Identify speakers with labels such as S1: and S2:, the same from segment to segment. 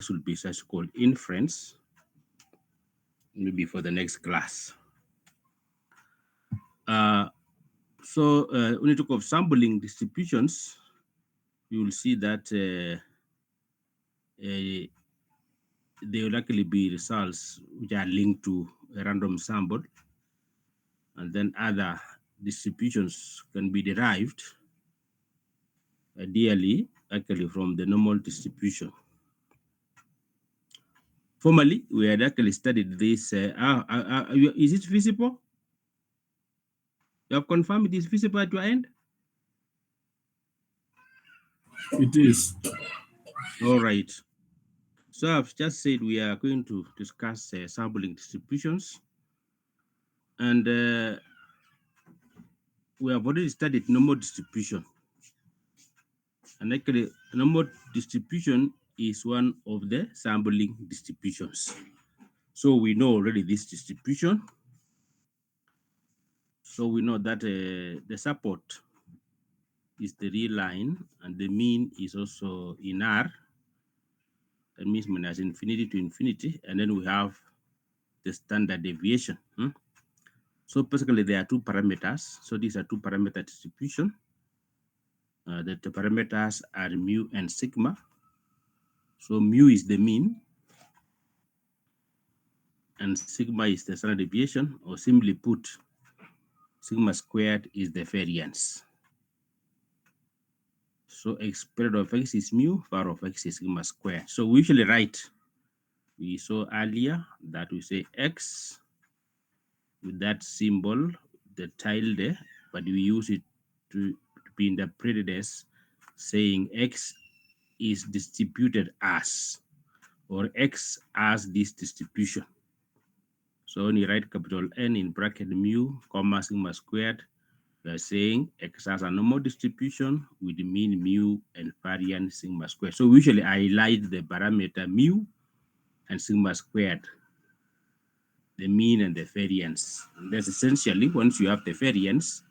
S1: will be statistical inference, maybe for the next class. When you talk of sampling distributions, you will see that there will likely be results which are linked to a random sample, and then other distributions can be derived ideally actually from the normal distribution. Formerly, we had actually studied this. Is it visible? You have confirmed it is visible at your end?
S2: It is.
S1: All right. So I've just said we are going to discuss sampling distributions. And we have already studied normal distribution. And actually, normal distribution is one of the sampling distributions. So we know already this distribution. So we know that the support is the real line and the mean is also in R. That means minus infinity to infinity. And then we have the standard deviation. So basically there are two parameters. So these are two parameter distribution. The parameters are mu and sigma. So mu is the mean and sigma is the standard deviation, or simply put, sigma squared is the variance. So x squared of x is mu, var of x is sigma squared. So we usually write, we saw earlier that we say x with that symbol, the tilde, but we use it to be interpreted as saying x is distributed as, or x as this distribution. So when you write capital N in bracket mu, comma sigma squared, we are saying x has a normal distribution with the mean mu and variance sigma squared. So we usually highlight the parameter mu and sigma squared, the mean and the variance. And that's essentially, once you have the variance,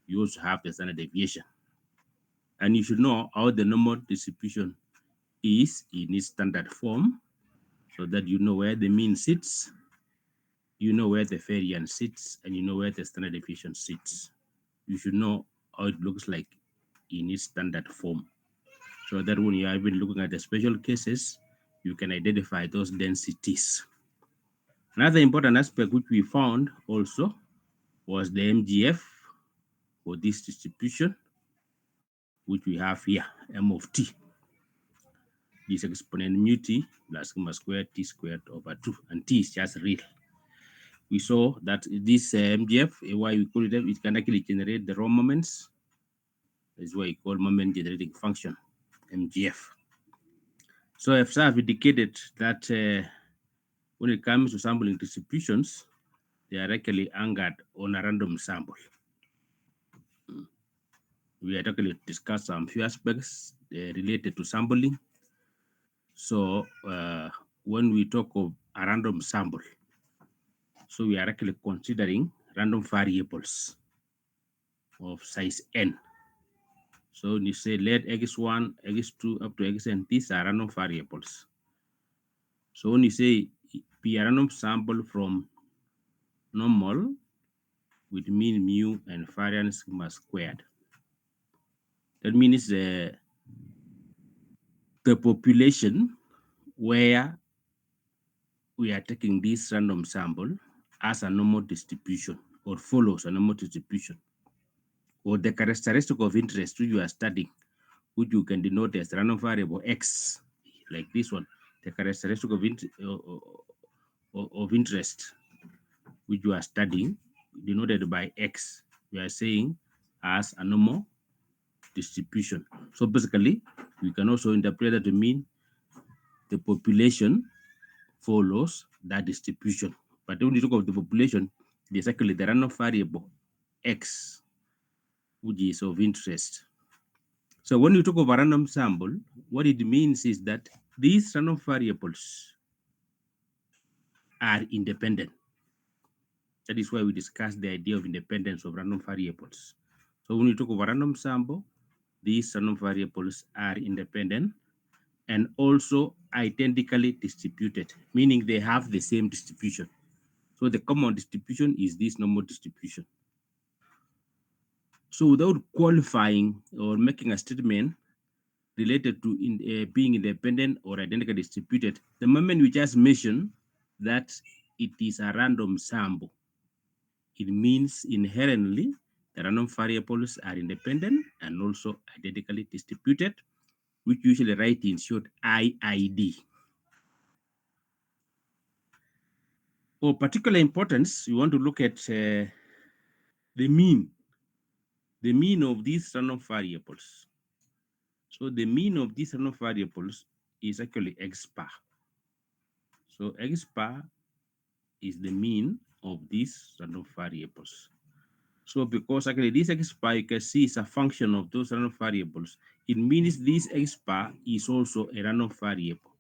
S1: you also have the standard deviation. And you should know how the normal distribution is in its standard form, so that you know where the mean sits, you know where the variance sits, and you know where the standard deviation sits. You should know how it looks like in its standard form, so that when you are even looking at the special cases, you can identify those densities. Another important aspect which we found also was the MGF for this distribution, which we have here, M of t. This exponent mu t plus sigma squared t squared over 2, and t is just real. We saw that this MGF, why we call it, it can actually generate the raw moments. That's why we call moment generating function, MGF. So I've indicated that when it comes to sampling distributions, they are actually anchored on a random sample. We had actually discussed some few aspects related to sampling. So when we talk of a random sample, so we are actually considering random variables of size n. So when you say let x1, x2 up to xn, these are random variables. So when you say be a random sample from normal with mean mu and variance sigma squared, that means the population where we are taking this random sample as a normal distribution or follows a normal distribution, or the characteristic of interest which you are studying, which you can denote as random variable x, like this one, the characteristic of interest which you are studying, denoted by x, we are saying as a normal distribution. So basically, we can also interpret that to mean the population follows that distribution. But when you talk of the population, there's actually the random variable x, which is of interest. So when you talk of a random sample, what it means is that these random variables are independent. That is why we discussed the idea of independence of random variables. So when you talk of a random sample, these random variables are independent, and also identically distributed, meaning they have the same distribution. So the common distribution is this normal distribution. So without qualifying or making a statement related to being independent or identically distributed, the moment we just mention that it is a random sample, it means inherently the random variables are independent and also identically distributed, which usually write in short IID. For particular importance, you want to look at the mean, of these random variables. So the mean of these random variables is actually x bar. So x bar is the mean of these random variables. So because actually this x bar you can see is a function of those random variables, it means this x bar is also a random variable.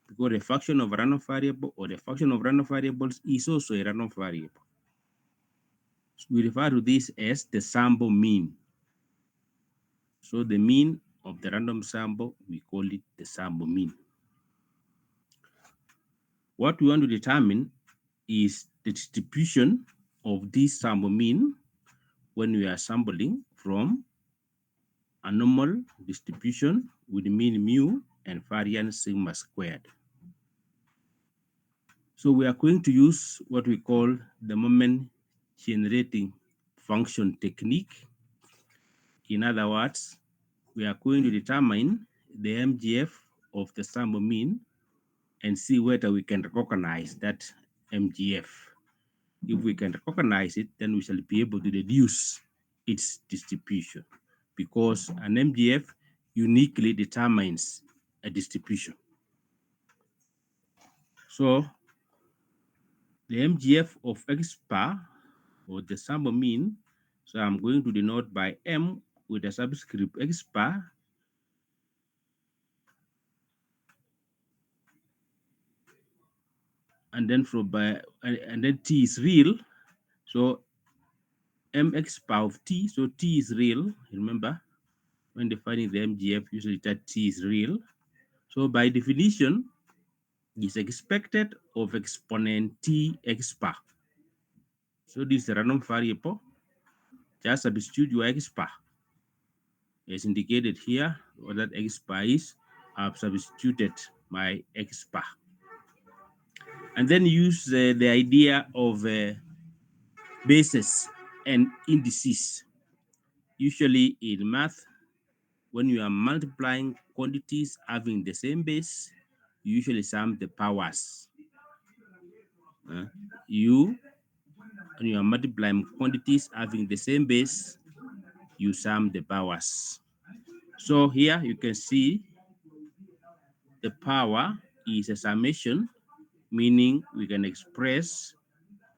S1: Because a function of a random variable or a function of random variables is also a random variable. So we refer to this as the sample mean. So the mean of the random sample, we call it the sample mean. What we want to determine is the distribution of this sample mean when we are sampling from a normal distribution with mean mu and variance sigma squared. So we are going to use what we call the moment generating function technique. In other words, we are going to determine the MGF of the sample mean and see whether we can recognize that MGF. If we can recognize it, then we shall be able to deduce its distribution because an MGF uniquely determines a distribution. So the MGF of X bar or the sample mean, so I'm going to denote by M with a subscript X bar. And then and then T is real. So mx bar of T, so T is real. Remember, when defining the MGF, usually that T is real. So by definition, is expected of exponent T x bar. So this is a random variable. Just substitute your x bar as indicated here, what that x bar is. I've substituted my x bar. And then use the idea of bases and indices. Usually in math, when you are multiplying quantities having the same base, you usually sum the powers. When you are multiplying quantities having the same base, you sum the powers. So here you can see the power is a summation, meaning we can express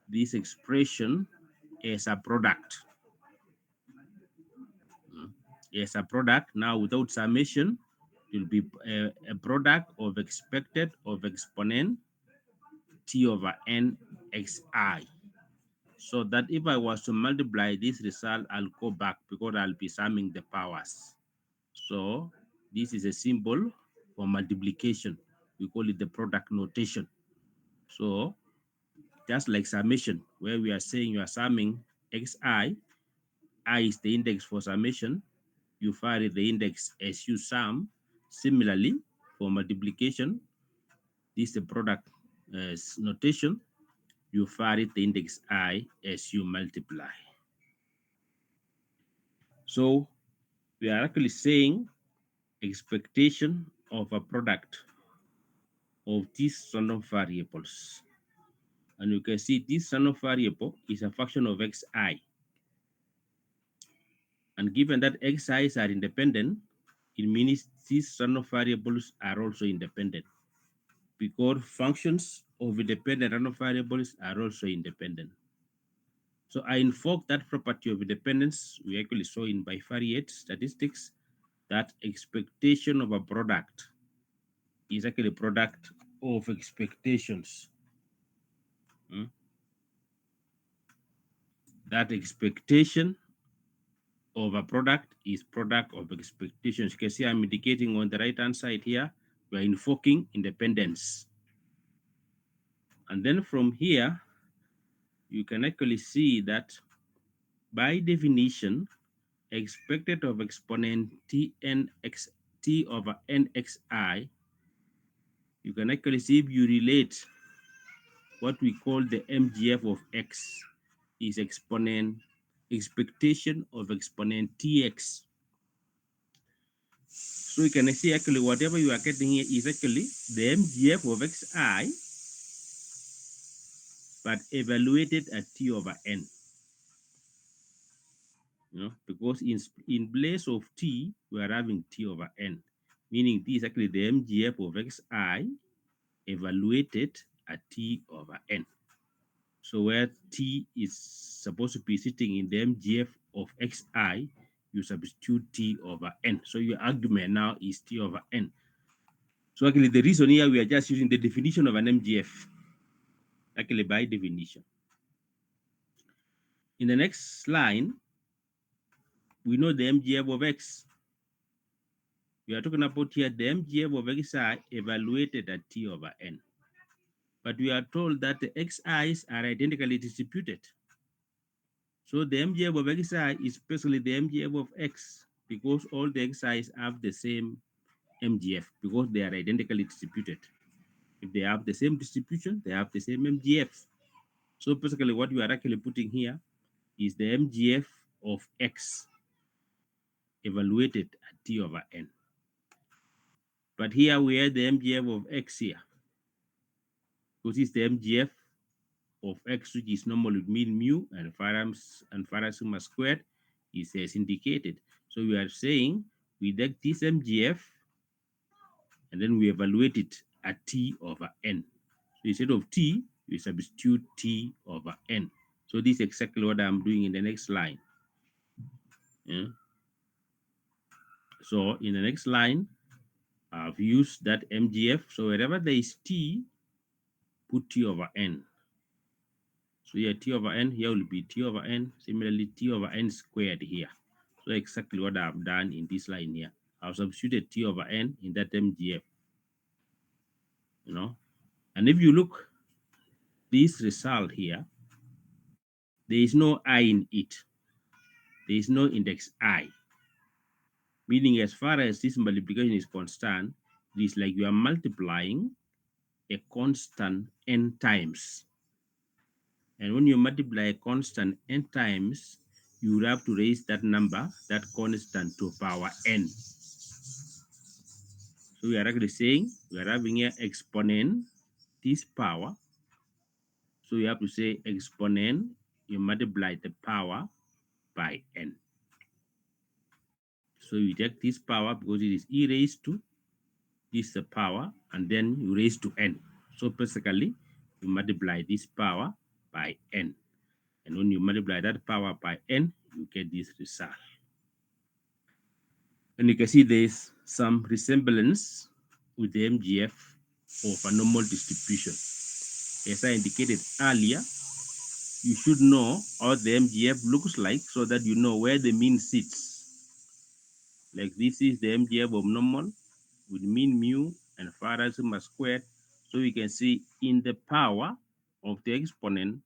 S1: this expression as a product. As a product, now without summation, it will be a product of expected of exponent T over n xi. So that if I was to multiply this result, I'll go back because I'll be summing the powers. So this is a symbol for multiplication. We call it the product notation. So just like summation, where we are saying you are summing xi, I is the index for summation, you vary the index as you sum. Similarly, for multiplication, this is the product notation, you vary the index I as you multiply. So we are actually saying expectation of a product of these random variables. And you can see this random variable is a function of xi. And given that xi's are independent, it means these random variables are also independent because functions of independent random variables are also independent. So I invoke that property of independence we actually saw in bivariate statistics, that expectation of a product is actually a product of expectations. That expectation of a product is product of expectations. You can see I'm indicating on the right hand side here We are invoking independence. And then from here, you can actually see that by definition, expected of exponent tnx t over nxi, you can actually see if you relate what we call the MGF of x is exponent expectation of exponent tx. So you can see actually whatever you are getting here is actually the MGF of xi, but evaluated at t over n. Because in place of t, we are having t over n, meaning this is actually the MGF of xi evaluated at t over n. So where t is supposed to be sitting in the MGF of xi, you substitute t over n. So your argument now is t over n. So actually the reason here we are just using the definition of an MGF, actually by definition. In the next line, we know the MGF of x. We are talking about here the MGF of xi evaluated at t over n. But we are told that the xi's are identically distributed. So the MGF of xi is basically the MGF of x because all the xi's have the same MGF because they are identically distributed. If they have the same distribution, they have the same MGF. So basically what you are actually putting here is the MGF of x evaluated at t over n. But here we have the MGF of x here, which is the MGF of x, which is normal with mean mu and Farad sigma squared is as indicated. So we are saying we take this MGF and then we evaluate it at t over n. So instead of t, we substitute t over n. So this is exactly what I'm doing in the next line. Yeah. So in the next line, I've used that MGF. So wherever there is t, put t over n. So here t over n, here will be t over n. Similarly, t over n squared here. So exactly what I've done in this line here. I've substituted t over n in that MGF. And if you look this result here, there is no I in it. There is no index I. Meaning as far as this multiplication is concerned, it is like you are multiplying a constant n times. And when you multiply a constant n times, you will have to raise that number, that constant, to power n. So we are actually saying we are having here exponent this power. So you have to say exponent, you multiply the power by n. So you take this power because it is e raised to this the power, and then you raise to n. So basically, you multiply this power by n. And when you multiply that power by n, you get this result. And you can see there's some resemblance with the MGF of a normal distribution. As I indicated earlier, you should know how the MGF looks like so that you know where the mean sits. Like this is the MGF of normal with mean mu and Farad sigma squared. So you can see in the power of the exponent,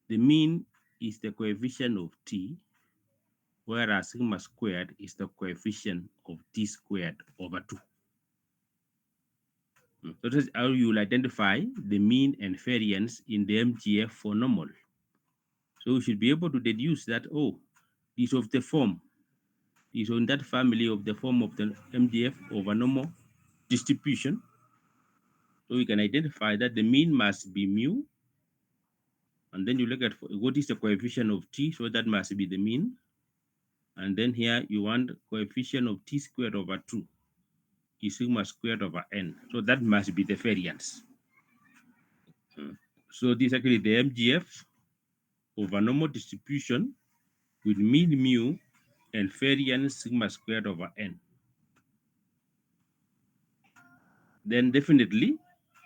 S1: the mean is the coefficient of t, whereas sigma squared is the coefficient of t squared over 2. So that's how you will identify the mean and variance in the MGF for normal. So we should be able to deduce that, oh, is of the form, is on that family of the form of the MGF over normal distribution. So we can identify that the mean must be mu, and then you look at what is the coefficient of t, so that must be the mean. And then here you want coefficient of t squared over 2 is sigma squared over n. So that must be the variance. So this is actually the MGF over normal distribution with mean mu and variance sigma squared over n. Then definitely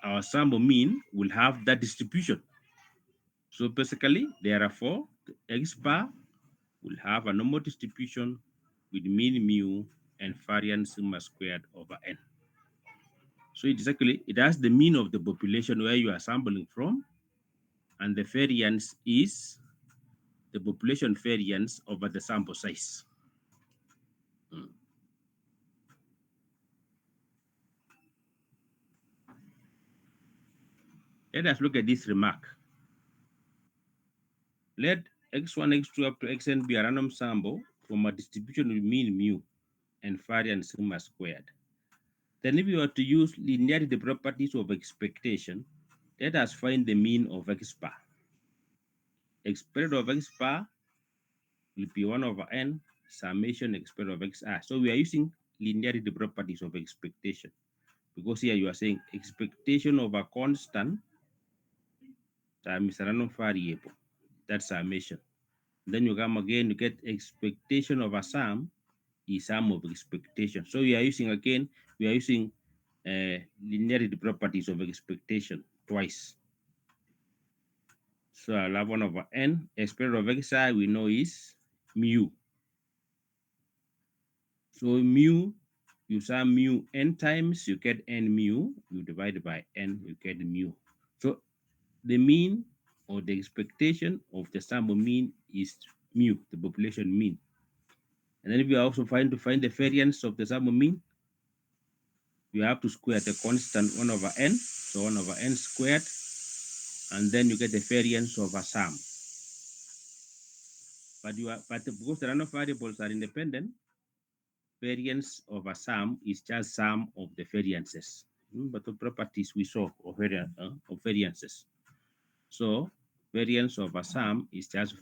S1: our sum of mean will have that distribution. So basically, therefore, the x bar will have a normal distribution with mean mu and variance sigma squared over n. So it is actually, it has the mean of the population where you are sampling from, and the variance is the population variance over the sample size. Mm. Let us look at this remark. Let x1, x2 up to xn be a random sample from a distribution with mean mu and variance sigma squared. Then if you were to use linearity properties of expectation, let us find the mean of x bar. Exponent of x bar will be 1 over n summation exponent of xr. So we are using linearity properties of expectation, because here you are saying expectation of a constant times a random variable. That's summation. Then you come again, you get expectation of a sum is sum of expectation. So we are using again, we are using linearity properties of expectation twice. So I'll have 1 over n. Exponent of xi we know is mu. So mu, you sum mu n times, you get n mu, you divide by n, you get mu. So the mean or the expectation of the sample mean is mu, the population mean. And then if you also find the variance of the sample mean, you have to square the constant 1 over n, so 1 over n squared, and then you get the variance of a sum. But because the random variables are independent, variance of a sum is just sum of the variances. But the properties we saw of variances. So variance of a sum is just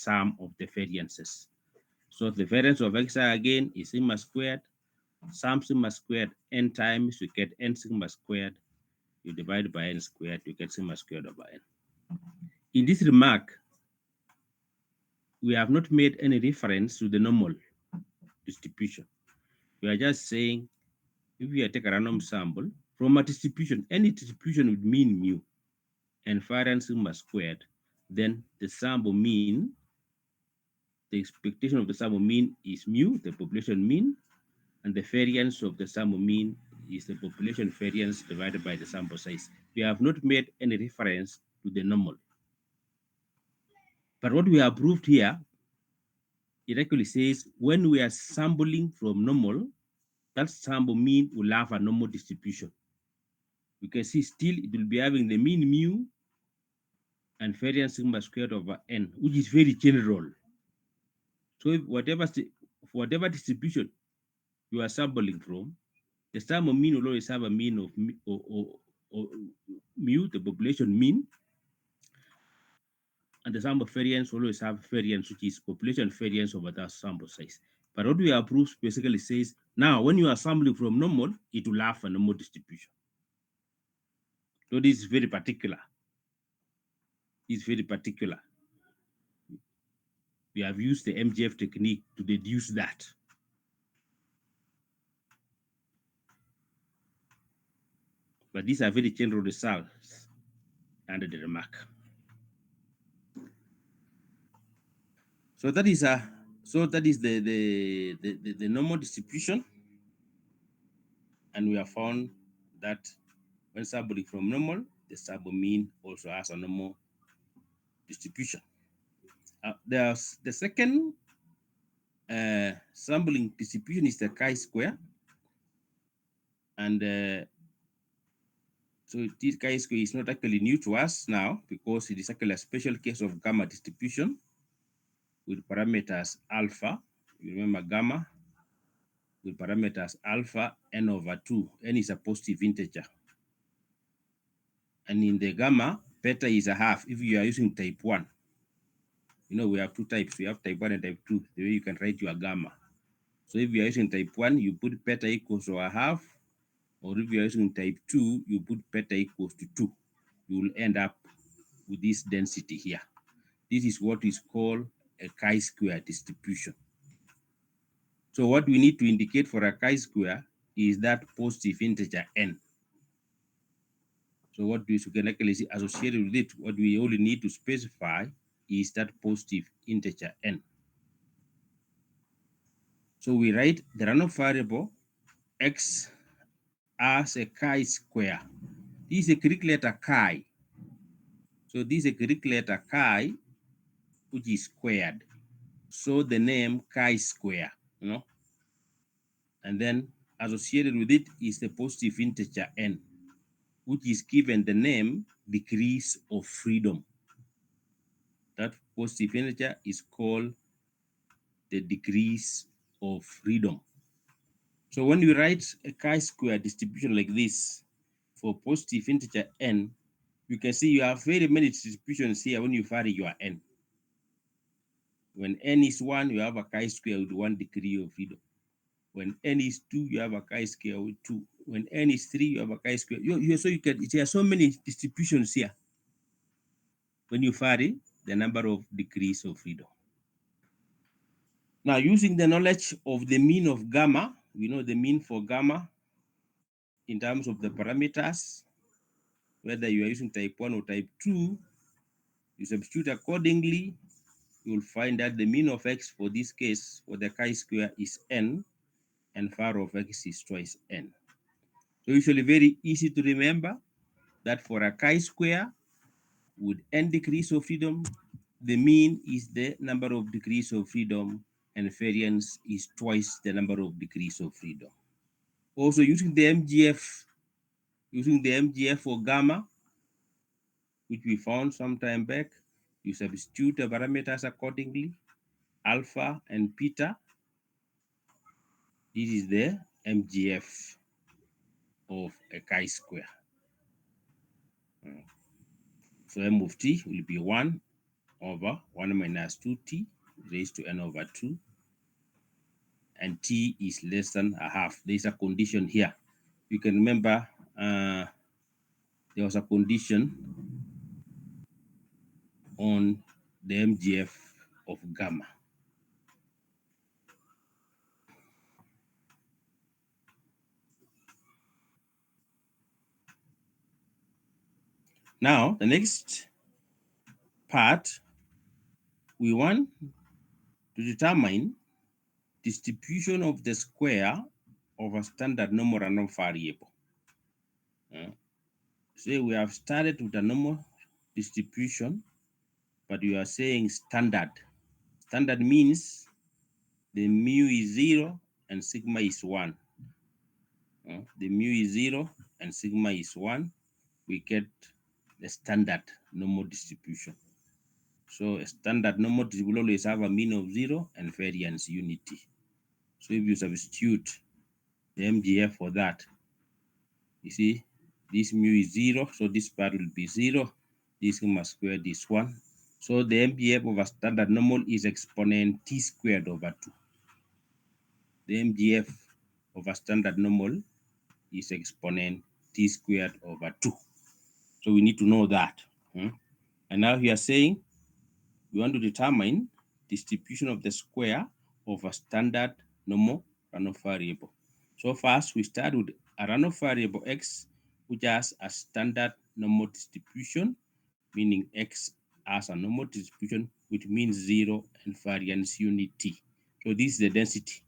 S1: sum of the variances. So the variance of xi again is sigma squared, sum sigma squared n times, you get n sigma squared, you divide by n squared, you get sigma squared over n. In this remark, we have not made any reference to the normal distribution. We are just saying, if we take a random sample from a distribution, any distribution with mean mu and variance sigma squared, then the sample mean, the expectation of the sample mean is mu, the population mean, and the variance of the sample mean is the population variance divided by the sample size. We have not made any reference to the normal. But what we have proved here, it actually says when we are sampling from normal, that sample mean will have a normal distribution. You can see still it will be having the mean mu and variance sigma squared over n, which is very general. So if whatever distribution you are sampling from, the sample mean will always have a mean of or mu, the population mean, and the sample variance will always have variance, which is population variance over that sample size. But what we have proved basically says, now when you are sampling from normal, it will have a normal distribution. So this is very particular. It's very particular. We have used the MGF technique to deduce that. But these are very general results under the remark. So that is the normal distribution, and we have found that when sampling from normal, the sample mean also has a normal distribution. There's the second sampling distribution is the chi-square, and so this chi-square is not actually new to us now, because it is actually a special case of gamma distribution with parameters alpha. You remember gamma with parameters alpha n over 2. N is a positive integer. And in the gamma, beta is a half if you are using type 1. You know, we have two types. We have type 1 and type 2, the way you can write your gamma. So if you are using type 1, you put beta equals to a half. Or if you are using type 2, you put beta equals to 2. You will end up with this density here. This is what is called a chi-square distribution. So what we need to indicate for a chi-square is that positive integer n. So what we can actually see associated with it, what we only need to specify is that positive integer n. So we write the random variable x as a chi-square. This is a Greek letter chi. So this is a Greek letter chi, which is squared. So the name chi-square, and then associated with it is the positive integer n, which is given the name degrees of freedom. That positive integer is called the degrees of freedom. So when you write a chi-square distribution like this for positive integer n, you can see you have very many distributions here when you vary your n. When n is 1, you have a chi-square with 1 degree of freedom. When n is 2, you have a chi-square with 2. When n is 3, you have a chi-square. So you can, there are so many distributions here when you vary the number of degrees of freedom. Now, using the knowledge of the mean of gamma, we know the mean for gamma in terms of the parameters, whether you are using type 1 or type 2, you substitute accordingly, you will find that the mean of x for this case, for the chi-square, is n, and var of x is twice n. So usually very easy to remember that for a chi-square with n degrees of freedom, the mean is the number of degrees of freedom, and variance is twice the number of degrees of freedom. Also using the MGF for gamma, which we found some time back, you substitute the parameters accordingly, alpha and beta. This is the MGF of a chi-square. So m of t will be 1 over 1 minus 2t raised to n over 2, and t is less than a half. There's a condition here. You can remember there was a condition on the MGF of gamma. Now, the next part, we want to determine distribution of the square of a standard normal random variable. Say we have started with a normal distribution, but we are saying standard. Standard means the mu is 0 and sigma is 1. The mu is 0 and sigma is 1. We get the standard normal distribution. So a standard normal will always have a mean of 0 and variance unity. So if you substitute the MGF for that, you see this mu is 0, so this part will be 0. This sigma squared is 1. So the MGF of a standard normal is exponent t squared over 2. The MGF of a standard normal is exponent t squared over 2. So we need to know that. And now we are saying we want to determine distribution of the square of a standard normal random variable. So first we start with a random variable x, which has a standard normal distribution, meaning x as a normal distribution, which means 0 and variance unity. So this is the density.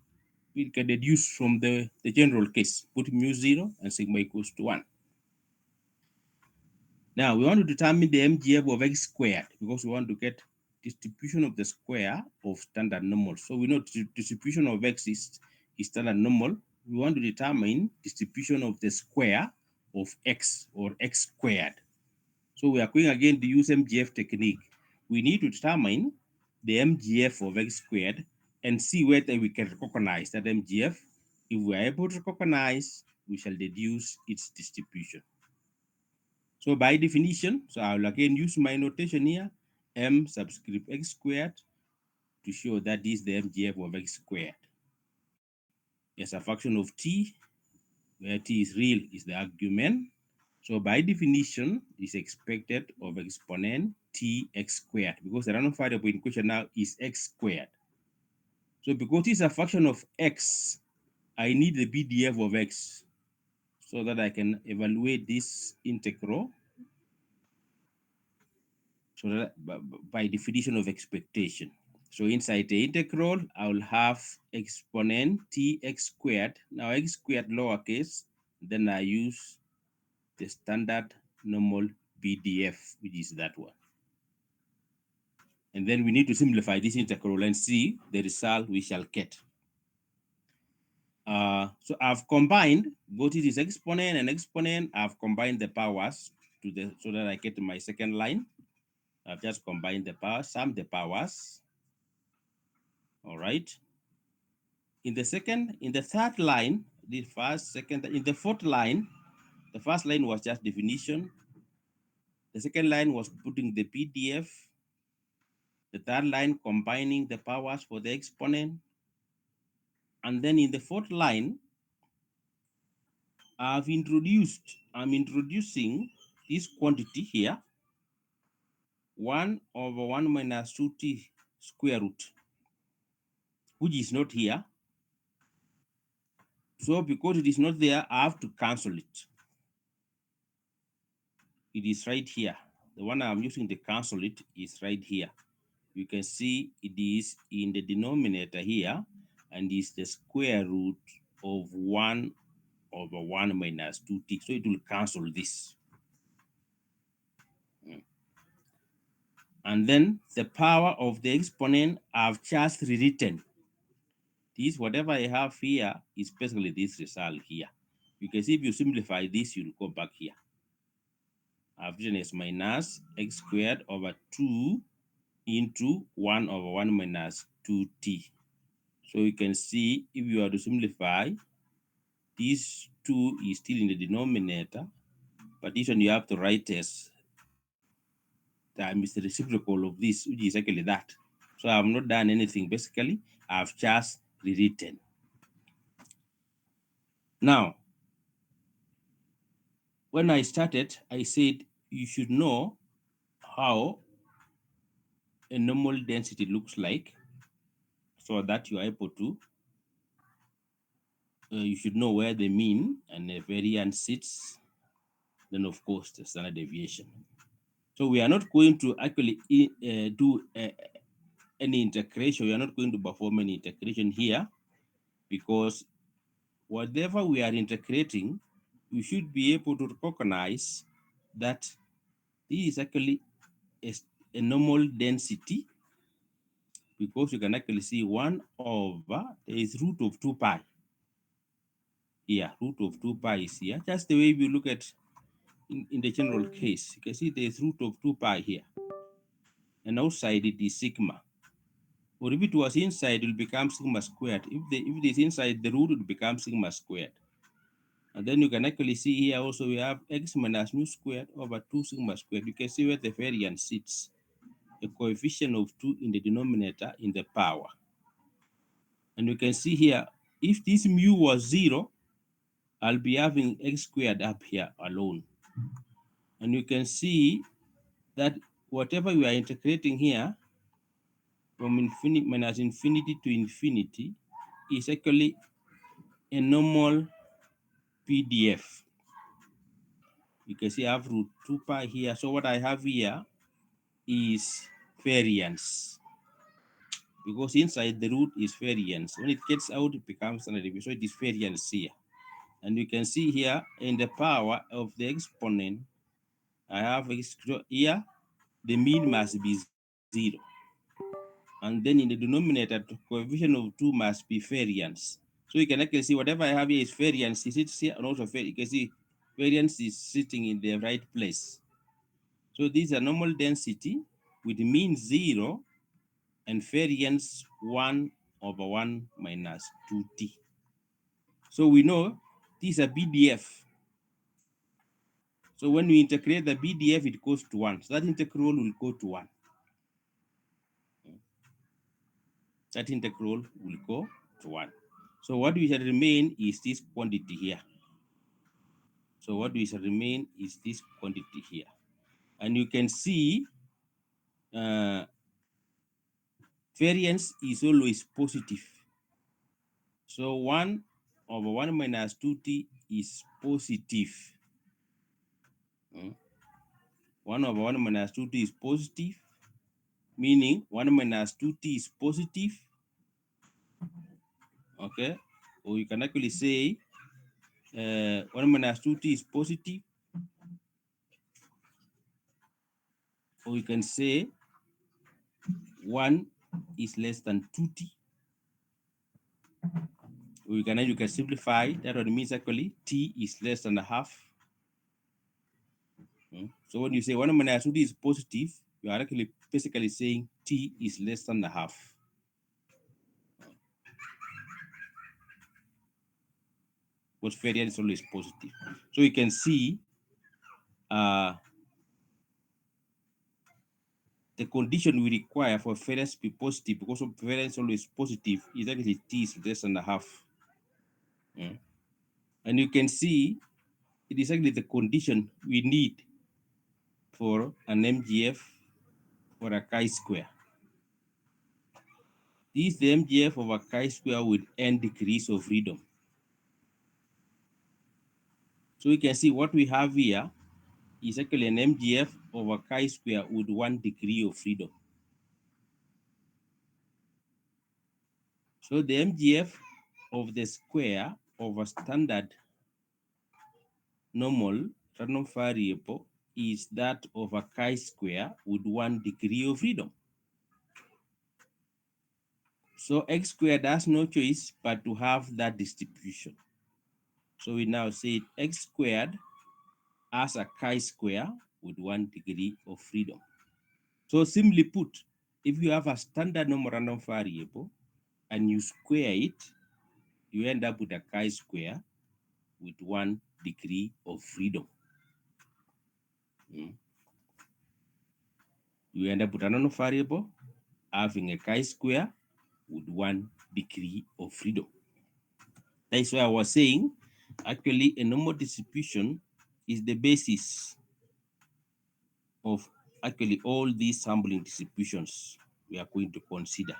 S1: We can deduce from the general case, put mu 0 and sigma equals to 1. Now we want to determine the MGF of x squared because we want to get distribution of the square of standard normal. So we know distribution of x is standard normal. We want to determine distribution of the square of x, or x squared. So we are going again to use MGF technique. We need to determine the MGF of x squared and see whether we can recognize that MGF. If we are able to recognize, we shall deduce its distribution. So by definition, so I will again use my notation here, m subscript x squared, to show that this is the MGF of x squared. As a function of t, where t is real is the argument. So by definition, is expected of exponent t x squared, because the random variable in question now is x squared. So because it's a function of x, I need the BDF of x so that I can evaluate this integral. So that by definition of expectation. So inside the integral, I will have exponent t x squared. Now x squared lowercase Then I use the standard normal PDF, which is that one. And then we need to simplify this integral and see the result we shall get. So I've combined both this exponent and exponent. I've combined the powers so that I get my second line. I've just combined the powers, sum the powers. All right. In the third line, the first, second, in the fourth line, the first line was just definition. The second line was putting the PDF. The third line combining the powers for the exponent. And then in the fourth line, I'm introducing this quantity here, 1 over 1 minus 2t square root, which is not here. So because it is not there, I have to cancel it. It is right here. The one I'm using to cancel it is right here. You can see it is in the denominator here, and is the square root of 1 over 1 minus 2t. So it will cancel this. And then the power of the exponent I've just rewritten. This, whatever I have here, is basically this result here. You can see if you simplify this, you'll go back here. I've written as minus x squared over 2 into 1 over 1 minus 2t. So you can see if you are to simplify, this 2 is still in the denominator, but this one you have to write as times the reciprocal of this, which is actually that. So I have not done anything. Basically, I've just rewritten. Now, when I started, I said you should know how a normal density looks like so that you are able to, you should know where the mean and the variance sits. Then, of course, the standard deviation. So we are not going to actually do any integration. We are not going to perform any integration here because whatever we are integrating, you should be able to recognize that this is actually a normal density, because you can actually see 1 over, there is root of 2 pi. Here, root of 2 pi is here. Just the way we look at in the general case, you can see there is root of 2 pi here. And outside it is sigma. Or if it was inside, it will become sigma squared. If it is inside the root, it will become sigma squared. And then you can actually see here also we have x minus mu squared over 2 sigma squared. You can see where the variance sits. A coefficient of 2 in the denominator in the power. And you can see here, if this mu was 0, I'll be having x squared up here alone. And you can see that whatever we are integrating here from infinity minus infinity to infinity is actually a normal PDF. You can see I have root 2 pi here. So what I have here is variance, because inside the root is variance. When it gets out, it becomes standard deviation. So it is variance here. And you can see here in the power of the exponent, I have here, the mean must be 0. And then in the denominator, the coefficient of 2 must be variance. So you can actually see whatever I have here is variance. It sits here, and also you can see variance is sitting in the right place. So these are normal density with mean 0 and variance 1 over 1 minus 2t. So we know these are BDF. So when we integrate the BDF, it goes to 1. So that integral will go to 1. That integral will go to 1. So what we shall remain is this quantity here. So what we shall remain is this quantity here. And you can see variance is always positive. So 1 over 1 minus 2t is positive. 1 over 1 minus 2t is positive, meaning 1 minus 2t is positive. Okay, or you can actually say 1 minus 2t is positive, or we can say 1 is less than 2t. You can simplify that. What it means actually t is less than a half. So when you say 1 minus 2t is positive, you are actually basically saying t is less than a half. But variance is always positive. So you can see the condition we require for variance to be positive, because of variance always positive, is actually t is less than a half. And you can see it is actually the condition we need for an MGF for a chi-square. This is the MGF of a chi-square with n degrees of freedom. So we can see what we have here is actually an MGF of a chi-square with 1 degree of freedom. So the MGF of the square of a standard normal random variable is that of a chi-square with 1 degree of freedom. So x squared has no choice but to have that distribution. So we now say x squared as a chi-square with 1 degree of freedom. So simply put, if you have a standard normal random variable and you square it, you end up with a chi-square with 1 degree of freedom. You end up with a random variable having a chi-square with 1 degree of freedom. That's why I was saying, actually, a normal distribution is the basis of actually all these sampling distributions we are going to consider.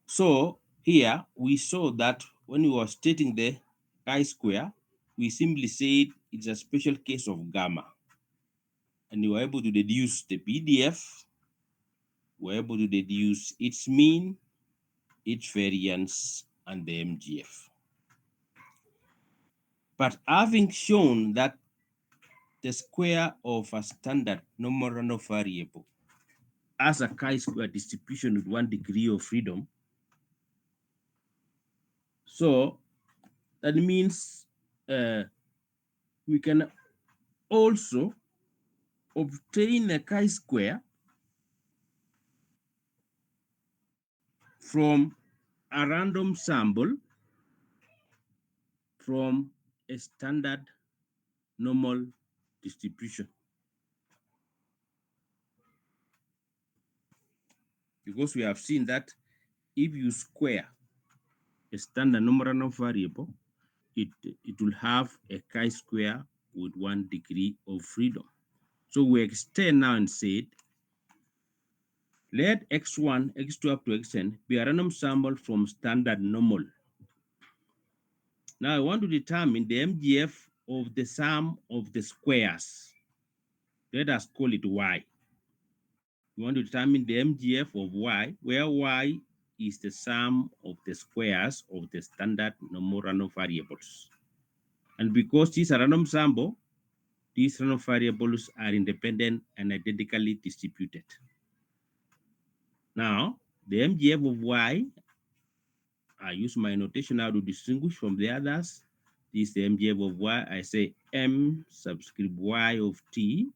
S1: So here we saw that when we were stating the chi-square, we simply said it's a special case of gamma. And you were able to deduce the PDF, we were able to deduce its mean, its variance, and the MGF. But having shown that the square of a standard normal random variable has a chi-square distribution with 1 degree of freedom, so that means we can also obtain a chi-square from a random sample from a standard normal distribution. Because we have seen that if you square a standard normal random variable, it will have a chi-square with 1 degree of freedom. So we extend now and said, let x1, x2 up to xn be a random sample from standard normal. Now I want to determine the MGF of the sum of the squares. Let us call it y. We want to determine the MGF of y, where y is the sum of the squares of the standard normal random variables. And because these are random sample, these random variables are independent and identically distributed. Now, the MGF of y, I use my notation now to distinguish from the others. This is the MGF of y. I say m subscript y of t.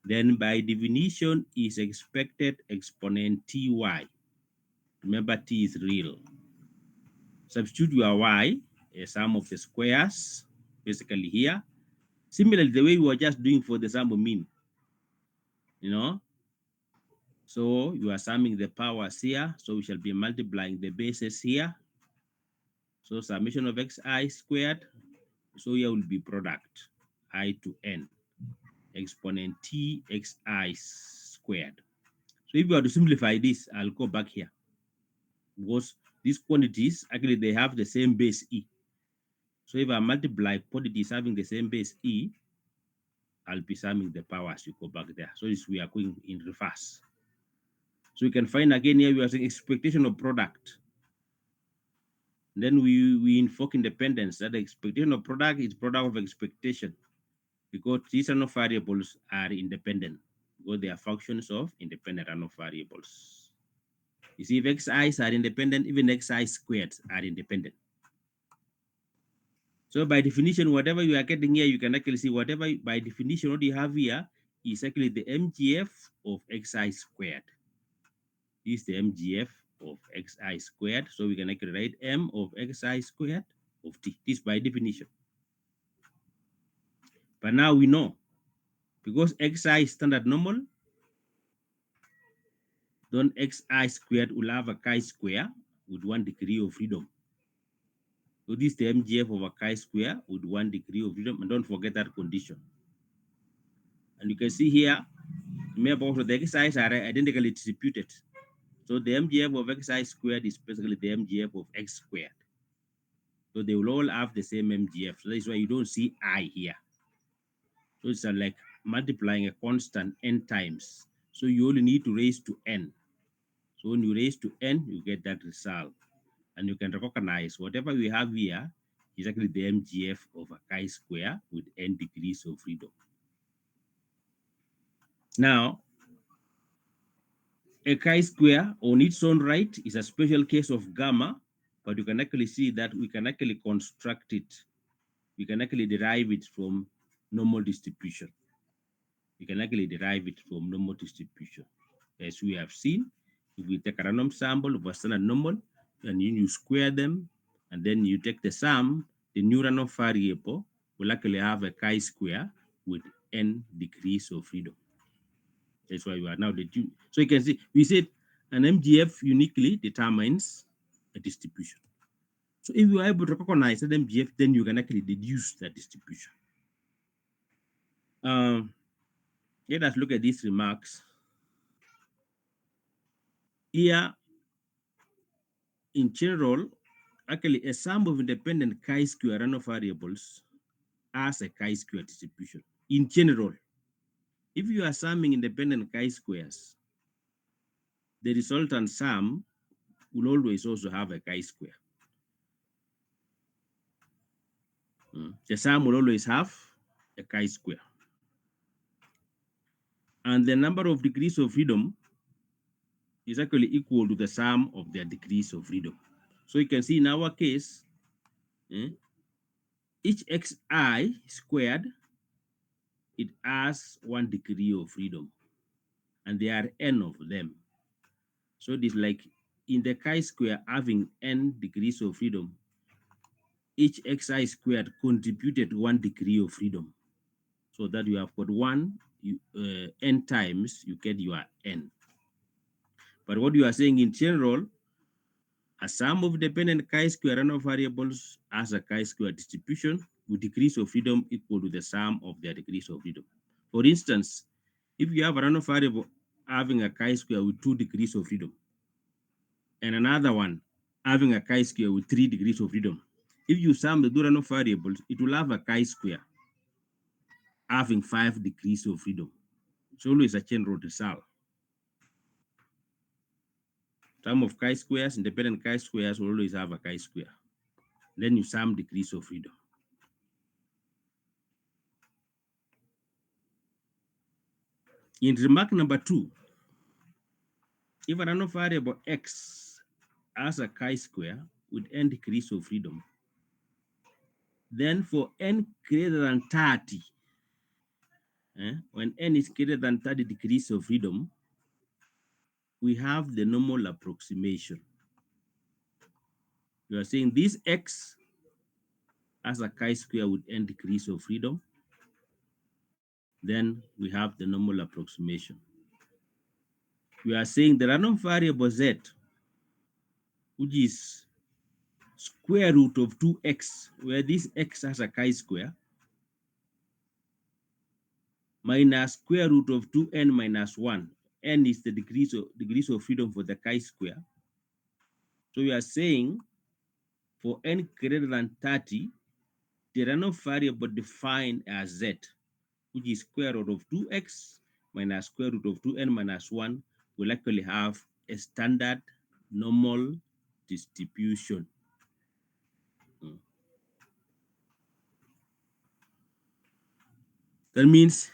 S1: Then by definition is expected exponent ty. Remember, t is real. Substitute your y, a sum of the squares, basically here. Similarly, the way we were just doing for the sample mean, you know. So you are summing the powers here. So we shall be multiplying the bases here. So summation of xi squared. So here will be product I to n exponent t xi squared. So if you are to simplify this, I'll go back here because these quantities actually they have the same base e. So if I multiply quantities having the same base e, I'll be summing the powers. You go back there. So this we are going in reverse. So we can find again here we are saying expectation of product Then we invoke independence, that the expectation of product is product of expectation, because these random variables are independent, because they are functions of independent random variables. You see, if xi's are independent, even xi squared are independent. So by definition, whatever you are getting here, you can actually see whatever by definition what you have here is actually the MGF of xi squared. This is the MGF of xi squared. So we can actually write m of xi squared of t. This by definition. But now we know, because xi is standard normal, then xi squared will have a chi-square with 1 degree of freedom. So this is the MGF of a chi-square with 1 degree of freedom. And don't forget that condition. And you can see here, remember also the xi's are identically distributed. So the MGF of xi squared is basically the MGF of x squared. So they will all have the same MGF. So that's why you don't see I here. So it's like multiplying a constant n times. So you only need to raise to n. So when you raise to n, you get that result. And you can recognize whatever we have here is actually the MGF of a chi-square with n degrees of freedom. Now, a chi-square on its own right is a special case of gamma, but you can actually see that we can actually construct it. We can actually derive it from normal distribution. We can actually derive it from normal distribution. As we have seen, if we take a random sample of a standard normal, and you square them, and then you take the sum, the new random variable will actually have a chi-square with n degrees of freedom. That's why we are now deducing. So you can see, we said an MGF uniquely determines a distribution. So if you are able to recognize that MGF, then you can actually deduce that distribution. Let us look at these remarks. Here, in general, actually a sum of independent chi-square random variables has a chi-square distribution. In general, if you are summing independent chi-squares, the resultant sum will always also have a chi-square. The sum will always have a chi-square. And the number of degrees of freedom is actually equal to the sum of their degrees of freedom. So you can see in our case, each xi squared, it has 1 degree of freedom, and there are n of them. So it is like in the chi-square having n degrees of freedom, each xi squared contributed 1 degree of freedom. So that you have got n times, you get your n. But what you are saying in general, a sum of dependent chi-square random variables has a chi-square distribution with degrees of freedom equal to the sum of their degrees of freedom. For instance, if you have a random variable having a chi-square with 2 degrees of freedom, and another one having a chi-square with 3 degrees of freedom, if you sum the two random variables, it will have a chi-square having 5 degrees of freedom. It's always a chain rule result. Sum of chi-squares, independent chi-squares will always have a chi-square. Then you sum degrees of freedom. In remark number 2, if a random variable x has a chi-square with n degrees of freedom, then for n greater than 30, when n is greater than 30 degrees of freedom, we have the normal approximation. You are saying this x has a chi-square with n degrees of freedom, then we have the normal approximation. We are saying the random variable z, which is square root of 2x, where this x has a chi-square, minus square root of 2n minus 1. N is the degrees of freedom for the chi-square. So we are saying for n greater than 30, the random variable defined as z, which is square root of 2x minus square root of 2n minus 1, will actually have a standard normal distribution. That means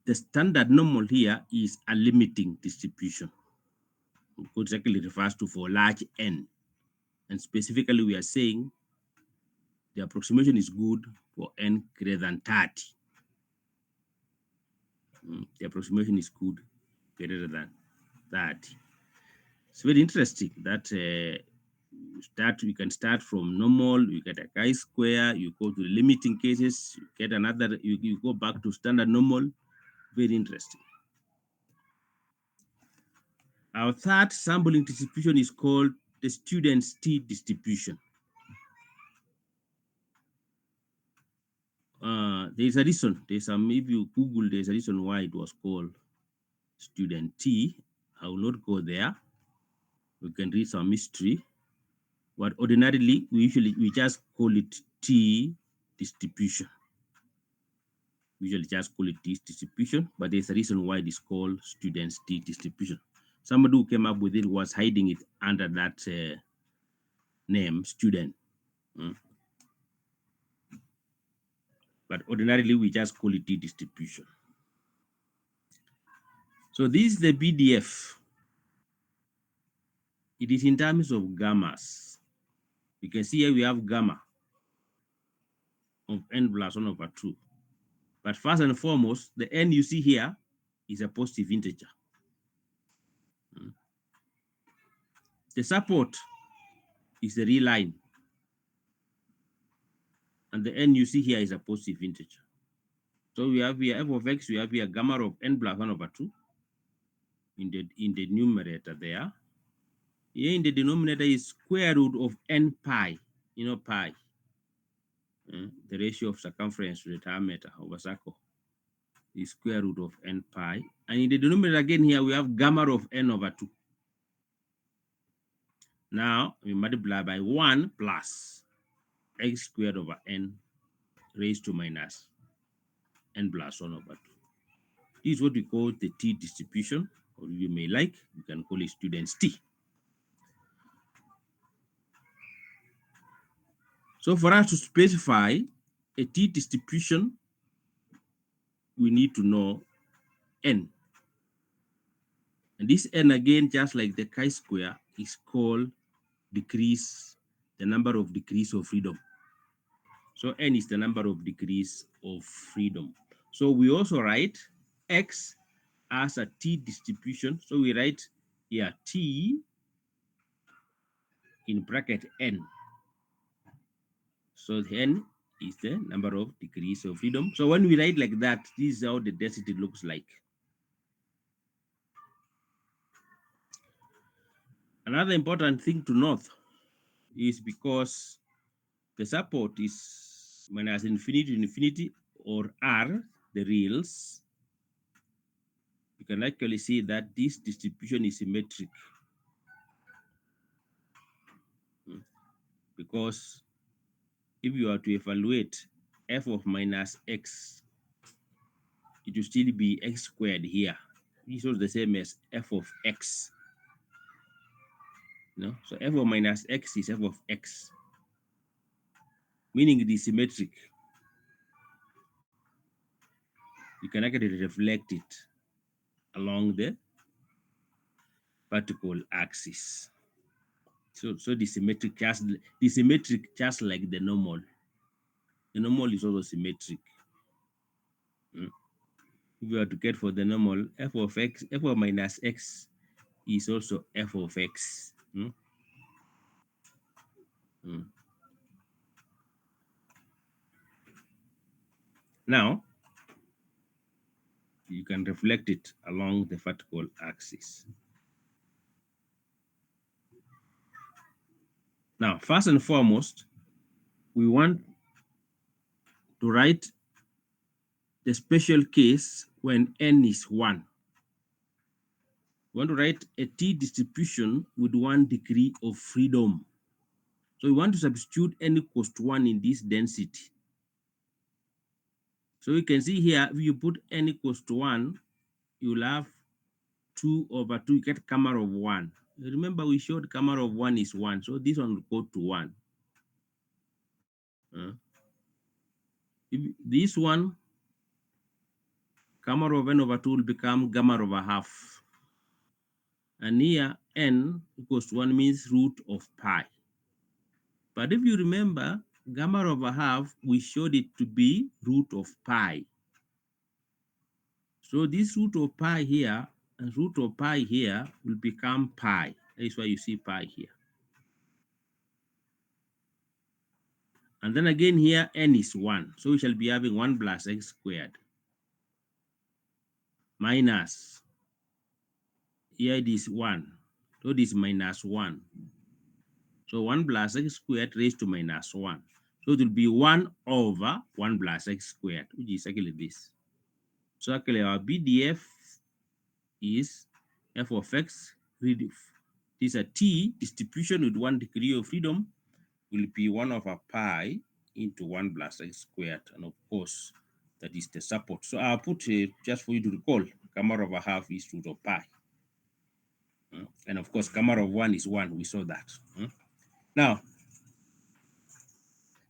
S1: the standard normal here is a limiting distribution, which actually refers to for large n. And specifically, we are saying the approximation is good for n greater than 30. The approximation is good greater than 30. It's very interesting that we can start from normal, you get a chi-square, you go to the limiting cases, you get another, you go back to standard normal. Very interesting. Our third sampling distribution is called the student's t distribution. There's a reason. There's some, if you Google, there's a reason why it was called student t. I will not go there. We can read some history, but ordinarily we just call it t distribution. We usually just call it t distribution, but there's a reason why it is called student's t distribution. Somebody who came up with it was hiding it under that name, student. But ordinarily we just call it t distribution. So this is the BDF. It is in terms of gammas. You can see here we have gamma of n plus 1 over 2. But first and foremost, the n you see here is a positive integer. The support is the real line. And the n you see here is a positive integer. So we have here f of x, we have here gamma of n plus 1 over 2 in the numerator there. Here in the denominator is square root of n pi, pi, the ratio of circumference to the diameter of a circle is square root of n pi. And in the denominator again here, we have gamma of n over 2. Now we multiply by 1 plus x squared over n raised to minus n plus 1 over 2. This is what we call the t distribution, or you may like, you can call it student's t. So for us to specify a t distribution, we need to know n. And this n again, just like the chi-square, is called the number of degrees of freedom. So n is the number of degrees of freedom. So we also write x as a t distribution. So we write here t in bracket n. So n is the number of degrees of freedom. So when we write like that, this is how the density looks like. Another important thing to note is because the support is minus infinity to infinity, or r, the reals, you can actually see that this distribution is symmetric. Because if you are to evaluate f of minus x, it will still be x squared here. This is the same as f of x. So f of minus x is f of x, meaning it is symmetric. You can actually reflect it along the vertical axis. So the symmetric just like the normal. The normal is also symmetric. If you are to get for the normal, f of x, f of minus x is also f of x. Now, you can reflect it along the vertical axis. Now, first and foremost, we want to write the special case when n is 1. We want to write a t distribution with 1 degree of freedom. So we want to substitute n equals to 1 in this density. So you can see here, if you put n equals to 1, you'll have 2 over 2, you get gamma of 1. Remember, we showed gamma of 1 is 1, so this one will go to 1. If this one Gamma of n over 2 will become gamma over half. And here n equals to 1 means root of pi. But if you remember, gamma over half, we showed it to be root of pi. So this root of pi here and root of pi here will become pi. That is why you see pi here. And then again here, n is 1. So we shall be having 1 plus x squared minus, here it is 1. So this is minus 1. So 1 plus x squared raised to minus 1. So it will be 1 over 1 plus x squared, which is actually this. So actually our BDF is f of x, this is a t distribution with 1 degree of freedom, will be 1 over pi into 1 plus x squared. And of course, that is the support. So I'll put just for you to recall, gamma over half is root of pi. And of course, gamma of 1 is 1. We saw that. Now,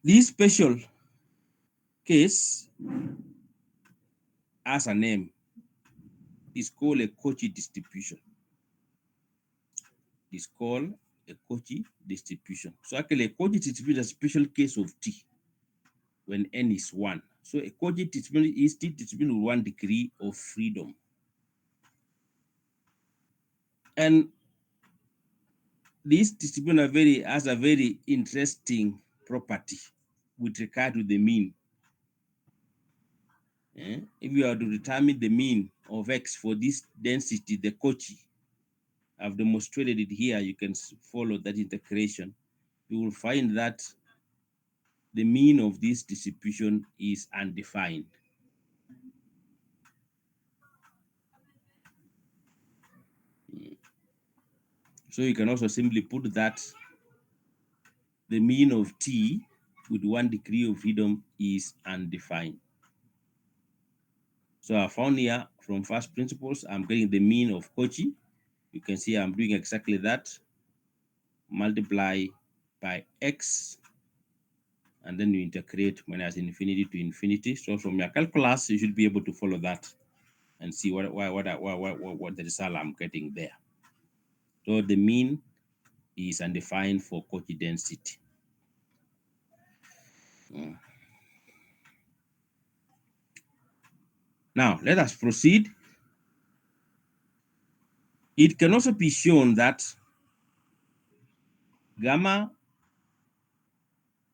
S1: this special case has a name. It's called a Cauchy distribution. It's called a Cauchy distribution. So actually, a Cauchy distribution is a special case of t when n is 1. So a Cauchy distribution is t distribution with 1 degree of freedom. And this distribution has a very interesting property with regard to the mean. If you are to determine the mean of x for this density, the Cauchy, I've demonstrated it here. You can follow that integration. You will find that the mean of this distribution is undefined. So you can also simply put that the mean of t with 1 degree of freedom is undefined. So I found here from first principles, I'm getting the mean of Cauchy. You can see I'm doing exactly that. Multiply by x, and then you integrate minus infinity to infinity. So from your calculus, you should be able to follow that and see what the result I'm getting there. So the mean is undefined for Cauchy density. Now let us proceed. It can also be shown that gamma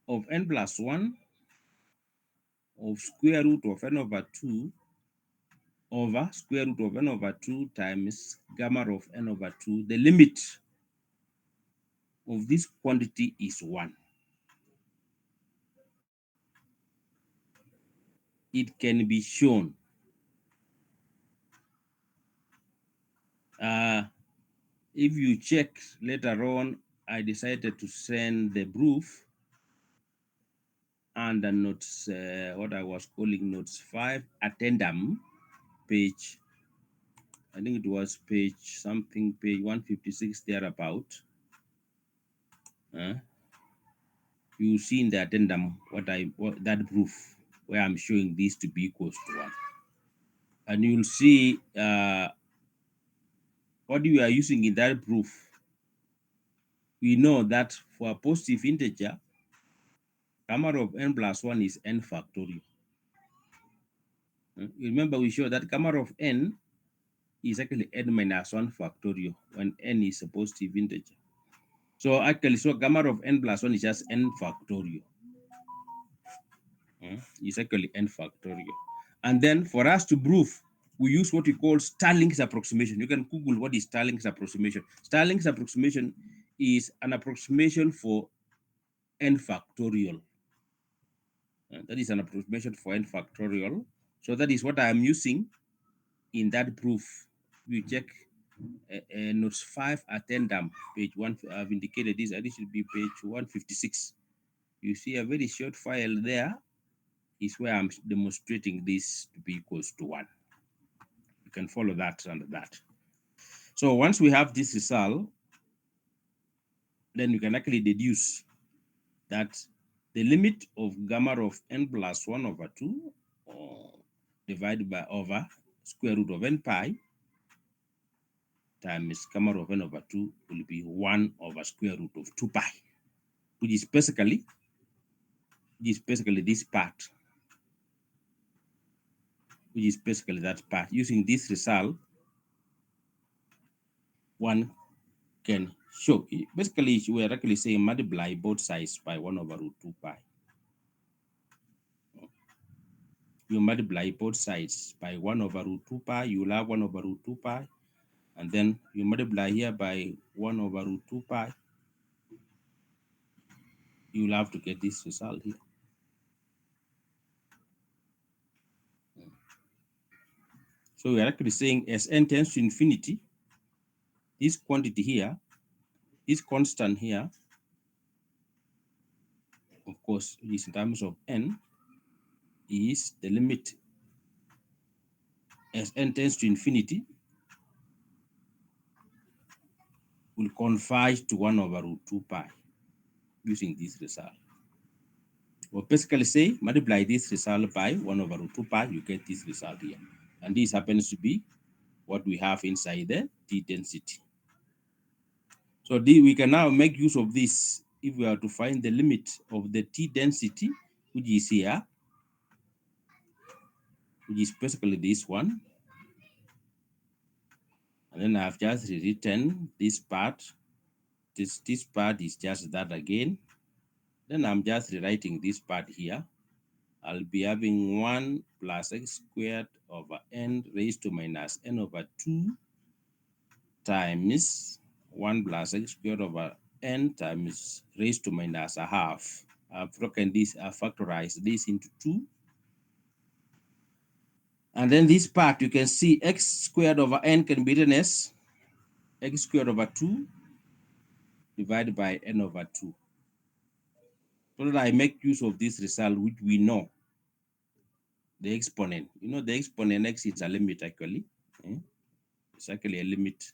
S1: of n plus 1 of square root of n over 2 over square root of n over 2 times gamma of n over 2, the limit of this quantity is 1. It can be shown. If you check later on, I decided to send the proof and the notes, what I was calling notes 5 addendum page. I think it was page 156 thereabout. You see in the addendum that proof where I'm showing this to be equals to 1. And you'll see what we are using in that proof. We know that for a positive integer, gamma of n plus 1 is n factorial. Remember, we showed that gamma of n is actually n minus 1 factorial when n is a positive integer. So actually, so gamma of n plus 1 is just n factorial. It's actually n factorial. And then for us to prove, we use what we call Starling's approximation. You can Google what is Starling's approximation. Starling's approximation is an approximation for n factorial. That is an approximation for n factorial. So that is what I am using in that proof. We check notes 5 addendum, page 1. I've indicated this, and this should be page 156. You see a very short file there is where I'm demonstrating this to be equals to 1. You can follow that under that. So once we have this result, then you can actually deduce that the limit of gamma of n plus 1 over 2 divided by over square root of n pi times gamma of n over 2 will be 1 over square root of 2 pi, which is basically this part, which is basically that part. Using this result, one can show, basically we are actually saying multiply both sides by 1 over root 2 pi. You multiply both sides by 1 over root 2 pi, you will have 1 over root 2 pi, and then you multiply here by 1 over root 2 pi, you will have to get this result here. So we are actually saying as n tends to infinity, this quantity here, this constant here, of course, is in terms of n, is the limit as n tends to infinity will converge to 1 over root 2 pi using this result. Well, basically say multiply this result by 1 over root 2 pi, you get this result here. And this happens to be what we have inside the T density. So we can now make use of this if we are to find the limit of the T density, which is here, which is basically this one. And then I've just rewritten this part. This part is just that again. Then I'm just rewriting this part here. I'll be having 1 plus x squared over n raised to minus n over 2 times 1 plus x squared over n times raised to minus a half. I've broken this, I've factorized this into 2. And then this part, you can see x squared over n can be written as x squared over 2 divided by n over 2. So that I make use of this result, which we know, the exponent. You know, the exponent x is a limit actually. It's actually a limit.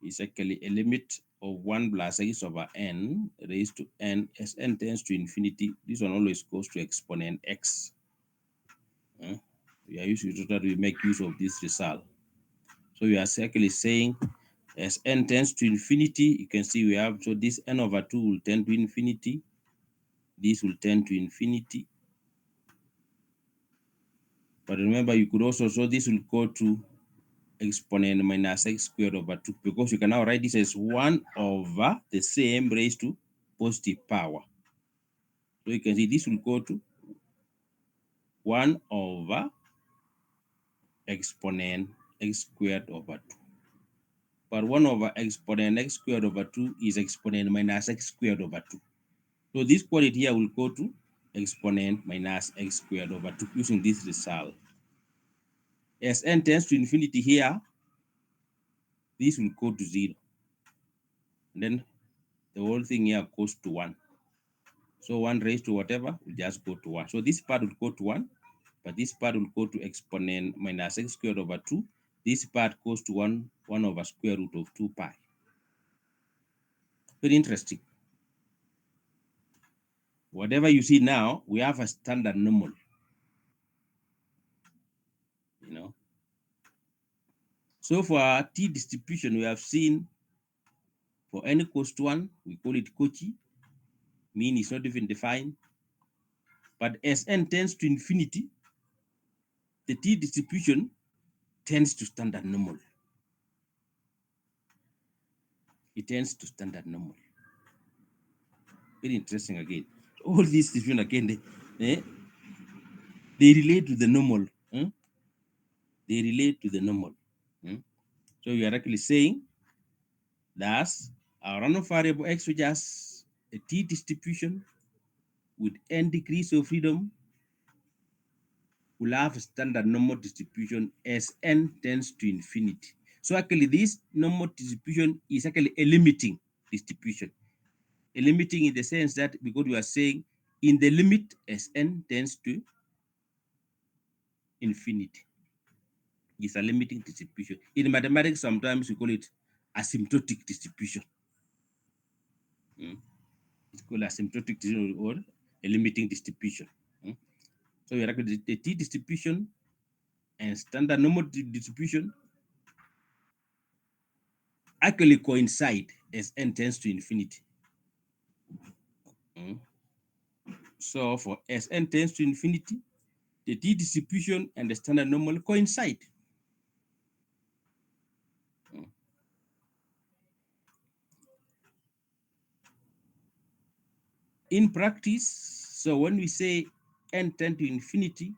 S1: It's actually a limit of 1 plus x over n raised to n as n tends to infinity. This one always goes to exponent x. We are using so that we make use of this result. So we are actually saying as n tends to infinity, you can see we have, so this n over 2 will tend to infinity. This will tend to infinity. But remember, you could also, so this will go to exponent minus x squared over 2, because you can now write this as 1 over the same raised to positive power. So you can see this will go to 1 over exponent x squared over 2. But 1 over exponent x squared over 2 is exponent minus x squared over 2. So this quantity here will go to exponent minus x squared over 2 using this result. As n tends to infinity here, this will go to 0. And then the whole thing here goes to 1. So 1 raised to whatever will just go to 1. So this part will go to 1, but this part will go to exponent minus x squared over 2. This part goes to 1 over square root of 2 pi. Very interesting. Whatever you see now, we have a standard normal. You know. So for our T distribution, we have seen for n equals to 1, we call it Cauchy. Mean is not even defined. But as n tends to infinity, the T distribution tends to standard normal. It tends to standard normal. Very interesting again. All these distribution again, they relate to the normal. They relate to the normal. So we are actually saying that our random variable x, which has a T distribution with n degrees of freedom, will have a standard normal distribution as n tends to infinity. So actually this normal distribution is actually a limiting distribution. A limiting in the sense that because we are saying in the limit as n tends to infinity. It's a limiting distribution. In mathematics, sometimes we call it asymptotic distribution. It's called asymptotic distribution or a limiting distribution. So we are the T distribution and standard normal distribution actually coincide as n tends to infinity. Mm. So for as n tends to infinity, the t distribution and the standard normal coincide. Mm. In practice, so when we say n tend to infinity,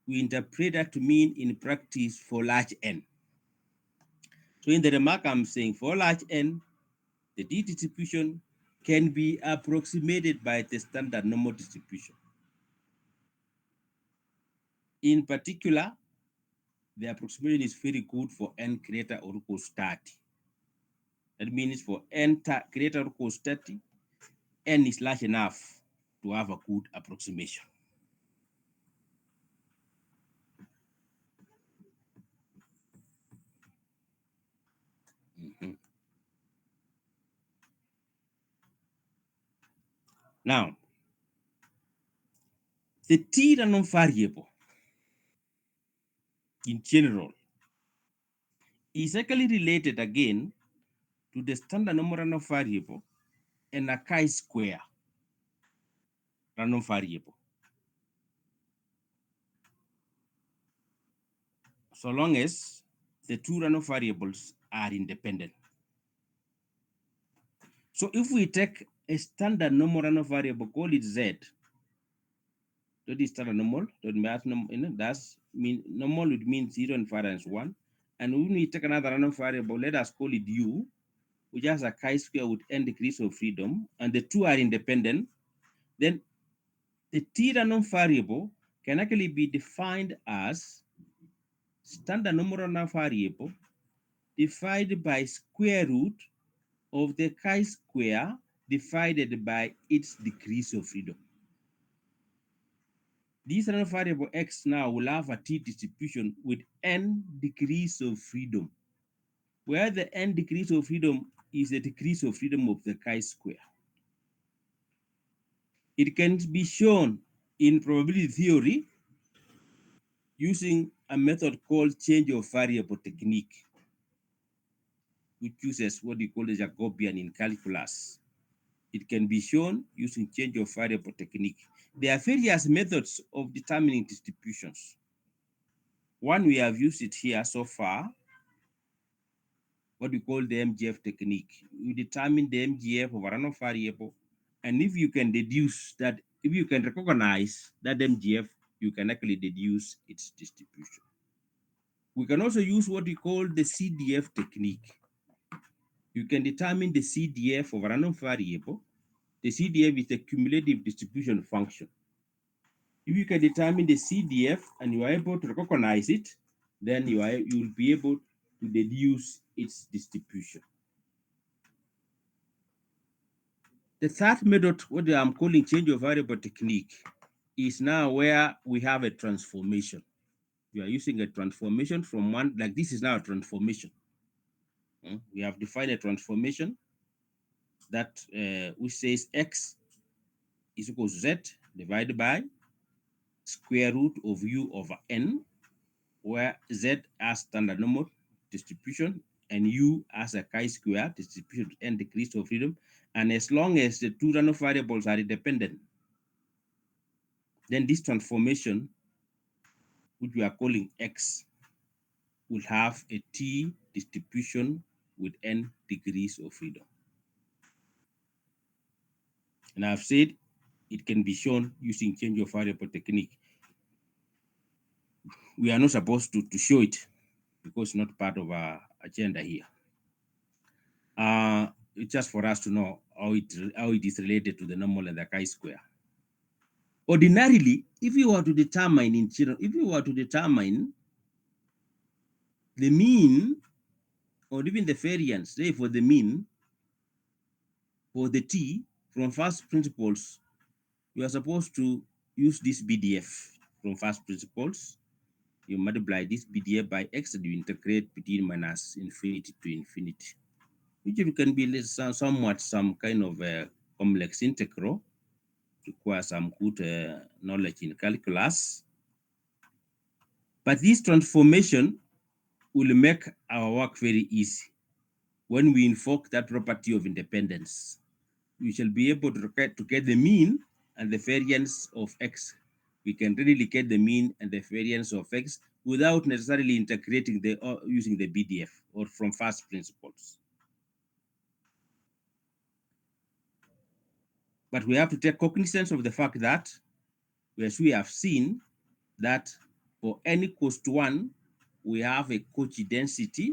S1: we interpret that to mean in practice for large n. So in the remark, I'm saying for large n, the t distribution can be approximated by the standard normal distribution. In particular, the approximation is very good for n greater or equals 30. That means for n greater or equals 30, n is large enough to have a good approximation. Mhm. Now, the t random variable in general is actually related again to the standard normal random variable and a chi-square random variable, so long as the two random variables are independent. So if we take a standard normal random variable, call it z, that is standard normal, that's mean normal would mean 0 and variance 1. And when we take another random variable, let us call it u, which has a chi-square with n degrees of freedom, and the two are independent, then the t random variable can actually be defined as standard normal random variable divided by square root of the chi-square divided by its degrees of freedom. This random variable x now will have a t distribution with n degrees of freedom, where the n degrees of freedom is the degrees of freedom of the chi-square. It can be shown in probability theory using a method called change of variable technique, which uses what we call the Jacobian in calculus. It can be shown using change of variable technique. There are various methods of determining distributions. One we have used it here so far, what we call the MGF technique. You determine the MGF of a random variable, and if you can deduce that, if you can recognize that MGF, you can actually deduce its distribution. We can also use what we call the CDF technique. You can determine the CDF of a random variable. The CDF is the cumulative distribution function. If you can determine the CDF and you are able to recognize it, then you will be able to deduce its distribution. The third method, what I'm calling change of variable technique, is now where we have a transformation. We are using a transformation from one, like this is now a transformation. We have defined a transformation that which says x is equal to z divided by square root of u over n, where z as standard normal distribution and u as a chi-square distribution to n degrees of freedom. And as long as the two random variables are independent, then this transformation, which we are calling x, will have a t distribution with n degrees of freedom. And I've said it can be shown using change of variable technique. We are not supposed to show it because it's not part of our agenda here. It's just for us to know how it is related to the normal and the chi-square. Ordinarily, if you were to determine in general, if you were to determine the mean or even the variance, say for the mean for the t from first principles, you are supposed to use this BDF from first principles. You multiply this BDF by x and you integrate between minus infinity to infinity, which can be somewhat some kind of a complex integral, require some good knowledge in calculus. But this transformation will make our work very easy. When we invoke that property of independence, we shall be able to get the mean and the variance of x. We can really locate the mean and the variance of x without necessarily integrating the or using the BDF or from first principles. But we have to take cognizance of the fact that, as we have seen, that for n equals to 1, we have a Cauchy density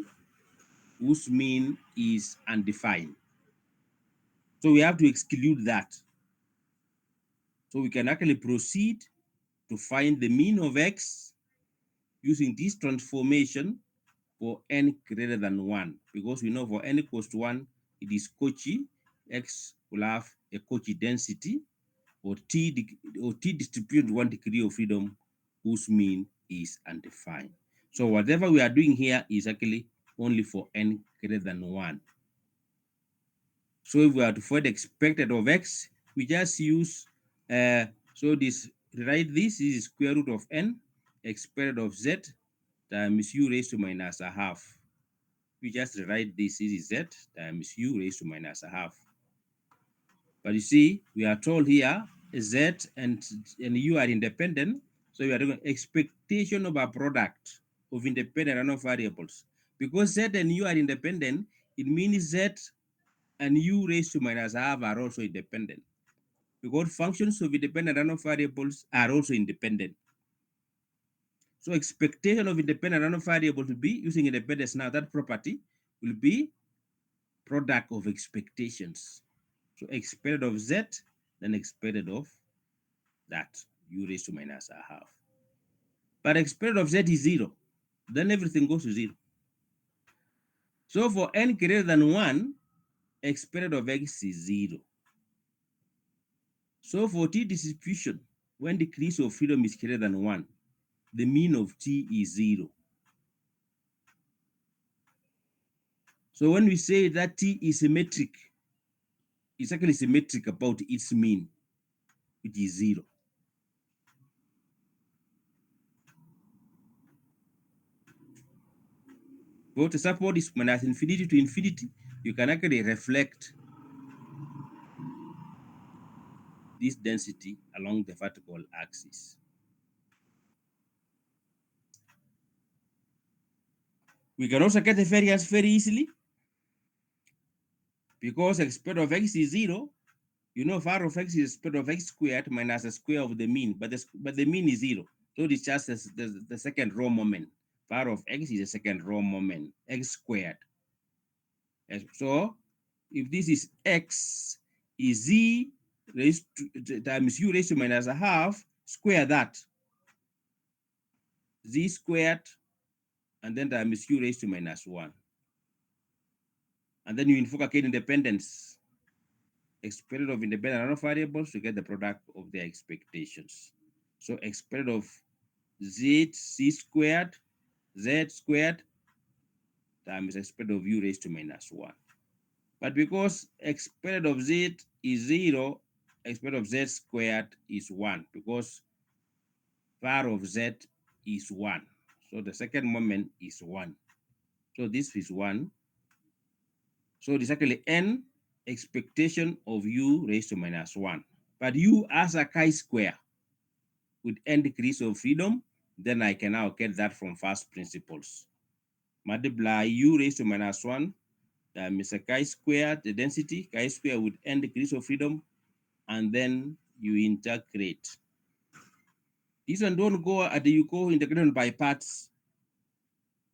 S1: whose mean is undefined. So we have to exclude that. So we can actually proceed to find the mean of x using this transformation for n greater than 1, because we know for n equals to 1, it is Cauchy. X will have a Cauchy density, or t distributed 1 degree of freedom whose mean is undefined. So whatever we are doing here is actually only for n greater than 1. So if we are to find expected of x, we just use, so this, write this is square root of n expected of z times u raised to minus a half. We just write this is z times u raised to minus a half. But you see, we are told here z and u are independent. So we are doing expectation of a product of independent random variables. Because z and u are independent, it means z and u raised to minus half are also independent, because functions of independent random variables are also independent. So expectation of independent random variable will be, using independence now, that property will be product of expectations. So expected of z, then expected of that, u raised to minus a half. But expected of z is 0, then everything goes to 0. So for n greater than 1, expected of x is 0. So for t distribution, when degrees of freedom is greater than 1, the mean of t is 0. So when we say that t is symmetric, it's actually symmetric about its mean, which is 0. But the support is minus infinity to infinity, you can actually reflect this density along the vertical axis. We can also get the variance very easily, because expected of x is 0. You know, var of x is square of x squared minus the square of the mean, but the mean is 0. So it's just the second row moment. Var of x is the second row moment, x squared. So if this is x, is z raised to times u raised to minus a half, square that, z squared, and then times u raised to minus 1. And then you invoke again independence, expected of independent random variables to get the product of their expectations. So expected of z squared, z squared times expected of u raised to minus 1. But because expected of z is 0, expected of z squared is 1, because var of z is 1. So the second moment is 1. So this is 1. So this actually n expectation of u raised to minus 1. But u as a chi-square with n degrees of freedom, then I can now get that from first principles. Multiply u raised to minus 1 times a chi-square, the density, chi-square with n degrees of freedom, and then you integrate. This one don't go, you go integration by parts.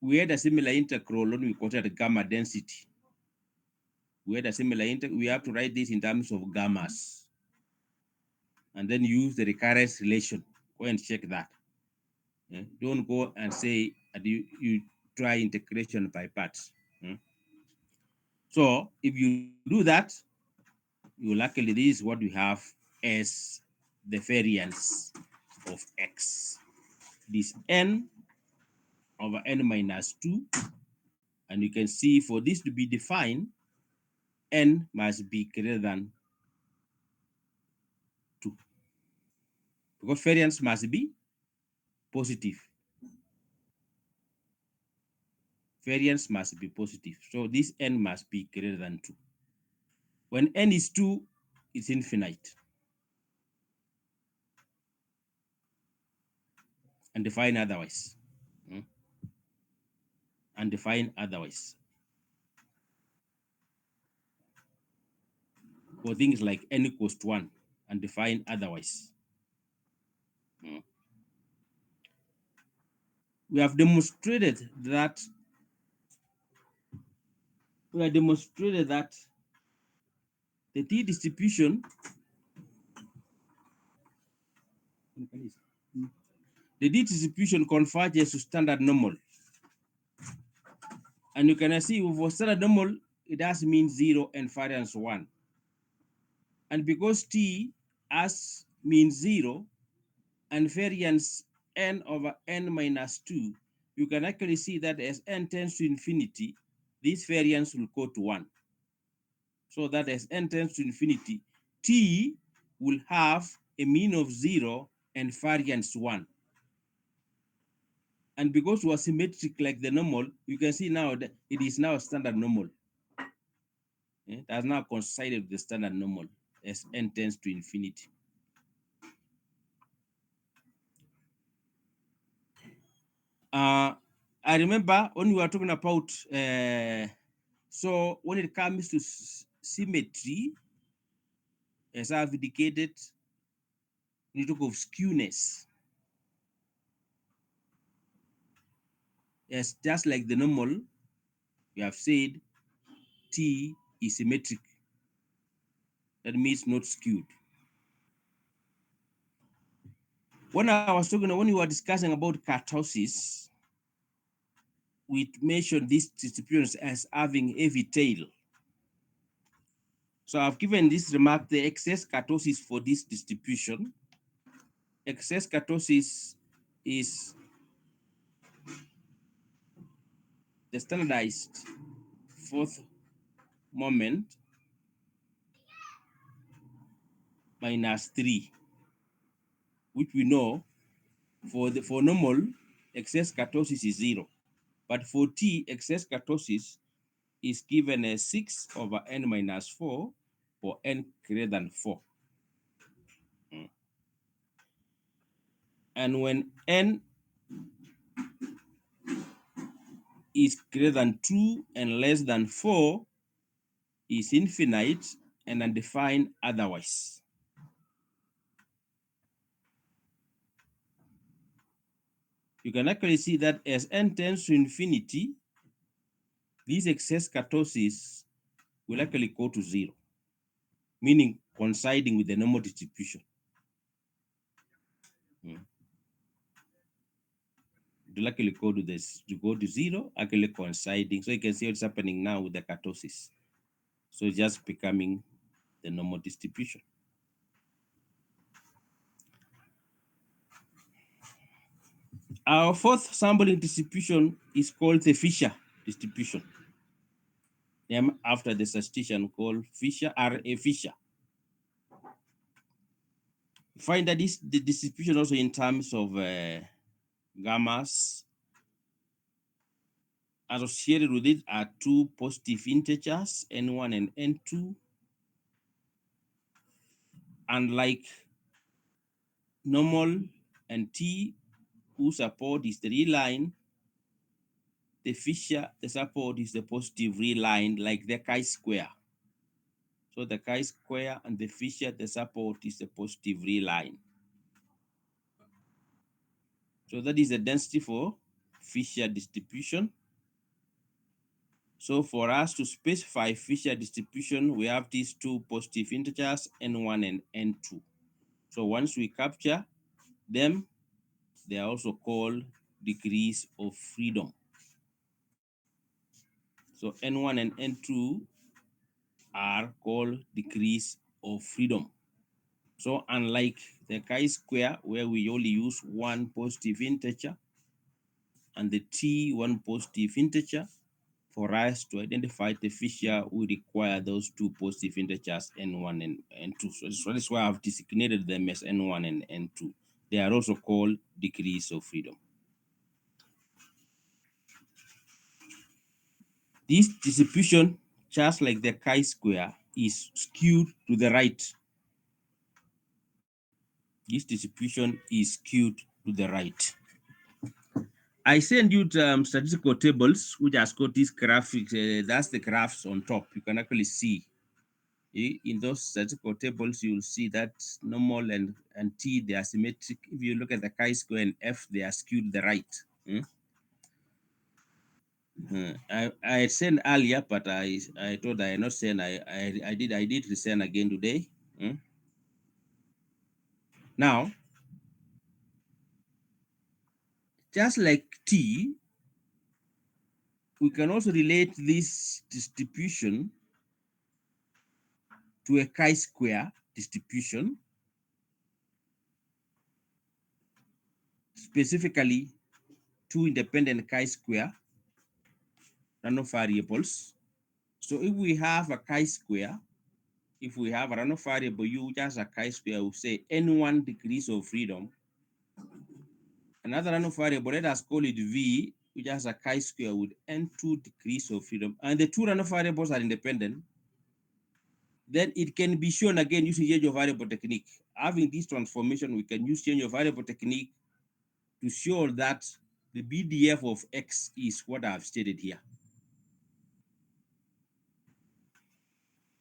S1: We had a similar integral when we quoted gamma density. We had a similar we have to write this in terms of gammas, and then use the recurrence relation. Go and check that. Yeah? Don't go and say you try integration by parts. So if you do that, you luckily, this is what we have as the variance of x. This n over n minus 2. And you can see for this to be defined, n must be greater than 2, because variance must be positive. variance must be positive. So this n must be greater than 2. When n is 2, it's infinite. And define otherwise. And define otherwise. For things like n equals to 1, and define otherwise. We have demonstrated that the t distribution converges to standard normal. And you can see for standard normal, it has mean 0 and variance 1. And because t has mean 0 and variance n over n minus 2, you can actually see that as n tends to infinity, this variance will go to 1. So that as n tends to infinity, t will have a mean of 0 and variance 1. And because it was symmetric like the normal, you can see now that it is now a standard normal. It has now coincided with the standard normal as n tends to infinity. I remember when we were talking about, so when it comes to symmetry, as I've indicated, we talk of skewness. Yes, just like the normal, we have said T is symmetric. That means not skewed. When we were discussing about kurtosis, we mentioned these distributions as having heavy tail. So I've given this remark, the excess kurtosis for this distribution. Excess kurtosis is the standardized fourth moment minus 3, which we know for normal, excess kurtosis is 0. But for T, excess kurtosis is given as 6 over n minus 4 for n greater than 4. And when n is greater than 2 and less than 4 is infinite and undefined otherwise. You can actually see that as n tends to infinity, this excess kurtosis will actually go to 0, meaning coinciding with the normal distribution. To luckily go to this, to go to 0, actually coinciding. So you can see what's happening now with the kurtosis. So it's just becoming the normal distribution. Our fourth sampling distribution is called the Fisher distribution, named after the statistician called Fisher, R.A. Fisher. Find that the distribution also in terms of gammas associated with it are two positive integers, n1 and n2. Unlike normal and t, whose support is the real line, the Fisher, the support is the positive real line, like the chi-square. So the chi-square and the Fisher, the support is the positive real line. So that is the density for Fisher distribution. So for us to specify Fisher distribution, we have these two positive integers, n1 and n2. So once we capture them, they are also called degrees of freedom. So n1 and n2 are called degrees of freedom. So unlike the chi-square, where we only use one positive integer, and the t one positive integer, for us to identify the Fisher, we require those two positive integers, n1 and n2. So that's why I've designated them as n1 and n2. They are also called degrees of freedom. This distribution, just like the chi-square, is skewed to the right. This distribution is skewed to the right. I send you statistical tables, which has got these graphics. That's the graphs on top. You can actually see. In those statistical tables, you'll see that normal and t, they are symmetric. If you look at the chi-square and f, they are skewed to the right. I sent earlier, but I thought I not send. I did resend again today. Now, just like t, we can also relate this distribution to a chi-square distribution, specifically two independent chi-square random variables. So if we have a chi-square, if we have a random variable u just a chi-square, we say n1 degrees of freedom. Another random variable, let us call it v, which has a chi-square with n2 degrees of freedom. And the two random variables are independent. Then it can be shown again using change of variable technique. Having this transformation, we can use change of variable technique to show that the BDF of X is what I've stated here,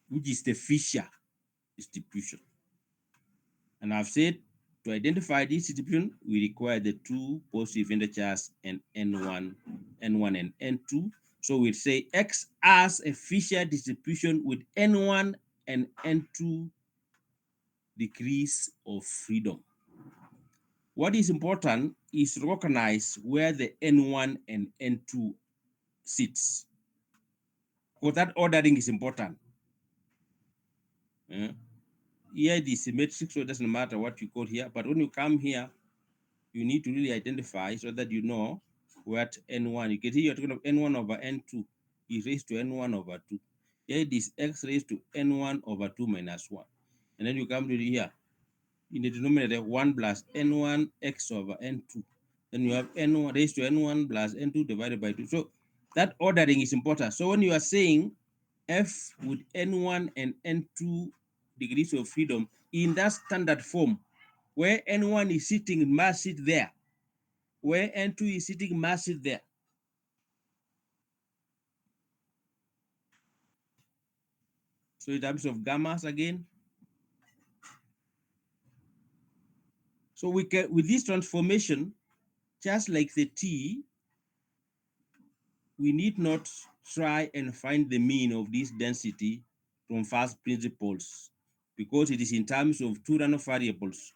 S1: which is the Fisher distribution. And I've said to identify this distribution, we require the two positive integers and n1 and n2. So we'd say X as a Fisher distribution with n1 and n2 degrees of freedom. What is important is to recognize where the n1 and n2 sits, because that ordering is important. Here it is symmetric, so it doesn't matter what you call here. But when you come here, you need to really identify so that you know what n1. You can see you're talking of n1 over n2 is raised to n1 over 2. Here it is x raised to n1 over 2 minus 1. And then you come to here. In the denominator, 1 plus n1 x over n2. Then you have n1 raised to n1 plus n2 divided by 2. So that ordering is important. So when you are saying f with n1 and n2 degrees of freedom in that standard form, where n1 is sitting must sit there, where n2 is sitting must sit there. So in terms of gammas again, so we can, with this transformation, just like the t, we need not try and find the mean of this density from first principles, because it is in terms of two random variables,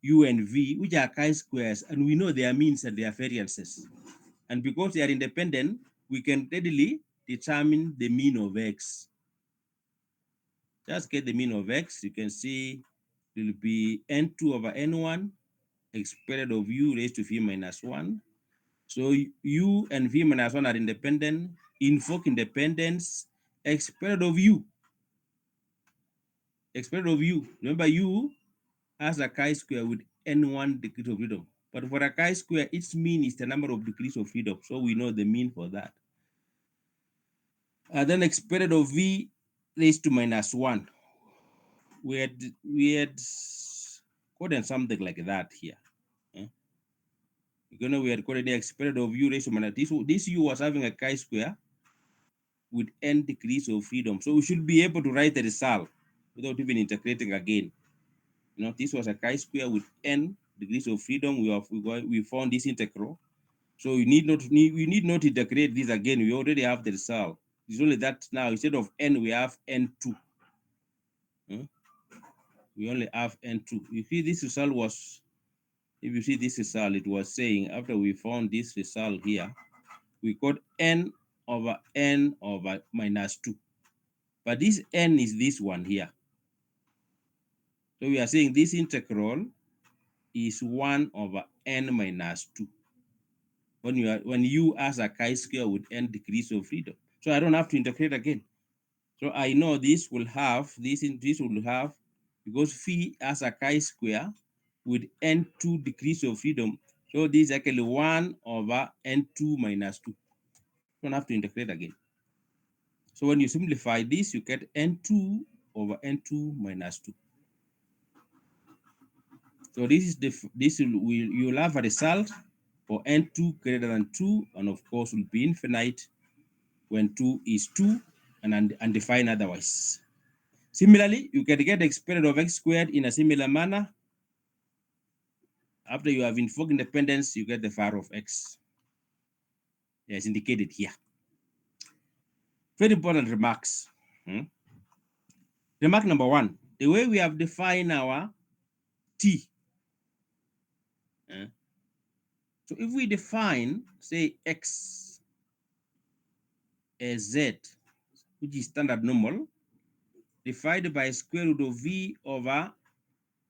S1: u and v, which are chi-squares, and we know their means and their variances. And because they are independent, we can readily determine the mean of x. Just get the mean of x. You can see it will be n2 over n1 squared of u raised to v minus 1. So u and v minus 1 are independent. Invoke independence. X squared of u. X squared of u. Remember, u has a chi-square with n1 degrees of freedom. But for a chi-square, its mean is the number of degrees of freedom. So we know the mean for that. Then x squared of v raised to minus 1. We had coded something like that here. We had coded the x squared of u raised to minus this u was having a chi-square with n degrees of freedom. So we should be able to write the result without even integrating again. This was a chi-square with n degrees of freedom. We found this integral. So we need not integrate this again. We already have the result. It's only that now instead of n, we have n2. We only have n2. You see this result was, if you see this result, it was saying after we found this result here, we got n over minus 2. But this n is this one here. So we are saying this integral is 1 over n minus 2. When u has a chi-square with n degrees of freedom. So I don't have to integrate again. So I know this will have, this will have, because phi has a chi-square with n2 degrees of freedom. So this is actually 1 over n2 minus 2. Don't have to integrate again. So when you simplify this, you get n2 over n2 minus 2. So this is you'll have a result for n2 greater than 2, and of course will be infinite when 2 is 2 and undefined otherwise. Similarly, you can get the exponent of x squared in a similar manner. After you have invoked independence, you get the power of x, as indicated here. Very important remarks. Remark number one, the way we have defined our t. So if we define, say, x as z, which is standard normal, divided by square root of v over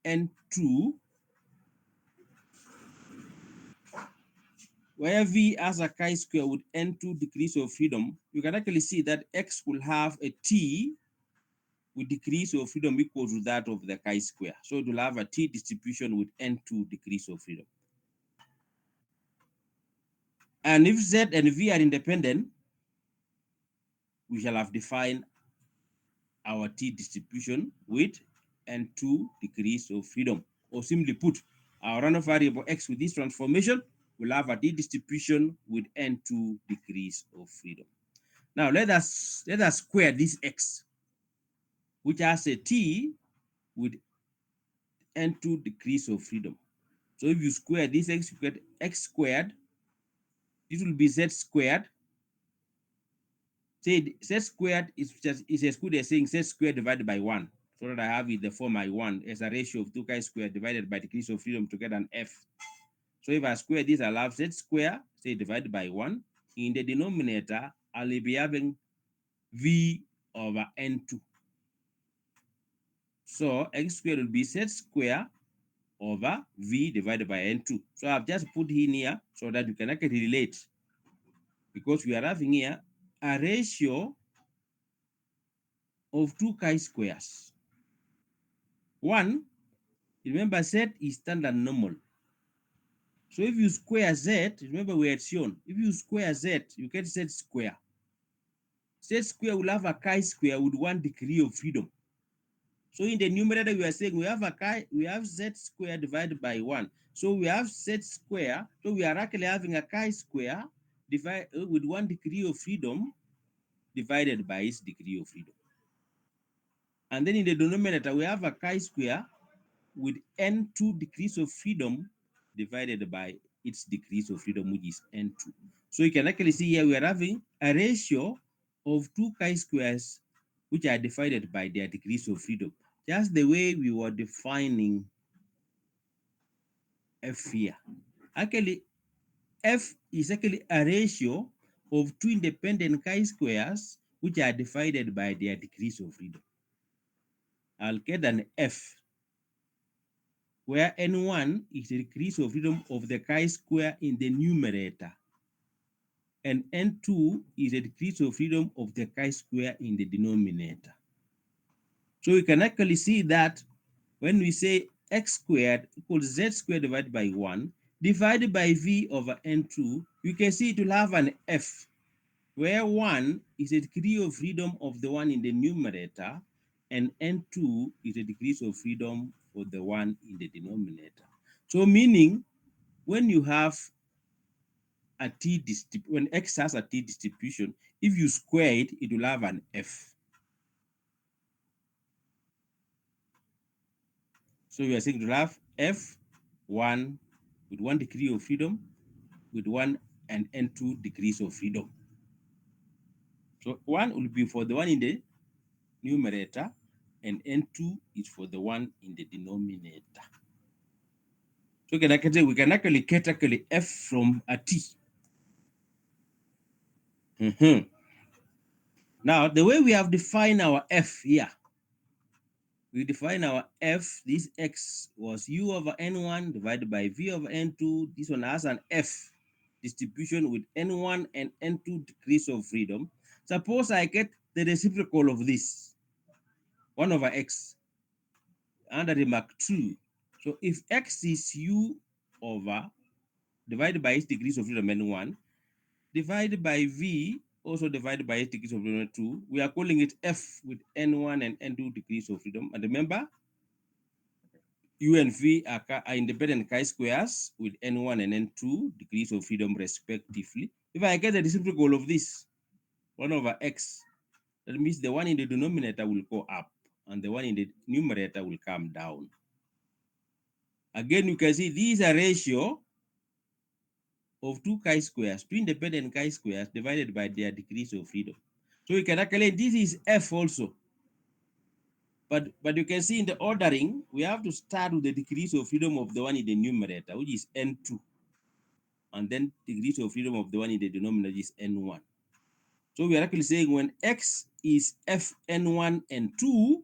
S1: n2, where v has a chi-square with n2 degrees of freedom, you can actually see that x will have a t with degrees of freedom equal to that of the chi-square. So it will have a t distribution with n2 degrees of freedom. And if z and v are independent, we shall have defined our t distribution with n2 degrees of freedom. Or simply put, our random variable x with this transformation will have a t distribution with n2 degrees of freedom. Now let us square this x, which has a t with n2 degrees of freedom. So if you square this x, you get x squared. This will be z squared. Say z squared is as good as saying z squared divided by 1. So that I have it the form I want as a ratio of 2 chi squared divided by degrees of freedom to get an f. So if I square this, I'll have z squared, say divided by 1. In the denominator, I'll be having v over n2. So x squared will be z squared over v divided by n2. So I've just put in here so that you can actually relate, because we are having here a ratio of 2 chi-squares. One, remember z is standard normal. So if you square z, remember we had shown, if you square z, you get z square. Z square will have a chi-square with 1 degree of freedom. So in the numerator, we are saying we have z square divided by 1. So we have z square. So we are actually having a chi-square with 1 degree of freedom divided by its degree of freedom. And then in the denominator, we have a chi-square with n2 degrees of freedom divided by its degrees of freedom, which is n2. So you can actually see here we are having a ratio of 2 chi-squares which are divided by their degrees of freedom, just the way we were defining f here. Actually, f is actually a ratio of 2 independent chi-squares which are divided by their degrees of freedom. I'll get an f where n1 is the degrees of freedom of the chi-square in the numerator, and n2 is the degrees of freedom of the chi-square in the denominator. So we can actually see that when we say x squared equals z squared divided by 1 divided by v over n2, you can see it will have an f, where 1 is the degree of freedom of the one in the numerator, and n2 is the degrees of freedom for the one in the denominator. So meaning, when you have a when x has a t distribution, if you square it, it will have an f. So you are saying it will have f1 with 1 degree of freedom with 1 and n2 degrees of freedom. So 1 will be for the one in the numerator, and n2 is for the one in the denominator. So we can actually get f from a t. Now, the way we have defined our f here, we define our f, this x was u over n1 divided by v over n2. This one has an f distribution with n1 and n2 degrees of freedom. Suppose I get the reciprocal of this, 1 over x, under remark 2. So if x is u over divided by its degrees of freedom n1, divided by V, also divided by 8 degrees of freedom 2. We are calling it F with N1 and N2 degrees of freedom. And remember, U and V are independent chi-squares with N1 and N2 degrees of freedom respectively. If I get the reciprocal of this, 1 over X, that means the one in the denominator will go up and the one in the numerator will come down. Again, you can see these are ratio of two chi-squares, two independent chi-squares divided by their degrees of freedom. So we can calculate this is F also. But you can see in the ordering, we have to start with the degrees of freedom of the one in the numerator, which is N2. And then degrees of freedom of the one in the denominator is N1. So we are actually saying when X is Fn1 and 2,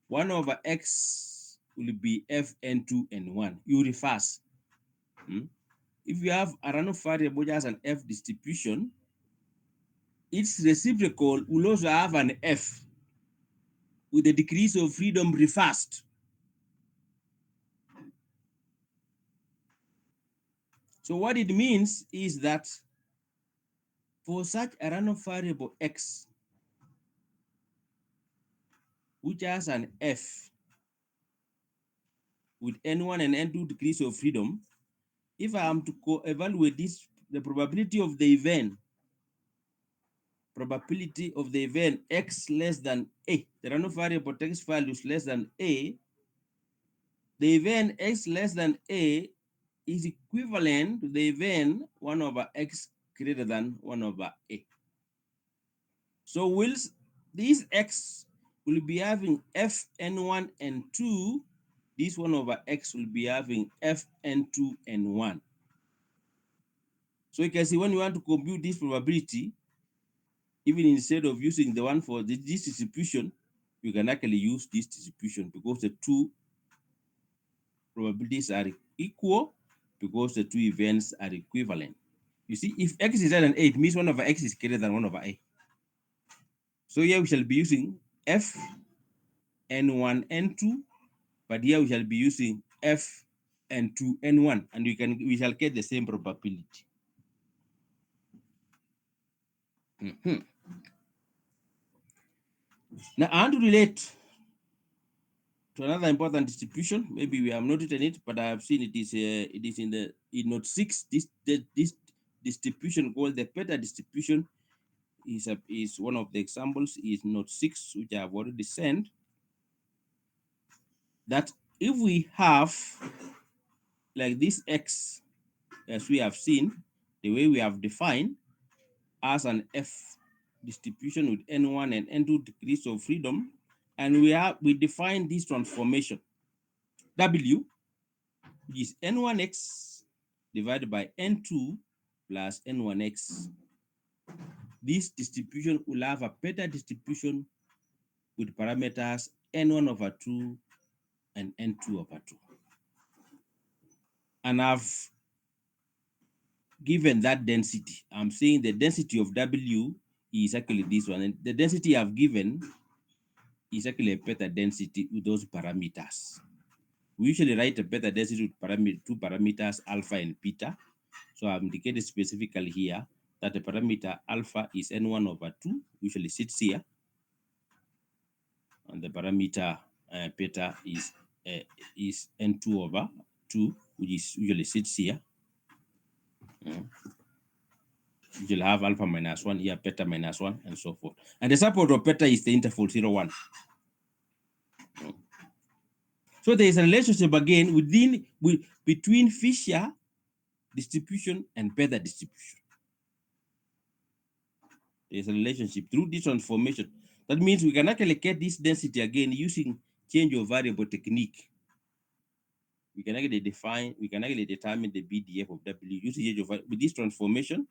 S1: 1 over X will be Fn2 and 1. You reverse. If you have a random variable as an F distribution, its reciprocal will also have an F with the degrees of freedom reversed. So what it means is that for such a random variable X, which has an F with N1 and N2 degrees of freedom, if I am to evaluate this, the probability of the event X less than A, the random variable X values less than A, the event X less than A is equivalent to the event 1 over X greater than 1 over A. So whilst this X will be having Fn1 and 2, this 1 over X will be having Fn2 and 1. So you can see when you want to compute this probability, even instead of using the one for this distribution, you can actually use this distribution because the two probabilities are equal because the two events are equivalent. You see, if X is greater than 8, it means 1 over X is greater than 1 over A. So here we shall be using F N1 N2, but here we shall be using F N2 N1, and we shall get the same probability. Now I want to relate to another important distribution. Maybe we have not written it, but I have seen it is in note 6. This distribution called the beta distribution is one of the examples is note 6, which I have already sent. That if we have like this X, as we have seen, the way we have defined as an F distribution with N1 and N2 degrees of freedom, and we define this transformation W, which is N1X divided by N2 plus N1X. This distribution will have a beta distribution with parameters N1 over 2 and N2 over 2. And I've given that density. I'm saying the density of W is actually this one. And the density I've given is actually a beta density with those parameters. We usually write a beta density with two parameters, alpha and beta. So I'm indicated specifically here that the parameter alpha is N1 over 2, usually sits here. And the parameter beta is N2 over 2, which is usually sits here. You'll have alpha minus 1 here, beta minus 1, and so forth. And the support of beta is the interval 0, 1. So there is a relationship again between Fisher distribution and beta distribution. There is a relationship through this transformation. That means we can actually get this density again using change of variable technique. We can actually determine the BDF of W using change of with this transformation.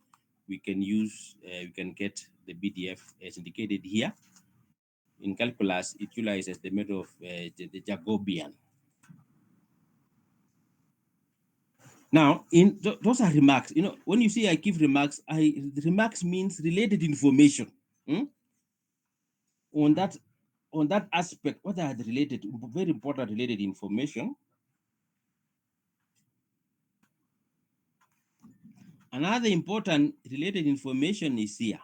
S1: We can get the BDF as indicated here. In calculus, it utilizes the method of the Jacobian. Now, those are remarks. When you see I give remarks, remarks means related information. On that aspect, what are the very important related information? Another important related information is here.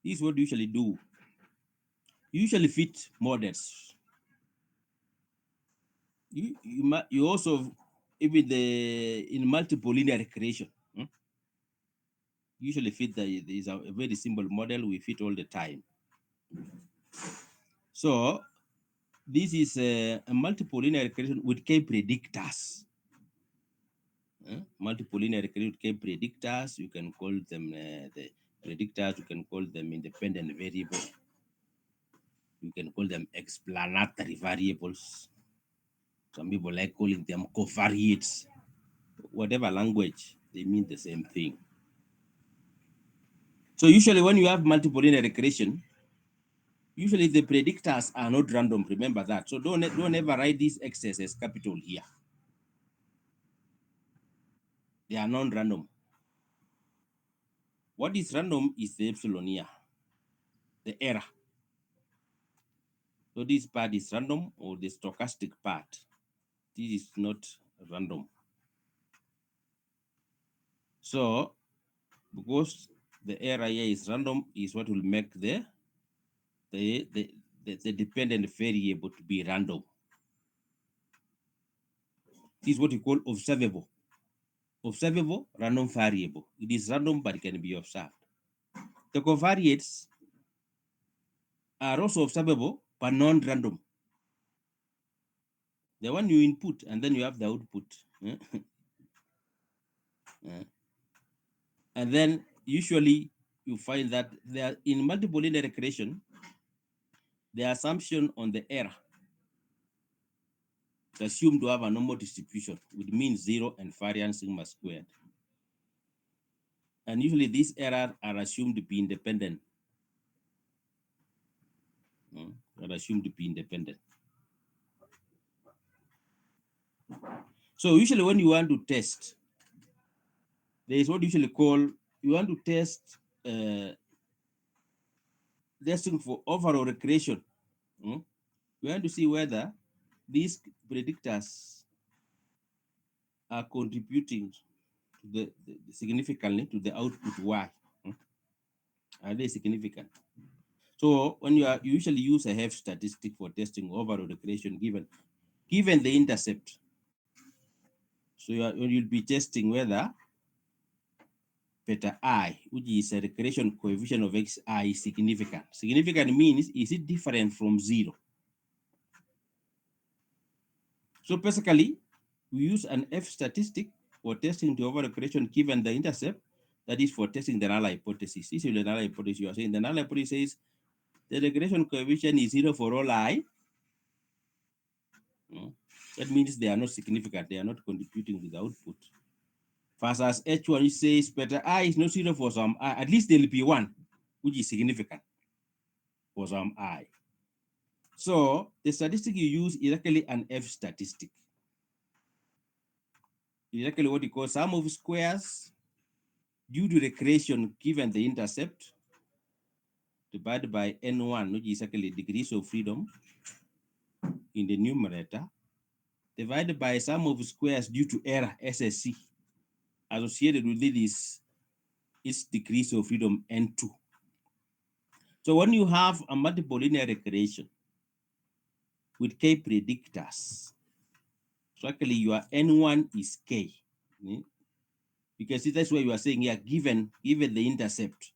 S1: This is what you usually do. You usually fit models. You also, even in multiple linear regression, usually fit is a very simple model we fit all the time. So this is a multiple linear regression with K predictors. Multiple linear regression with K predictors. You can call them the predictors. You can call them independent variable. You can call them explanatory variables. Some people like calling them covariates. Whatever language, they mean the same thing. So usually when you have multiple linear regression, usually the predictors are not random. Remember that. So don't ever write these x's as capital here. They are non-random. What is random is the epsilon here, the error. So this part is random, or the stochastic part. This is not random. So because the error here is random is what will make the dependent variable to be random. This is what you call observable. Observable random variable. It is random, but it can be observed. The covariates are also observable, but non-random. The one you input, and then you have the output. And then usually you find that there in multiple linear regression, the assumption on the error is assumed to have a normal distribution with mean 0 and variance sigma squared. And usually these errors are assumed to be independent. Are assumed to be independent. So usually when you want to test, there is what you usually call, you want to test testing for overall regression. You want to see whether these predictors are contributing to the significantly to the output Y. Are they significant? So when you usually use a F statistic for testing overall regression given the intercept. So you'll be testing whether beta I, which is a regression coefficient of xi, is significant. Significant means, is it different from 0? So basically, we use an F statistic for testing the overall regression given the intercept. That is for testing the null hypothesis. This is the null hypothesis. You are saying the null hypothesis says the regression coefficient is 0 for all I. That means they are not significant. They are not contributing to the output. Versus H1 says beta I is not 0 for some I. At least there will be one, which is significant for some I. So the statistic you use is actually an F statistic. It's actually what you call sum of squares due to regression given the intercept divided by N1, which is actually degrees of freedom in the numerator, divided by sum of squares due to error, SSC, associated with it is its degrees of freedom N2. So when you have a multiple linear regression with K predictors, so actually your N1 is K. Because that's why you are saying here, given the intercept.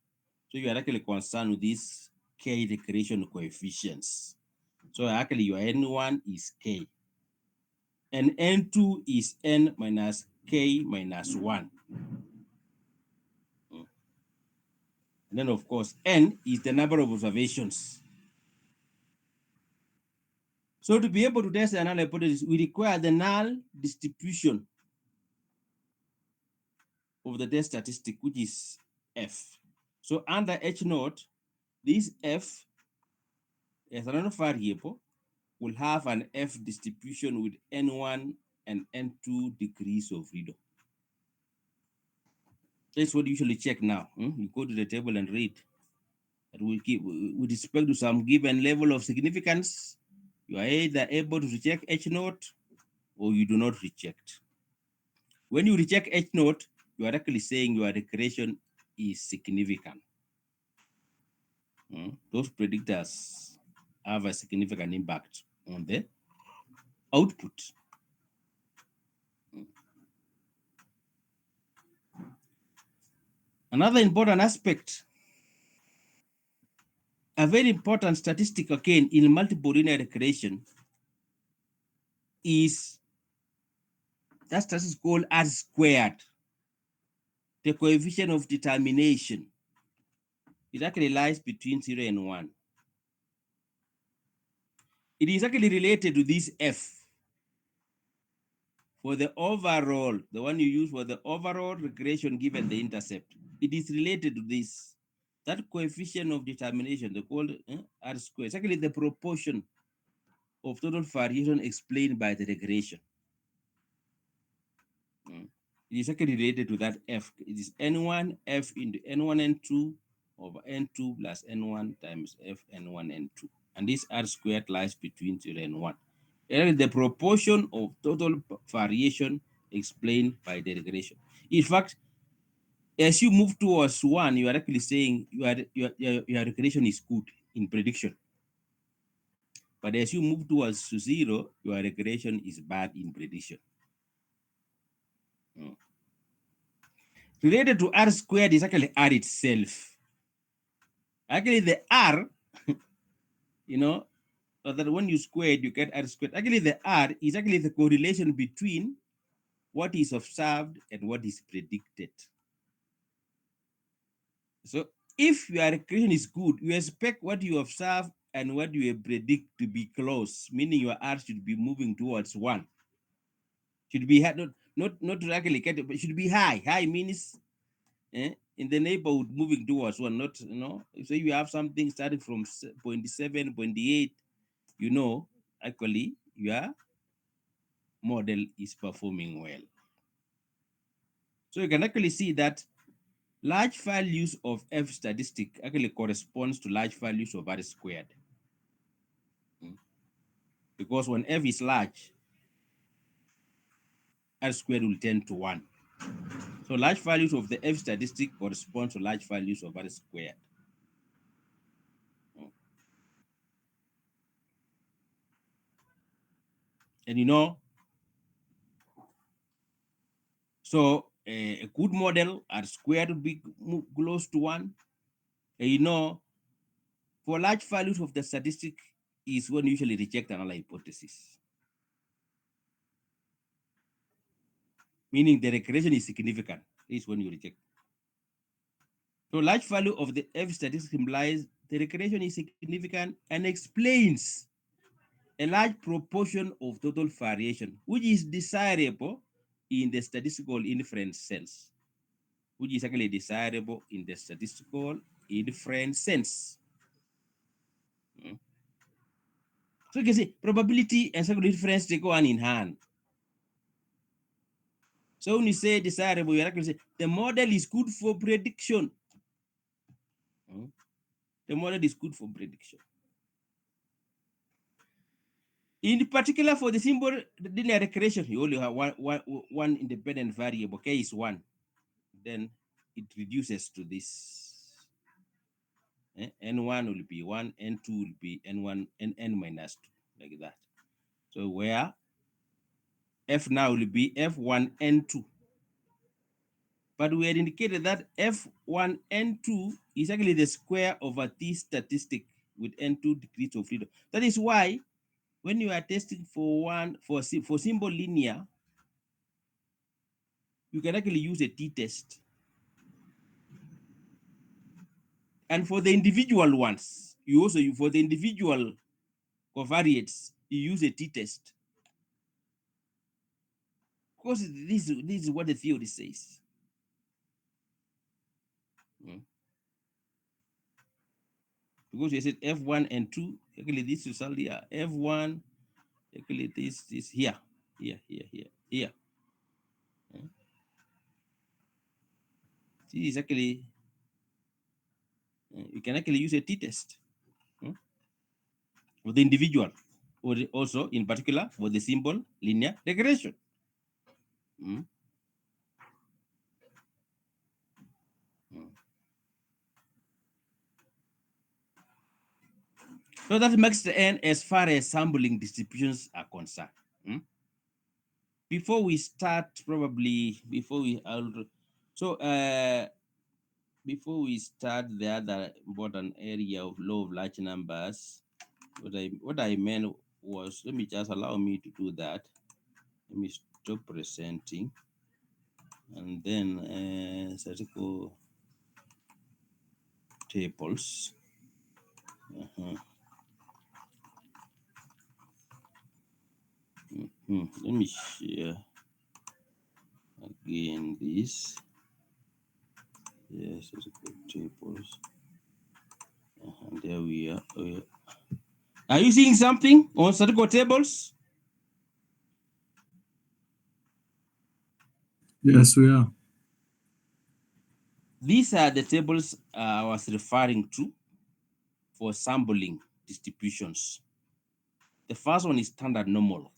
S1: So you are actually concerned with these K regression coefficients. So actually your N1 is K. And N2 is N minus K minus 1. And then of course, N is the number of observations. So to be able to test the null hypothesis, we require the null distribution of the test statistic, which is F. So under H naught, this F as another variable will have an F distribution with N1 and N2 degrees of freedom. That's what you usually check now. You go to the table and read. That we keep with respect to some given level of significance, you are either able to reject H naught or you do not reject. When you reject H naught, you are actually saying your regression is significant. Those predictors have a significant impact on the output. Another important aspect, a very important statistic again in multiple linear regression is that statistic called R squared. The coefficient of determination. It actually lies between 0 and 1. It is actually related to this F for the overall, the one you use for the overall regression given the intercept. It is related to this. That coefficient of determination, they called R squared. It's actually the proportion of total variation explained by the regression. It is actually related to that F. It is N1 F into N1 N2 over N2 plus N1 times F N1 N2. And this R squared lies between 0 and 1. And the proportion of total variation explained by the regression. In fact, as you move towards 1, you are actually saying your regression is good in prediction. But as you move towards 0, your regression is bad in prediction. Related to R squared is actually R itself. Actually, the R, so that when you square it, you get R squared. Actually, the R is actually the correlation between what is observed and what is predicted. So if your regression is good, you expect what you observe and what you predict to be close, meaning your R should be moving towards 1. Should be not actually get it, but should be high. High means in the neighborhood moving towards 1, not, so you have something starting from 0.7, 0.8, actually your model is performing well. So you can actually see that large values of F statistic actually corresponds to large values of R squared. Because when F is large, R squared will tend to 1. So large values of the F statistic correspond to large values of R squared. And so a good model R squared would be close to 1. And for large values of the statistic is when you usually reject another hypothesis. Meaning the regression is significant. This is when you reject. So large value of the F statistic implies the regression is significant and explains a large proportion of total variation, which is desirable in the statistical inference sense, which is actually desirable in the statistical inference sense. So you can see probability and statistical inference, they go hand in hand. So when you say desirable, you're actually say the model is good for prediction. The model is good for prediction. In particular, for the simple linear regression, you only have one independent variable, k is 1. Then it reduces to this. N1 will be 1, N2 will be N1, N minus 2, like that. So where F now will be F1, N2. But we had indicated that F1, N2 is actually the square over this statistic with N2 degrees of freedom. That is why when you are testing for simple linear, you can actually use a t-test. And for the individual ones, for the individual covariates, you use a t-test. Of course, this is what the theory says. Because you said F1 and 2, actually this is only F1, actually this here. This is actually, you can actually use a t-test for the individual, or also in particular for the simple linear regression. So that makes the n as far as sampling distributions are concerned. Hmm? Before we start, probably before we so before we start the other important area of law of large numbers, what I meant was, let me just allow me to do that. Let me stop presenting, and then statistical tables. Uh-huh. Let me share again this. Yes, statistical tables. And there we are. Are you seeing something on statistical tables?
S2: Yes, we are.
S1: These are the tables I was referring to for sampling distributions. The first one is standard normal.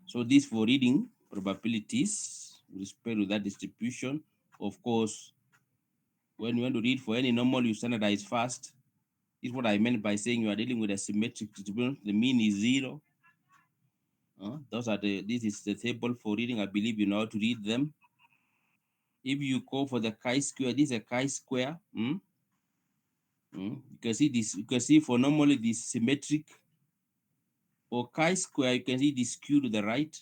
S1: So this for reading probabilities with respect to that distribution. Of course, when you want to read for any normal, you standardize first. This is what I meant by saying you are dealing with a symmetric distribution. The mean is 0. This is the table for reading. I believe you know how to read them. If you go for the chi-square, this is a chi-square. You can see this. You can see for normally this symmetric. For chi-square, you can see this skew to the right.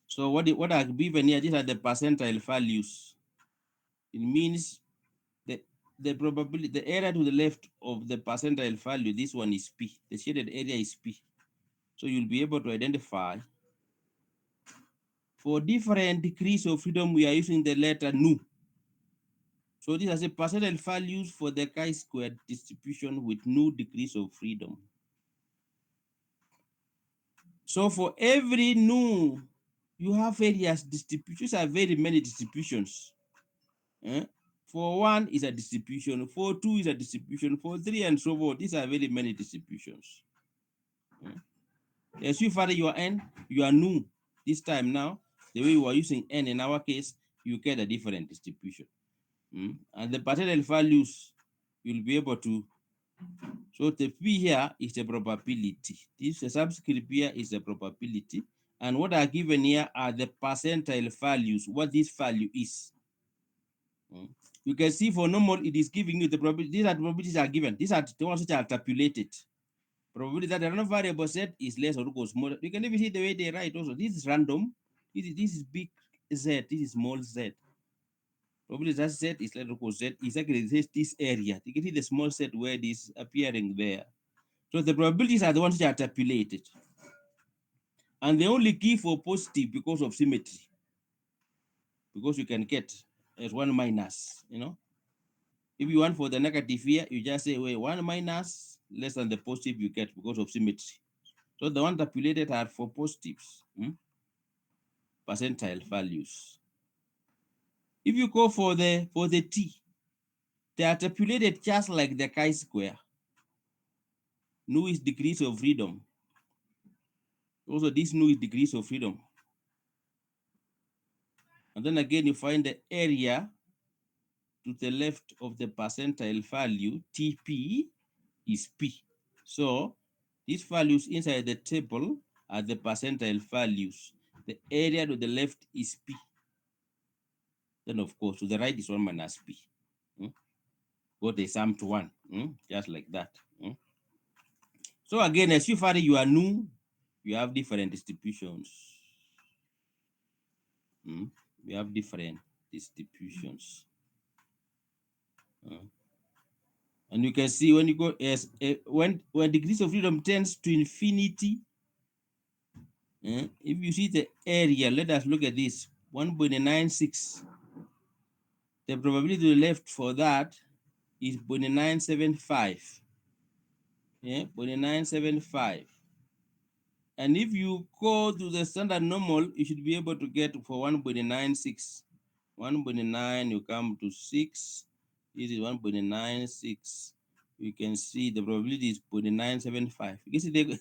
S1: So what I've given here, these are the percentile values. It means the probability, the area to the left of the percentile value, this one is P. The shaded area is P. So you'll be able to identify for different degrees of freedom, we are using the letter nu. So these are the percentile values for the chi-squared distribution with nu degrees of freedom. So for every nu, you have various distributions, are very many distributions. For 1 is a distribution, for 2 is a distribution, for 3 and so forth. These are very many distributions. As you further your n, you are nu. This time now, the way you are using n in our case, you get a different distribution. And the partial values, you'll be able to. So the P here is the probability. This subscript here is the probability. And what are given here are the percentile values, what this value is. You can see for normal, it is giving you the probability. These are the probabilities are given. These are the ones which are tabulated. Probability that the random variable set is less or equals more. You can even see the way they write also. This is random. This is big Z. This is small z. Probability that set is less or equals Z. Exactly this area. You can see the small set where it is appearing there. So the probabilities are the ones which are tabulated. And they only give for positive because of symmetry. Because you can get as 1 minus, If you want for the negative here, you just say, wait, 1 minus less than the positive you get because of symmetry. So the one tabulated are for positives, percentile values. If you go for the t, they are tabulated just like the chi-square. Nu is degrees of freedom. Also, this nu is degrees of freedom. And then again, you find the area to the left of the percentile value, TP, is P. So these values inside the table are the percentile values. The area to the left is P. Then of course, to the right is 1 minus P. Go they sum to 1, just like that. So again, as you vary you are new, you have different distributions. We have different distributions. And you can see when you go as when degrees of freedom tends to infinity, if you see the area, let us look at this 1.96. The probability to the left for that is 0.975. 0.975. And if you go to the standard normal, you should be able to get for 1.96. 1.9, you come to 6. This is 1.96. You can see the probability is 0.975. You see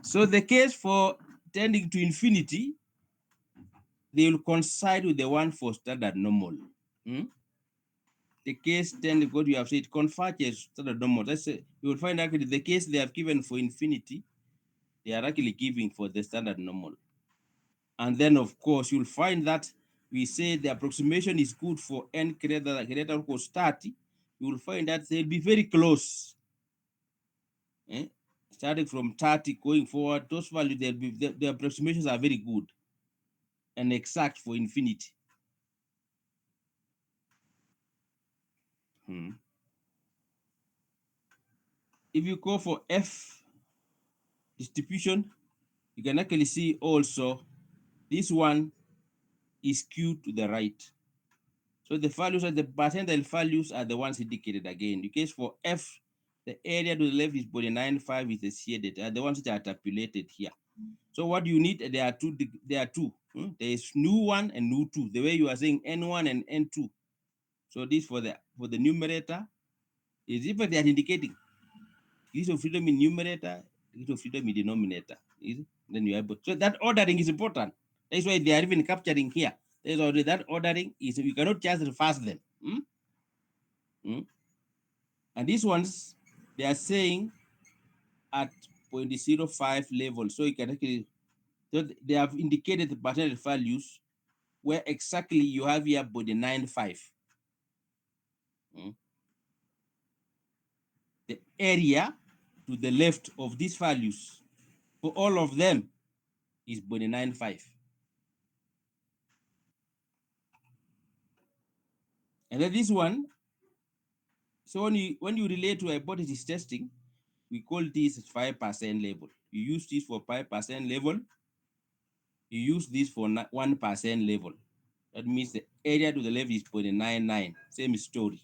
S1: so the case for tending to infinity, they will coincide with the one for standard normal. the case 10, what you have said, converges to the normal. Let's say you will find actually the case they have given for infinity, they are actually giving for the standard normal. And then, of course, you'll find that we say the approximation is good for n greater or equals 30. You will find that they'll be very close. Starting from 30 going forward, those values, the approximations are very good and exact for infinity. If you go for F distribution, you can actually see also this one is skewed to the right. So the values are the percentile values are the ones indicated again. In case for F, the area to the left is 0.95 with the shaded, are the ones that are tabulated here. So what you need, there are two. There is new one and new two. The way you are saying N1 and N2. So this for the numerator is if they are indicating degrees of freedom in numerator, degrees of freedom in denominator. Then you have, so that ordering is important. That's why they are even capturing here. There's already that ordering is you cannot just reverse them. And these ones they are saying at 0.05 level. So you can actually, so they have indicated the percentage values where exactly you have here 0.95. The area to the left of these values for all of them is 0.95. And then this one, so when you relate to hypothesis testing, we call this 5% level. You use this for 5% level. You use this for 1% level. That means the area to the left is 0.99. Same story.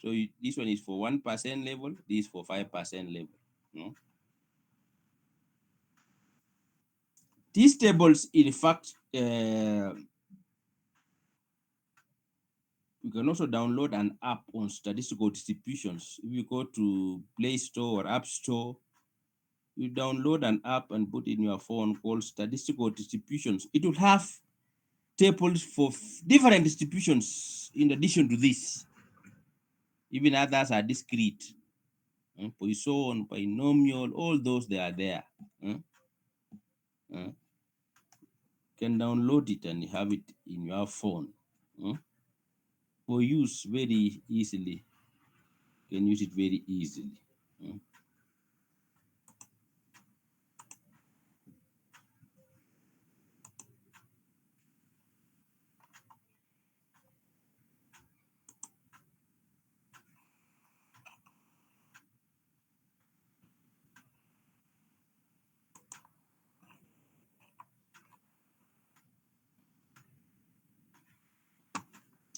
S1: So this one is for 1% level. This for 5% level. These tables, in fact, you can also download an app on statistical distributions. If you go to Play Store or App Store, you download an app and put in your phone called Statistical Distributions. It will have tables for different distributions in addition to this. Even others are discrete. Poisson, binomial, all those they are there. You can download it and have it in your phone for use very easily. You can use it very easily.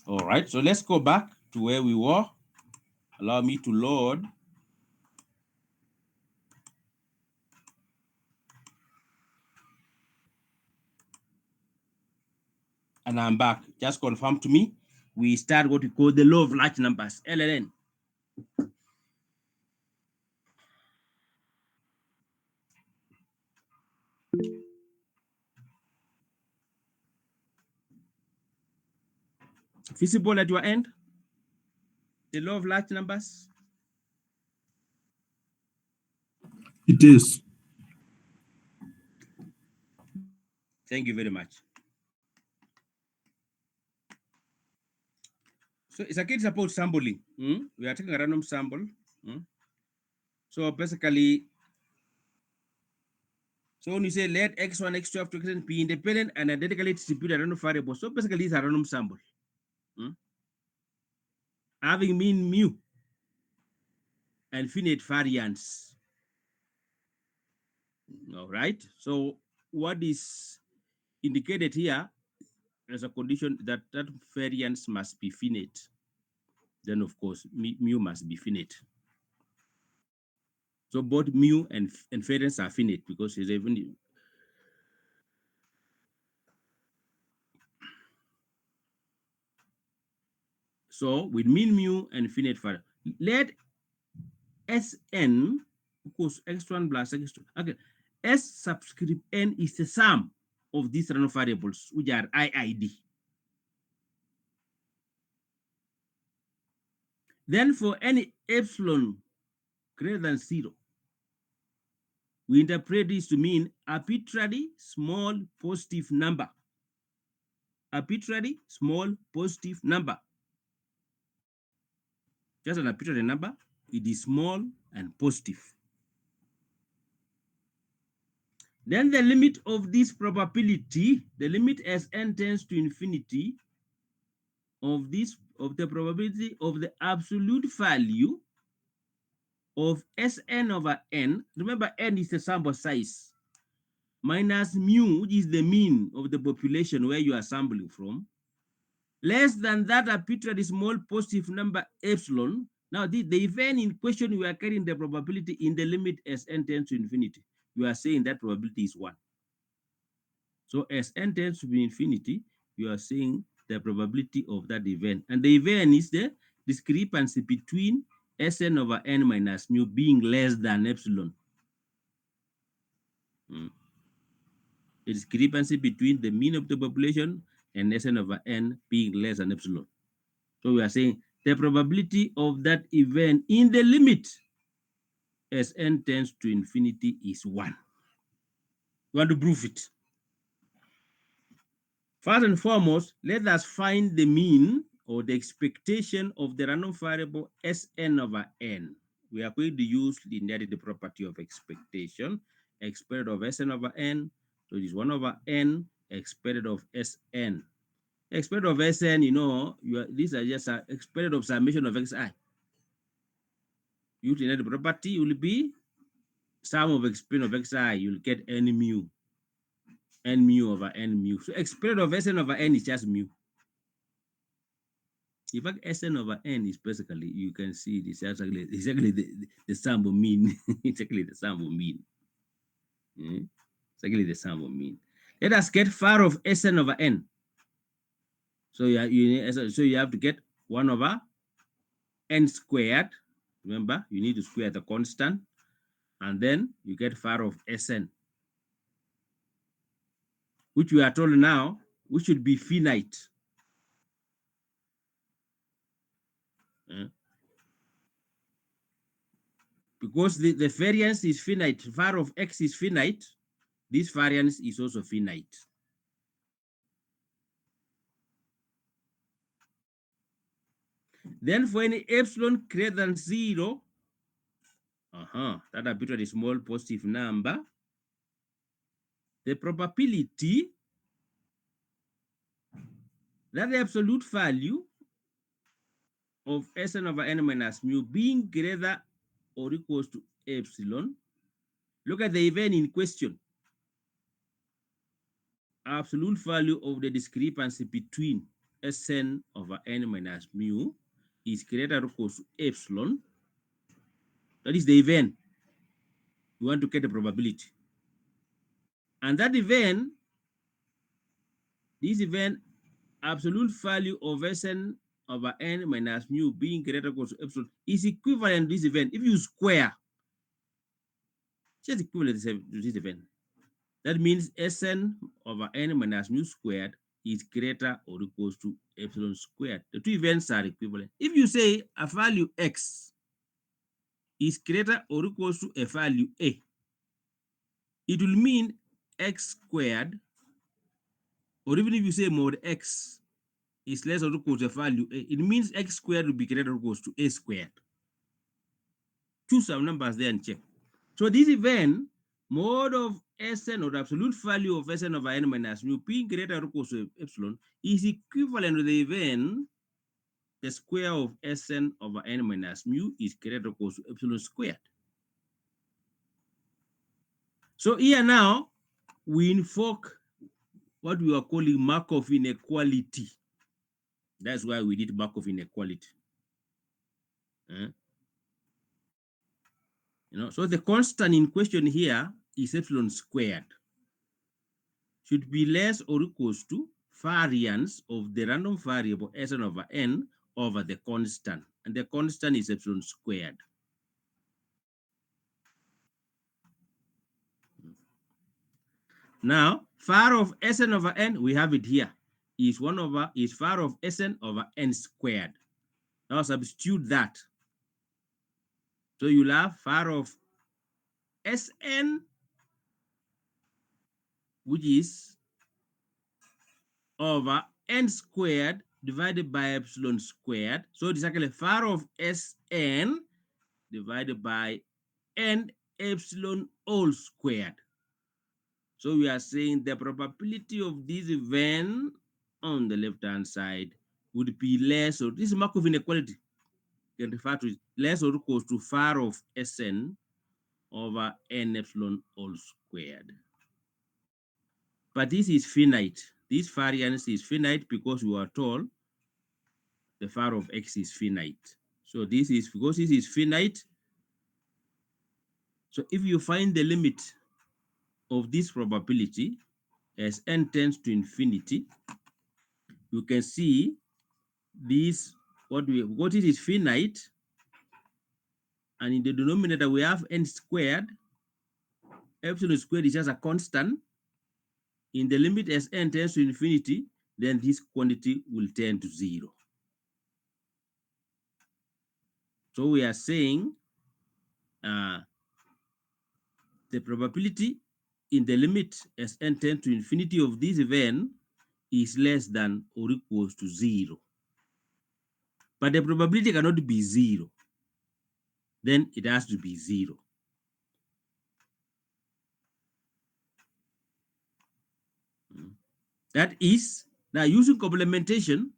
S1: All right, so let's go back to where we were. Allow me to load. And I'm back. Just confirm to me. We start what we call the law of large numbers, LLN. Visible at your end? The law of large numbers?
S2: It is.
S1: Thank you very much. So it's again about sampling. We are taking a random sample. So basically, so when you say let x1, x2 up to xn be independent and identically distributed random variables. So basically, it's a random sample. Having mean mu and finite variance. All right. So what is indicated here as a condition that that variance must be finite. Then of course mu must be finite. So both mu and variance are finite because it's even. So with mean mu and finite variance, let Sn equals x1 plus x2. Okay, S subscript n is the sum of these random variables, which are IID. Then for any epsilon greater than 0, we interpret this to mean arbitrary small positive number. Arbitrary small positive number. Just an arbitrary number, it is small and positive. Then the limit of this probability, the limit as n tends to infinity of the probability of the absolute value of Sn over n. Remember, n is the sample size, minus mu, which is the mean of the population where you are sampling from, less than that arbitrary small positive number epsilon. Now, the event in question, we are carrying the probability in the limit as n tends to infinity. You are saying that probability is 1. So as n tends to be infinity, you are saying the probability of that event. And the event is the discrepancy between Sn over n minus mu being less than epsilon. The discrepancy between the mean of the population and Sn over n being less than epsilon. So we are saying the probability of that event in the limit as n tends to infinity is 1. We want to prove it. First and foremost, let us find the mean or the expectation of the random variable Sn over n. We are going to use linearity property of expectation, expected of Sn over n. So it is 1 over n, expected of Sn. Expected of Sn, these are just expected of summation of xi. Use linearity property will be sum of expected of xi, you'll get n mu over n mu. So expected of Sn over n is just mu. In fact, Sn over n is basically, you can see it is exactly the sample mean. It's exactly the sample mean. Exactly the sample mean. Let us get far of Sn over n. So you have to get 1 over n squared. Remember, you need to square the constant, and then you get far of Sn, which we are told now, which should be finite. Because the variance is finite, var of x is finite, this variance is also finite. Then for any epsilon greater than 0, that arbitrary small positive number, the probability that the absolute value of Sn over n minus mu being greater or equals to epsilon. Look at the event in question. Absolute value of the discrepancy between Sn over n minus mu is greater or equals to epsilon. That is the event. We want to get the probability. And that event, this event, absolute value of Sn over n minus mu being greater or equals to epsilon is equivalent to this event. If you square, just equivalent to this event. That means Sn over n minus mu squared is greater or equals to epsilon squared. The two events are equivalent. If you say a value x is greater or equals to a value a, it will mean x squared, or even if you say mod x is less or equal to a value a, it means x squared will be greater or equals to a squared. Choose some numbers there and check. So this event, mod of Sn, or the absolute value of Sn over n minus mu being greater or equal to epsilon, is equivalent to the event the square of Sn over n minus mu is greater or equal to epsilon squared. So here now, we invoke what we are calling Markov inequality. That's why we did Markov inequality. So the constant in question here is epsilon squared. Should be less or equals to variance of the random variable Sn over n over the constant, and the constant is epsilon squared. Now, var of Sn over n, we have it here, is var of Sn over n squared. Now substitute that. So you'll have far of Sn, which is over n squared divided by epsilon squared. So it is actually far of Sn divided by n epsilon all squared. So we are saying the probability of this event on the left-hand side would be less, or this Markov inequality can refer to less or equals to far of Sn over n epsilon all squared. But this is finite. This variance is finite because we are told the far of x is finite. So this is because this is finite. So if you find the limit of this probability as n tends to infinity, you can see this what it is finite, and in the denominator we have n squared. Epsilon squared is just a constant. In the limit as n tends to infinity, then this quantity will tend to 0. So we are saying the probability in the limit as n tends to infinity of this event is less than or equals to 0. But the probability cannot be 0. Then it has to be 0. That is, now using complementation,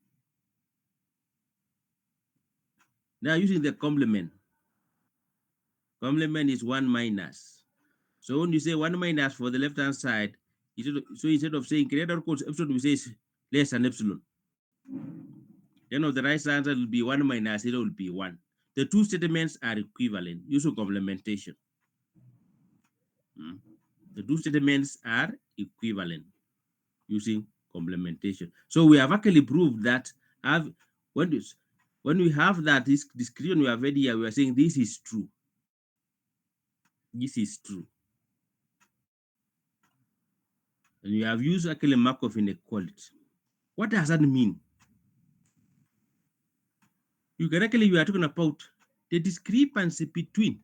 S1: now using the complement. Complement is 1 minus. So when you say 1 minus for the left-hand side, so instead of saying greater equals epsilon, we say less than epsilon. Then on the right hand side will be 1 minus 0 will be 1. The two statements are equivalent using complementation. The two statements are equivalent using complementation. So we have actually proved that when we have that this description we have read here, we are saying this is true. This is true. And we have used actually Markov inequality. What does that mean? You can actually, we are talking about the discrepancy between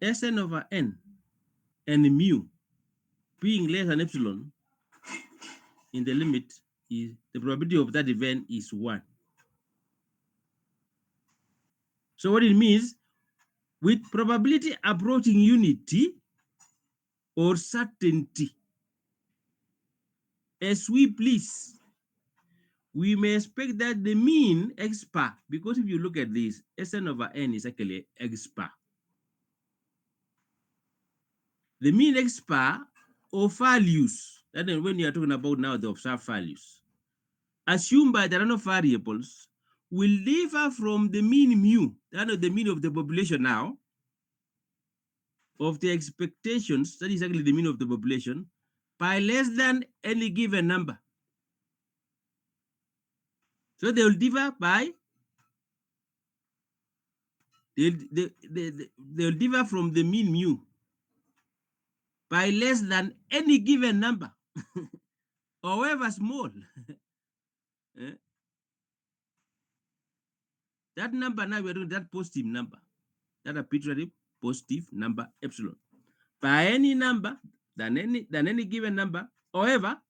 S1: Sn over n and mu being less than epsilon in the limit is the probability of that event is 1. So what it means, with probability approaching unity or certainty, as we please, we may expect that the mean x bar, because if you look at this, Sn over n is actually x bar. The mean x bar or values, that is when you are talking about now the observed values, assumed by the random variables, will differ from the mean mu, that is the mean of the population now, of the expectations, that is actually the mean of the population, by less than any given number. So they will differ by, they'll differ from the mean mu by less than any given number, however small. That number now we're doing that positive number, that arbitrary positive number epsilon, by any number than any given number, however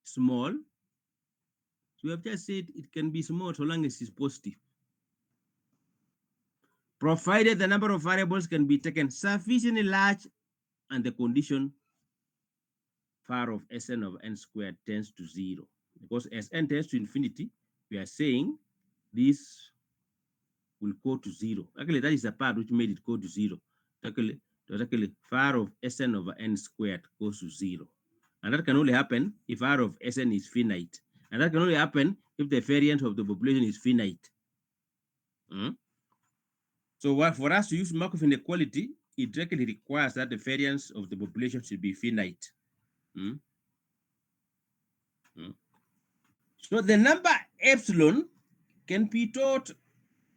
S1: small. So we have just said it can be small so long as it's positive, provided the number of variables can be taken sufficiently large and the condition far of Sn of n squared tends to 0. Because as n tends to infinity, we are saying this will go to 0. Actually, that is the part which made it go to 0. Actually, it was actually far of Sn over n squared goes to 0. And that can only happen if r of Sn is finite. And that can only happen if the variance of the population is finite. So for us to use Markov inequality, it directly requires that the variance of the population should be finite. So the number epsilon can be taught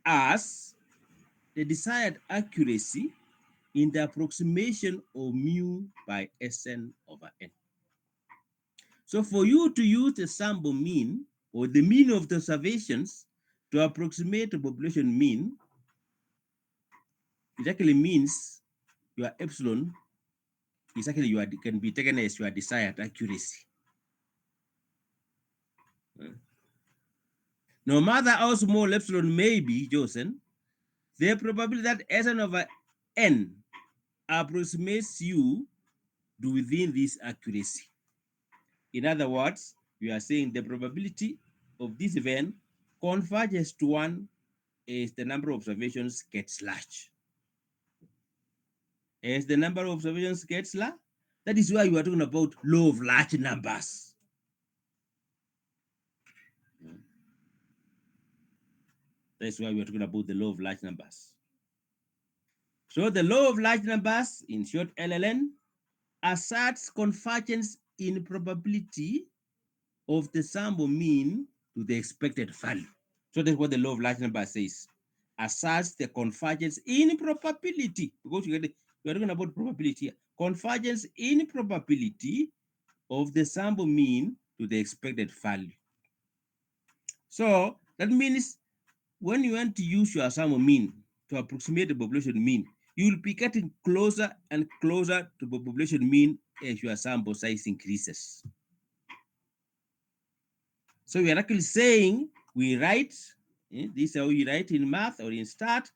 S1: as the desired accuracy in the approximation of mu by Sn over n. So for you to use the sample mean or the mean of the observations To approximate the population mean, it actually means your epsilon is actually can be taken as your desired accuracy. No matter how small epsilon may be chosen, the probability that Sn over n approximates you to within this accuracy. In other words, we are saying the probability of this event converges to 1 as the number of observations gets large. As the number of observations gets large, that is why we are talking about law of large numbers. That's why we are talking about the law of large numbers. So the law of large numbers, in short LLN, asserts convergence in probability of the sample mean to the expected value. So that's what the law of large numbers says. Asserts the convergence in probability. Because we're talking about probability here. Convergence in probability of the sample mean to the expected value. So that means when you want to use your sample mean to approximate the population mean, you will be getting closer and closer to the population mean as your sample size increases. So we are actually saying we write, this is how we write in math or in stat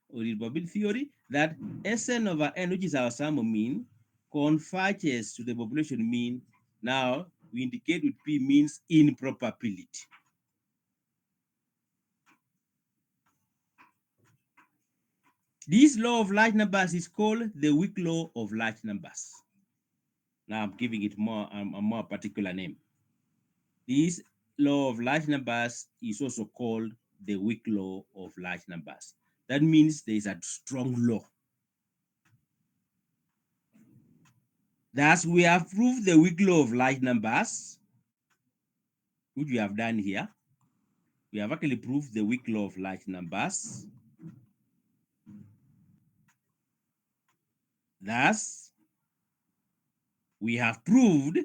S1: or in probability theory, that Sn over n, which is our sample mean, converges to the population mean. Now we indicate with P means in probability. This law of large numbers is called the weak law of large numbers. Now I'm giving it more a more particular name. This law of large numbers is also called the weak law of large numbers. That means there is a strong law. Thus, we have proved the weak law of large numbers, which we have done here. We have actually proved the weak law of large numbers. Thus, we have proved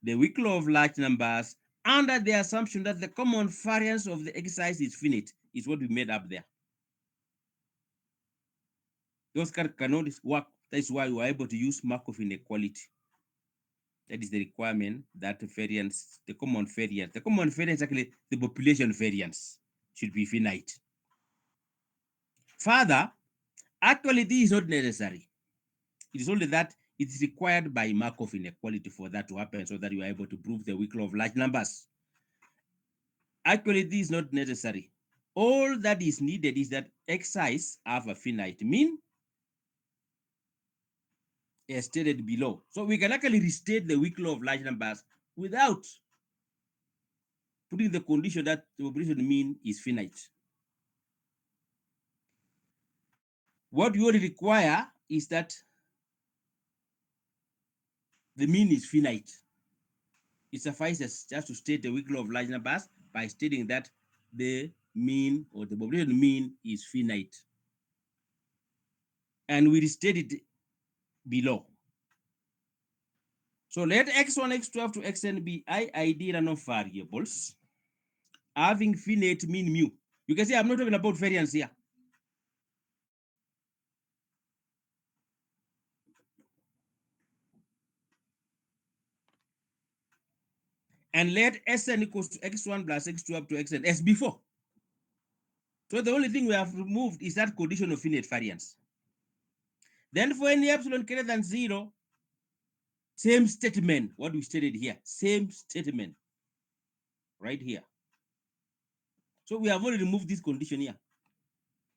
S1: the weak law of large numbers under the assumption that the common variance of the exercise is finite, is what we made up there. Those cannot work. That is why we were able to use Markov inequality. That is the requirement that the variance, the common variance, actually the population variance should be finite. Further, actually this is not necessary. It is only that it is required by Markov inequality for that to happen so that you are able to prove the weak law of large numbers. Actually, this is not necessary. All that is needed is that x's have a finite mean as stated below. So we can actually restate the weak law of large numbers without putting the condition that the population mean is finite. What we only require is that the mean is finite. It suffices just to state the weak law of large numbers by stating that the mean or the population mean is finite. And we restate it below. So let x1, x12 to xn be id random variables having finite mean mu. You can see I'm not talking about variance here. And let Sn equals to x1 plus x2 up to xn as before. So the only thing we have removed is that condition of finite variance. Then for any epsilon greater than 0, same statement, what we stated here, same statement right here. So we have already removed this condition here.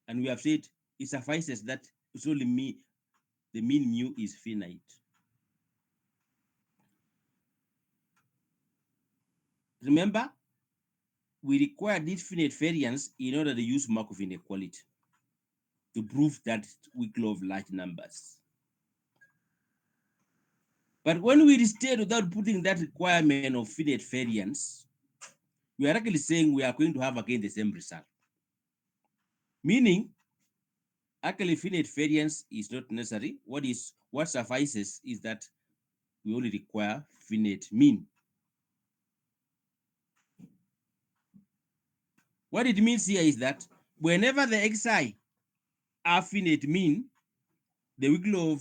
S1: And we have said it suffices that it's only the mean mu is finite. Remember, we require this finite variance in order to use Markov inequality to prove that weak law of large numbers. But when we restate without putting that requirement of finite variance, we are actually saying we are going to have again the same result. Meaning, actually finite variance is not necessary. What suffices is that we only require finite mean. What it means here is that whenever the xi are finite mean, the wiggle law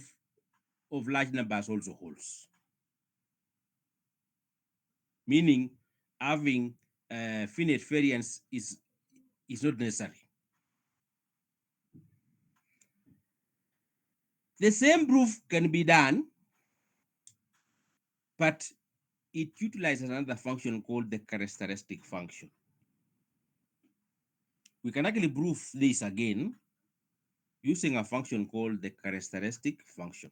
S1: of large numbers also holds. Meaning having finite variance is not necessary. The same proof can be done, but it utilizes another function called the characteristic function. We can actually prove this again using a function called the characteristic function.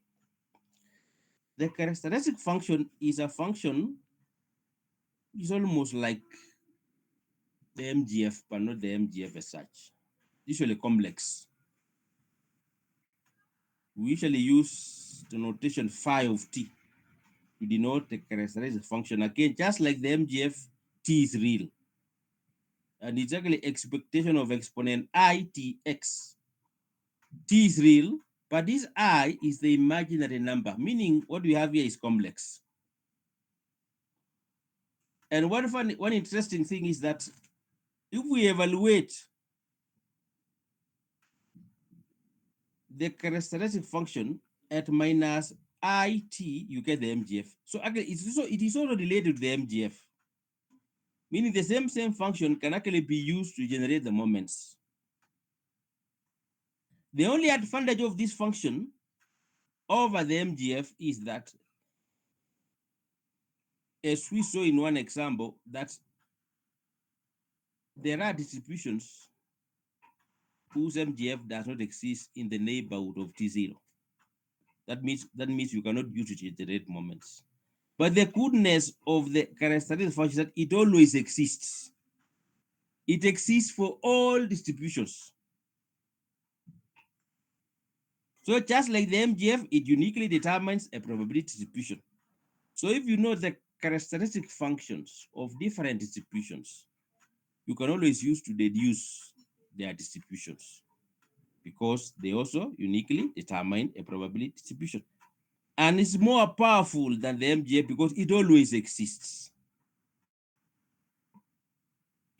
S1: The characteristic function is a function, is almost like the MGF, but not the MGF as such. Usually complex. We usually use the notation phi of t to denote the characteristic function. Again, just like the MGF, t is real. And it's actually expectation of exponent I tx. T is real, but this I is the imaginary number, meaning what we have here is complex. And one interesting thing is that if we evaluate the characteristic function at minus it, you get the MGF. So actually, it is also related to the MGF, meaning the same function can actually be used to generate the moments. The only advantage of this function over the MGF is that, as we saw in one example, that there are distributions whose MGF does not exist in the neighborhood of T0. That means you cannot use it to generate moments. But the goodness of the characteristic function is that it always exists. It exists for all distributions. So just like the MGF, it uniquely determines a probability distribution. So if you know the characteristic functions of different distributions, you can always use to deduce their distributions because they also uniquely determine a probability distribution. And it's more powerful than the MGF because it always exists.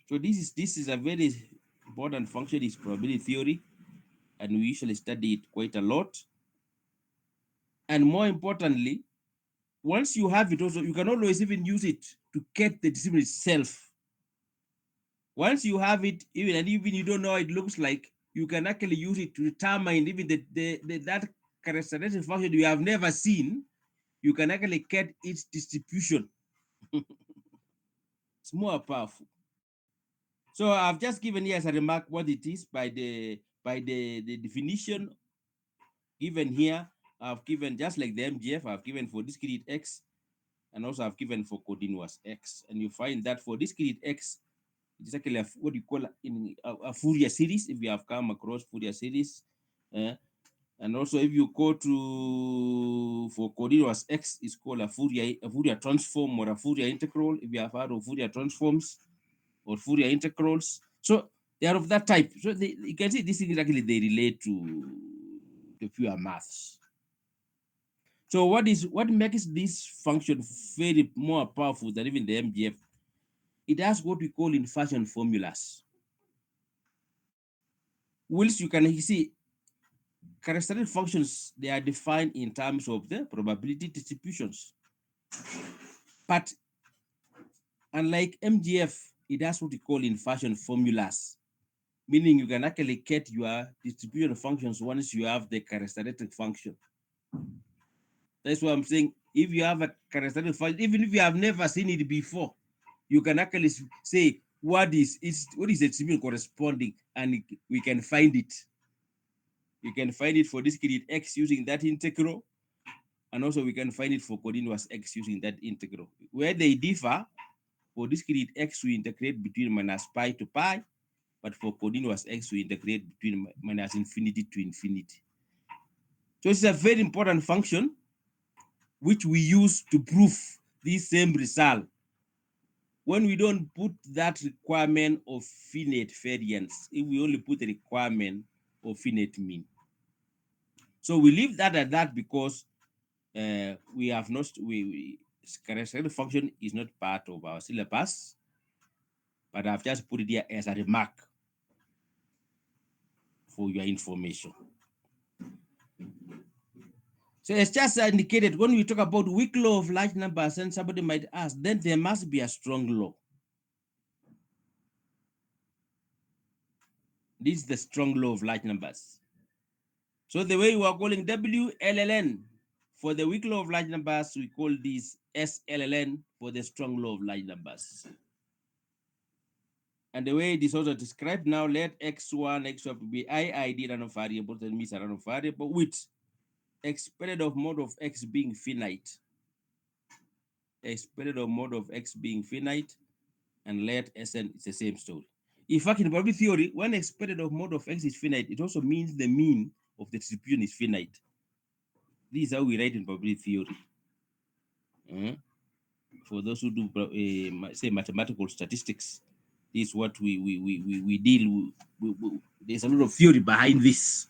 S1: So this is a very important function, is probability theory, and we usually study it quite a lot. And more importantly, once you have it also, you can always even use it to get the distribution itself. Once you have it, even you don't know how it looks like, you can actually use it to determine even that characteristic function you have never seen. You can actually get its distribution. It's more powerful. So I've just given here as a remark what it is by the definition given here. I've given, just like the MGF, I've given for discrete x, and also I've given for continuous x. And you find that for discrete x, it's actually what you call a Fourier series, if you have come across Fourier series. And also if you go to, for continuous x, it's called a Fourier transform or a Fourier integral, if you have heard of Fourier transforms or Fourier integrals. So they are of that type. So you can see these things actually, they relate to the pure maths. So what makes this function very more powerful than even the MGF? It has what we call inversion formulas. Whilst you can see characteristic functions, they are defined in terms of the probability distributions. But unlike MGF, it has what we call inversion formulas, meaning you can actually get your distribution functions once you have the characteristic function. That's what I'm saying. If you have a characteristic function, even if you have never seen it before, you can actually say what is the distribution corresponding, and we can find it. You can find it for discrete x using that integral, and also we can find it for continuous x using that integral. Where they differ, for discrete x, we integrate between minus pi to pi, but for continuous x, we integrate between minus infinity to infinity. So it's a very important function which we use to prove this same result when we don't put that requirement of finite variance, if we only put the requirement of finite mean. So we leave that at that because we have not, characteristic function is not part of our syllabus. but I've just put it here as a remark for your information. So it's just indicated when we talk about weak law of large numbers, and somebody might ask, then there must be a strong law. This is the strong law of large numbers. So the way we are calling WLLN for the weak law of large numbers, we call this SLLN for the strong law of large numbers. And the way it is also described now, let x1, x2 be IID random variable, that means a random variable with expected of mode of x being finite. Expected of mode of x being finite, and let Sn is the same story. In fact, in probability theory, when expected of mode of x is finite, it also means the mean of the distribution is finite. This is how we write in probability theory. For those who do say mathematical statistics, this is what we deal with. There's a lot of theory behind this.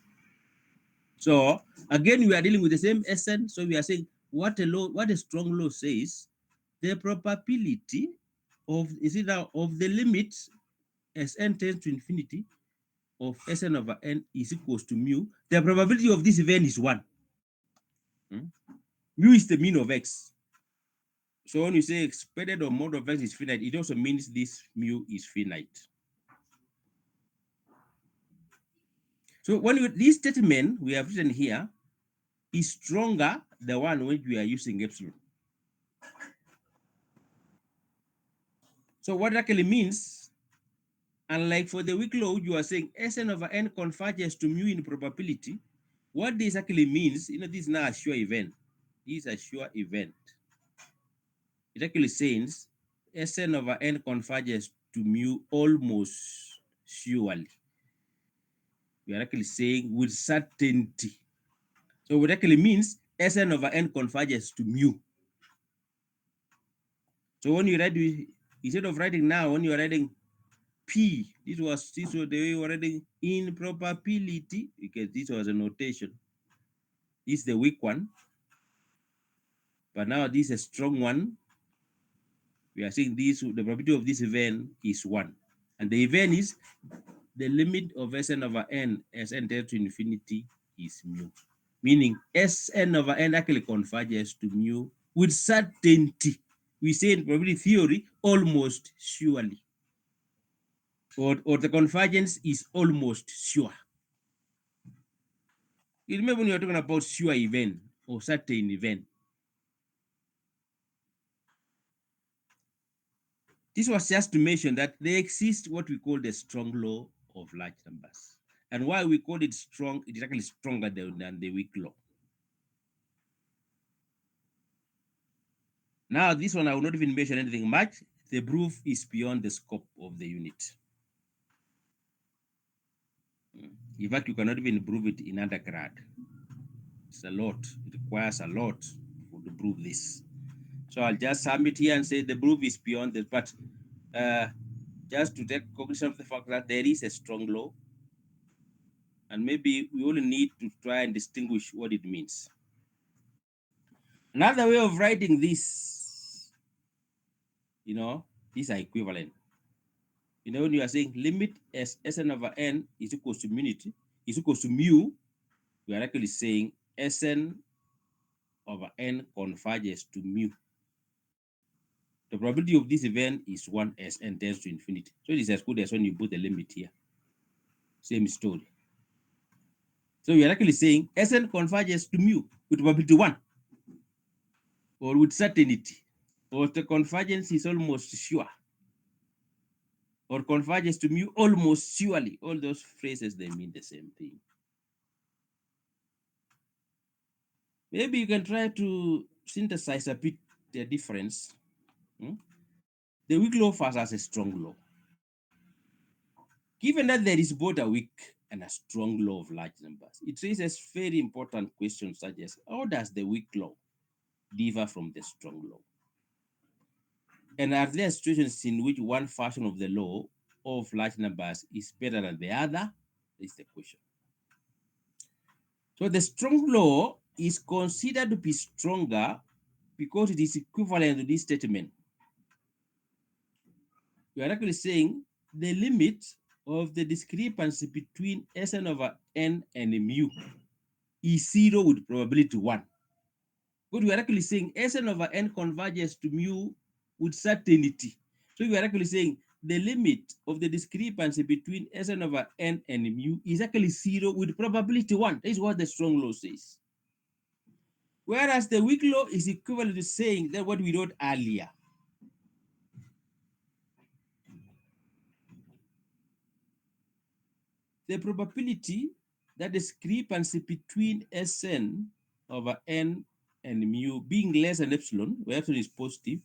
S1: So again, we are dealing with the same essence. So we are saying what a strong law says, the probability of of the limit as n tends to infinity of Sn over n is equals to mu. The probability of this event is 1. Mu is the mean of x. So when you say expected or mode of x is finite, it also means this mu is finite. So this statement we have written here is stronger the one when we are using epsilon. So what actually means, unlike for the weak law, you are saying Sn over n converges to mu in probability. What this actually means, this is not a sure event. This is a sure event. It actually says Sn over n converges to mu almost surely. We are actually saying with certainty. So what actually means Sn over n converges to mu. So when you write, instead of writing now, when you are writing P, this was the way you were writing in probability, because this was a notation. This is the weak one. But now this is a strong one. We are saying this, the probability of this event is 1. And the event is the limit of Sn over n as n tends to infinity is mu. Meaning Sn over n actually converges to mu with certainty. We say in probability theory, almost surely. Or the convergence is almost sure. You remember when you are talking about sure event or certain event. This was just to mention that there exists what we call the strong law of large numbers. And why we call it strong, it is actually stronger than the weak law. Now, this one I will not even mention anything much. The proof is beyond the scope of the unit. In fact, you cannot even prove it in undergrad. It's a lot. It requires a lot to prove this. So I'll just submit here and say the proof is beyond this, but just to take cognition of the fact that there is a strong law, and maybe we only need to try and distinguish what it means. Another way of writing this, these are equivalent. When you are saying limit as Sn over n is equals to unity, is equals to mu, we are actually saying Sn over n converges to mu. The probability of this event is 1 as n tends to infinity. So it is as good as when you put the limit here. Same story. So we are actually saying Sn converges to mu with probability 1 or with certainty, or the convergence is almost sure, or converges to mu almost surely. All those phrases, they mean the same thing. Maybe you can try to synthesize a bit the difference. The weak law versus a strong law. Given that there is both a weak and a strong law of large numbers, it raises very important questions such as, how does the weak law differ from the strong law? And are there situations in which one version of the law of large numbers is better than the other? Is the question. So the strong law is considered to be stronger because it is equivalent to this statement. we are actually saying the limit of the discrepancy between Sn over n and mu is 0 with probability 1. But we are actually saying Sn over n converges to mu with certainty. So we are actually saying the limit of the discrepancy between Sn over n and mu is actually 0 with probability 1. That is what the strong law says. Whereas the weak law is equivalent to saying that what we wrote earlier. The probability that discrepancy between Sn over n and mu being less than epsilon, where epsilon is positive,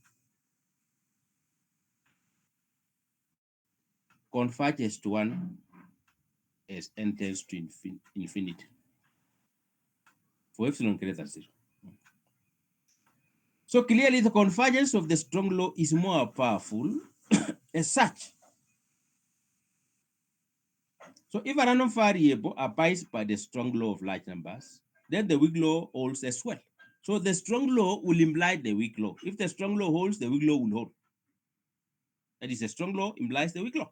S1: converges to 1 as n tends to infinity for epsilon greater than 0. So clearly the convergence of the strong law is more powerful as such. So if a random variable abides by the strong law of large numbers, then the weak law holds as well. So the strong law will imply the weak law. If the strong law holds, the weak law will hold. That is, the strong law implies the weak law.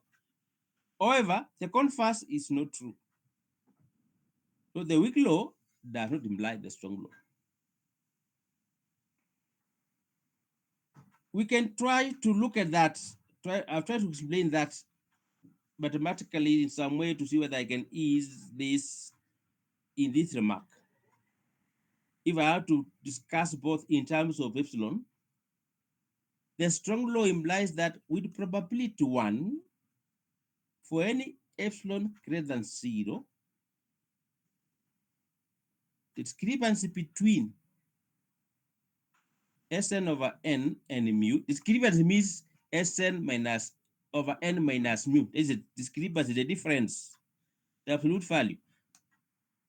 S1: However, the converse is not true. So the weak law does not imply the strong law. We can try to look at that. I'll try to explain that mathematically in some way to see whether I can ease this in this remark. If I have to discuss both in terms of epsilon, the strong law implies that with probability 1, for any epsilon greater than 0, the discrepancy between Sn over n and mu, discrepancy means Sn minus over n minus mu. This is a discrepancy, the difference, the absolute value,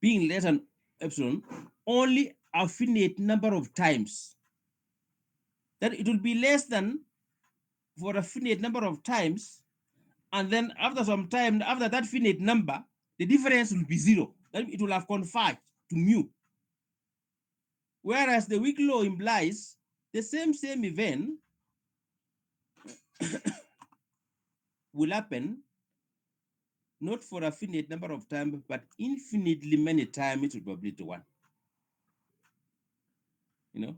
S1: being less than epsilon, only a finite number of times. Then it will be less than for a finite number of times, and then after some time, after that finite number, the difference will be 0. Then it will have converged to mu. Whereas the weak law implies the same event will happen not for a finite number of times, but infinitely many times with probability 1. You know?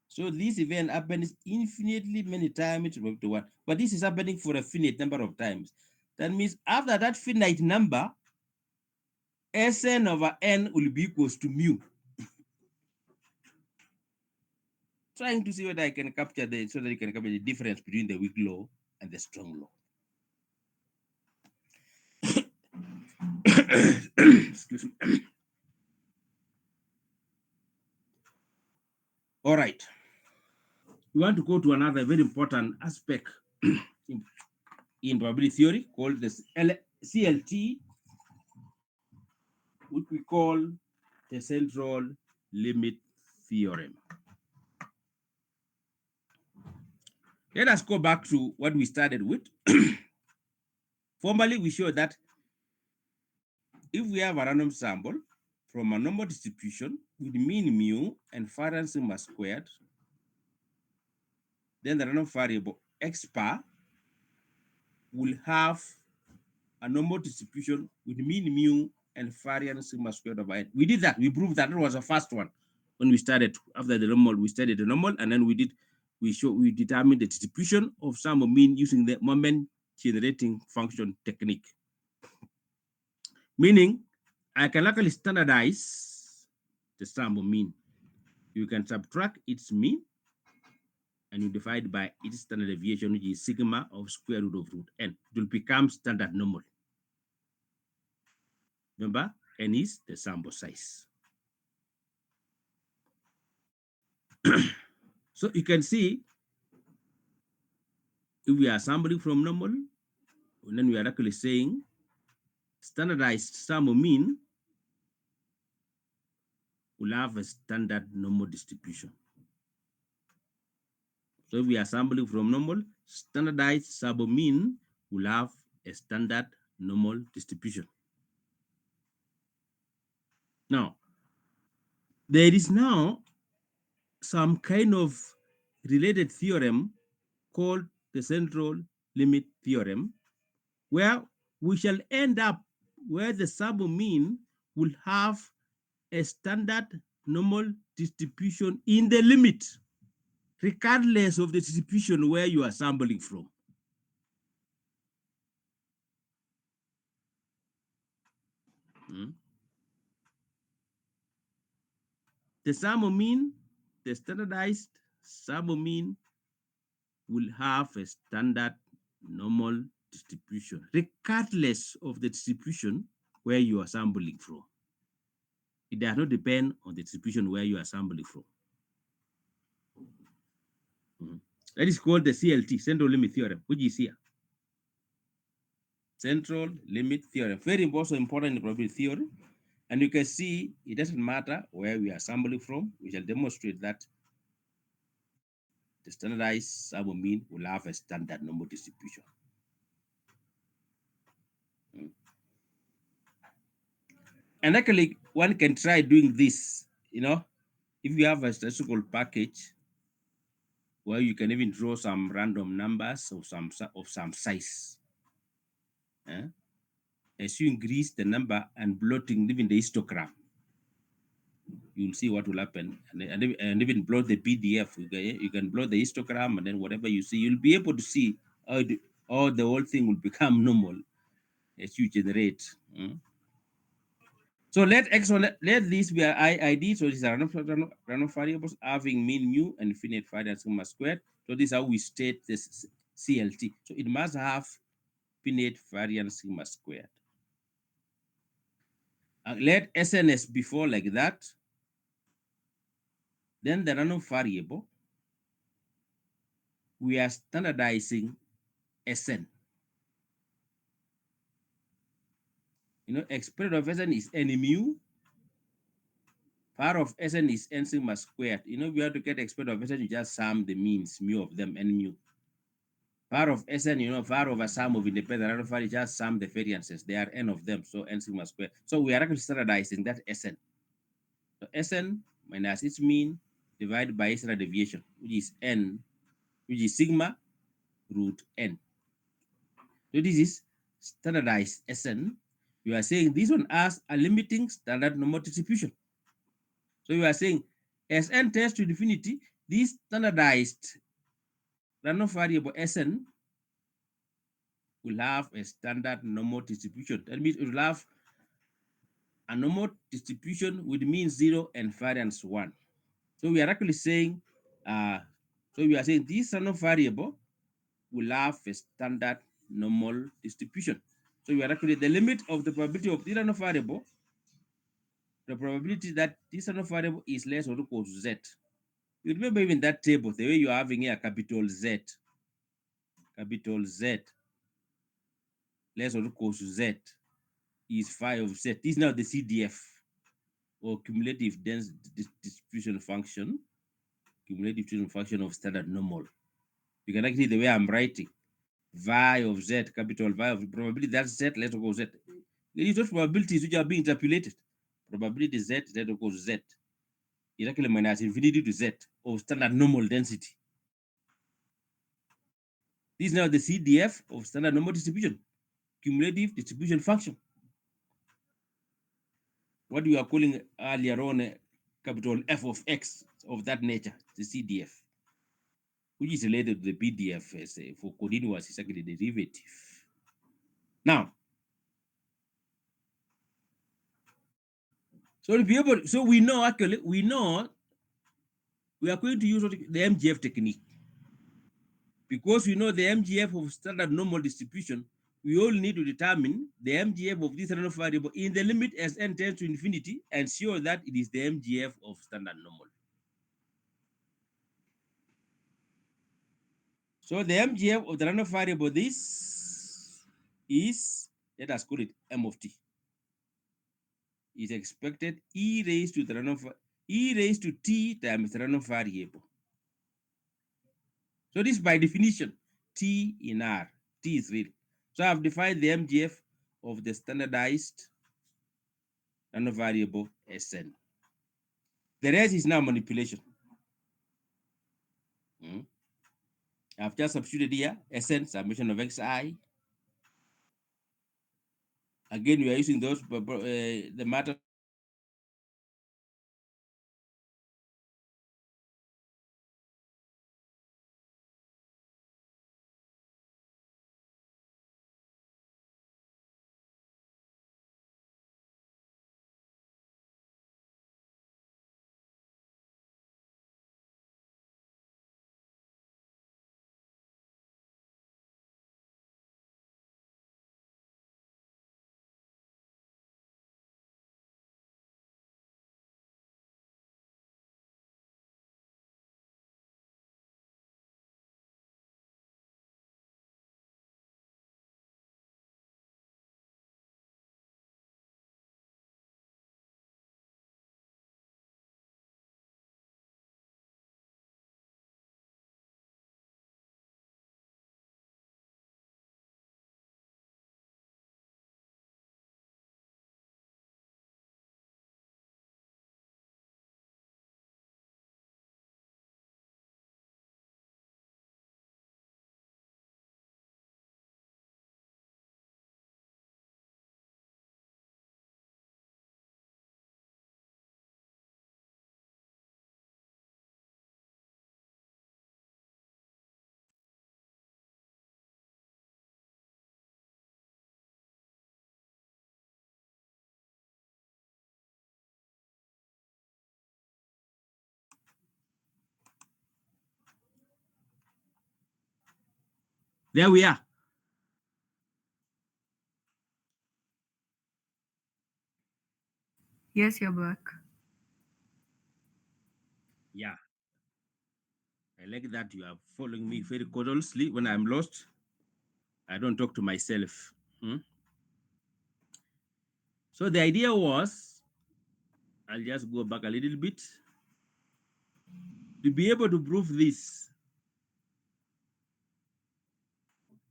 S1: So this event happens infinitely many times with probability 1. But this is happening for a finite number of times. That means after that finite number, Sn over n will be equals to mu. Trying to see whether I can capture so that you can capture the difference between the weak law and the strong law. Excuse me. All right. We want to go to another very important aspect in probability theory called the CLT, which we call the central limit theorem. Let us go back to what we started with. Formally, we show that if we have a random sample from a normal distribution with mean mu and variance sigma squared, then the random variable x bar will have a normal distribution with mean mu and variance sigma squared over n. We did that. We proved that. That was the first one. When we started, after the normal, we studied the normal, and then we determined the distribution of sum of mean using the moment generating function technique. Meaning, I can actually standardize the sum of mean. You can subtract its mean and you divide by its standard deviation, which is sigma of square root of root n. It will become standard normal. Remember, n is the sample size. So you can see if we are sampling from normal, and then we are actually saying standardized sum of mean will have a standard normal distribution. So if we are sampling from normal, standardized sum of mean will have a standard normal distribution. Now, there is now some kind of related theorem called the central limit theorem, where we shall end up where the sample mean will have a standard normal distribution in the limit, regardless of the distribution where you are sampling from. Mm. The sample mean, the standardized sample mean will have a standard normal distribution, regardless of the distribution where you are sampling from. It does not depend on the distribution where you are sampling from. Mhm. That is called the CLT, central limit theorem, which is here. Central limit theorem, very also important in probability theory. And you can see it doesn't matter where we are sampling from. We shall demonstrate that the standardized sample mean will have a standard normal distribution. Mm. And actually, one can try doing this, if you have a statistical package where you can even draw some random numbers of some size. As you increase the number and plotting even the histogram, you'll see what will happen. And even plot the PDF. You can plot the histogram, and then whatever you see, you'll be able to see how the whole thing will become normal as you generate. So let let this be ID. So these are random variables having mean mu and finite variance sigma squared. So this is how we state this CLT. So it must have finite variance sigma squared. Let SNS before like that. Then the random variable, we are standardizing SN. Expression of SN is n mu. Power of SN is n sigma squared. We have to get expression of SN, you just sum the means, mu of them, n mu. Power of Sn, power over sum of independent random variables, just sum the variances. There are n of them, so n sigma squared. So we are actually standardizing that Sn. So Sn minus its mean divided by standard deviation, which is n, which is sigma root n. So this is standardized Sn. You are saying this one has a limiting standard normal distribution. So you are saying as n tends to infinity, this standardized random variable Sn will have a standard normal distribution. That means it will have a normal distribution with mean 0 and variance 1. So we are actually saying, this random variable will have a standard normal distribution. So we are actually the limit of the probability of this random variable, the probability that this random variable is less or equal to z. You remember even that table, the way you are having here capital Z less or equal to z is phi of z. This is now the CDF, or cumulative dense distribution function, cumulative distribution function of standard normal. You can actually, the way I'm writing, phi of z, capital phi of probability, that's z, let's go z. These are probabilities which are being interpolated. Probability z, z equals z. Is actually minus infinity to z of standard normal density. This is now the CDF of standard normal distribution, cumulative distribution function. What we are calling earlier on capital F of x of that nature, the CDF, which is related to the PDF as for continuous is actually derivative. Now, so to be able, so we know actually, we are going to use the MGF technique. Because we know the MGF of standard normal distribution, we all need to determine the MGF of this random variable in the limit as n tends to infinity, and ensure that it is the MGF of standard normal. So the MGF of the random variable, this is, let us call it M of t, is expected e raised to t times the random variable. So this by definition, t in R, t is real. So I've defined the MGF of the standardized random variable Sn. The rest is now manipulation. I've just substituted here Sn summation of xi. Again, we are using those the matter there we are.
S3: Yes, you're back.
S1: Yeah, I like that you are following me very closely. When I'm lost, I don't talk to myself. Hmm? So the idea was, I'll just go back a little bit to be able to prove this.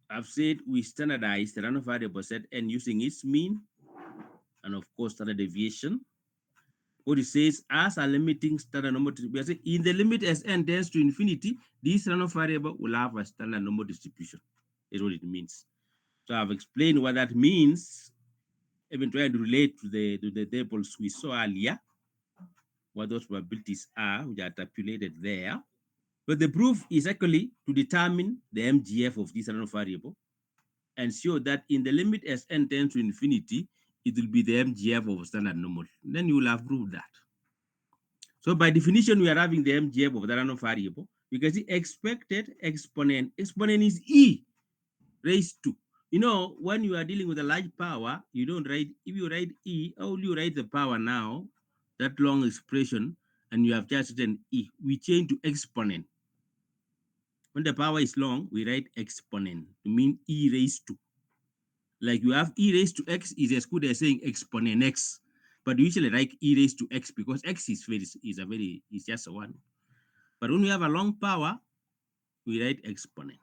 S1: I've said we standardize the random variable set n using its mean and of course standard deviation. What it says as a limiting standard normal distribution, in the limit as n tends to infinity, this random variable will have a standard normal distribution, is what it means. So I've explained what that means. I've been trying to relate to the tables we saw earlier, what those probabilities are, which are tabulated there. But the proof is actually to determine the MGF of this random variable and show that in the limit as n tends to infinity, it will be the MGF of standard normal. Then you will have proved that. So by definition, we are having the MGF of the random variable. You can see expected exponent. Exponent is E raised to. You know, when you are dealing with a large power, you don't write, if you write E, how will you write the power now, that long expression, and you have just written E. We change to exponent. When the power is long, we write exponent to mean E raised to. Like you have E raised to X is as good as saying exponent X. But we usually write E raised to X because X is just a one. But when we have a long power, we write exponent.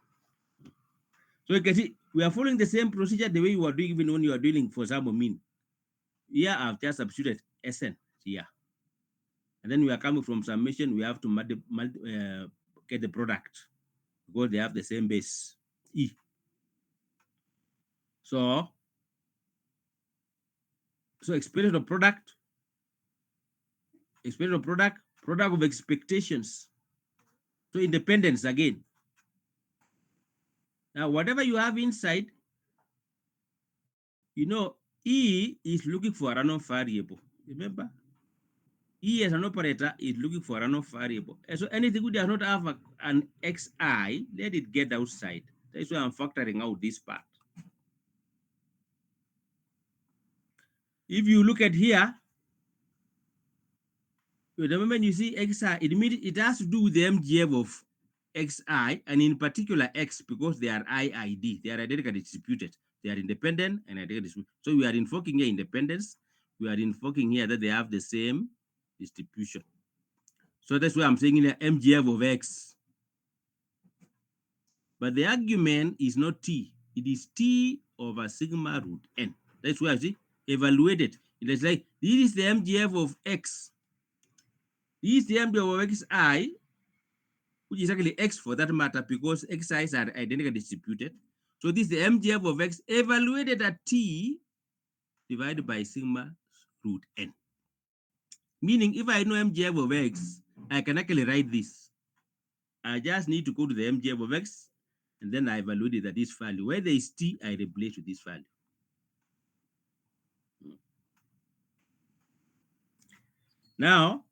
S1: So you can see we are following the same procedure the way you are doing even when you are dealing for example mean. Here I've just substituted Sn here. And then we are coming from summation, we have to get the product because they have the same base, E. So expression of product, product of expectations. So independence again. Now, whatever you have inside, you know, E is looking for a random variable. Remember? E as an operator is looking for a random variable. And so anything which does not have an xi, let it get outside. That's why I'm factoring out this part. If you look at here, the moment you see xi, it has to do with the MGF of xi, and in particular x, because they are IID, they are identically distributed. They are independent and identically distributed. So we are invoking here independence. We are invoking here that they have the same distribution. So that's why I'm saying in the MGF of x. But the argument is not t. It is t over sigma root n. That's why I see evaluated. It is like this is the MGF of x. This is the MGF of xi. which is actually x for that matter, because xi's are identically distributed. So this is the MGF of x evaluated at t divided by sigma root n. Meaning, if I know MGF of x, I can actually write this. I just need to go to the MGF of x, and then I evaluate it at this value. Where there is t, I replace with this value. Now,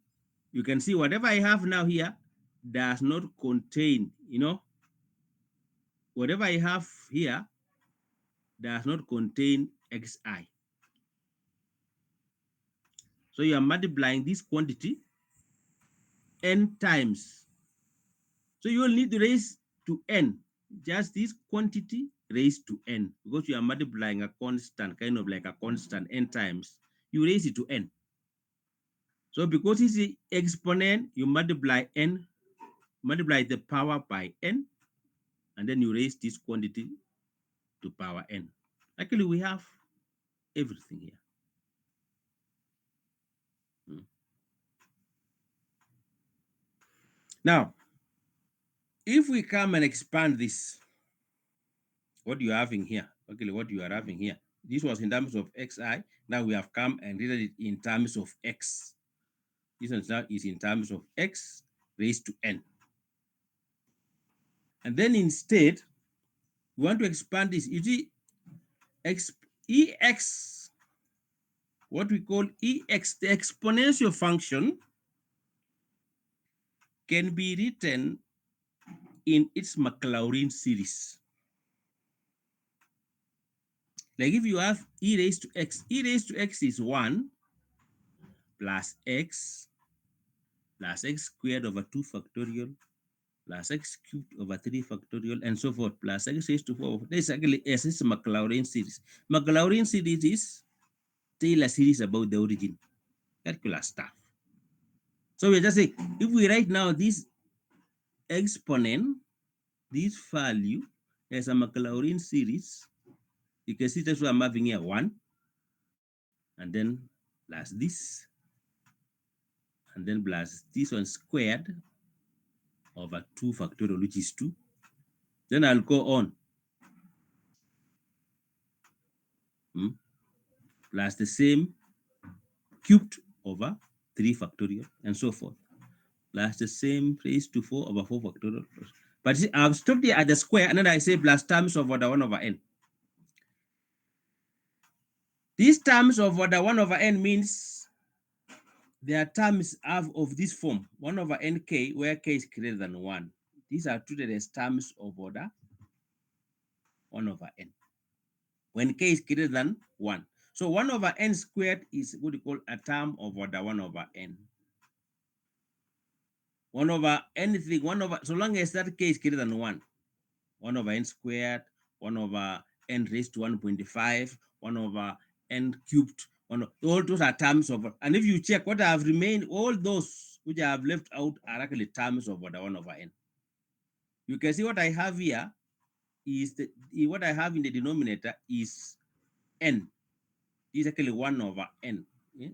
S1: you can see whatever I have now here does not contain, whatever I have here does not contain xi. So you are multiplying this quantity n times. So you will need to raise to n, just this quantity raised to n, because you are multiplying a constant, kind of like a constant n times. You raise it to n. So because it's the exponent, you multiply n, multiply the power by n, and then you raise this quantity to power n. Actually, we have everything here. Now, if we come and expand this, what you are having here, okay, what you are having here, this was in terms of xi. Now we have come and written it in terms of x. This one now is in terms of x raised to n. And then instead, we want to expand this. You see, ex, what we call ex, the exponential function, can be written in its Maclaurin series. Like if you have e raised to x is 1 plus x squared over 2 factorial plus x cubed over 3 factorial and so forth plus x raised to 4. This is actually yes, it's Maclaurin series. Maclaurin series is Taylor series about the origin, calculus stuff. So we're just saying, if we write now this exponent, this value as a Maclaurin series, you can see that's what I'm having here, 1, and then plus this, and then plus this one squared over 2 factorial, which is 2. Then I'll go on. Plus the same cubed over 3 factorial, and so forth. Plus the same raised to 4 over 4 factorial. But see, I've stopped here at the square, and then I say plus terms of order 1 over n. These terms of order 1 over n means their terms of this form, 1 over nk, where k is greater than 1. These are treated as terms of order 1 over n, when k is greater than 1. So 1 over n squared is what we call a term of order 1 over n. 1 over anything, 1 over, so long as that k is greater than 1, 1 over n squared, 1 over n raised to 1.5, 1 over n cubed, all those are terms of, and if you check what have remained, all those which I have left out are actually terms of order 1 over n. You can see what I have here is what I have in the denominator is n. This is actually 1 over n. Yeah?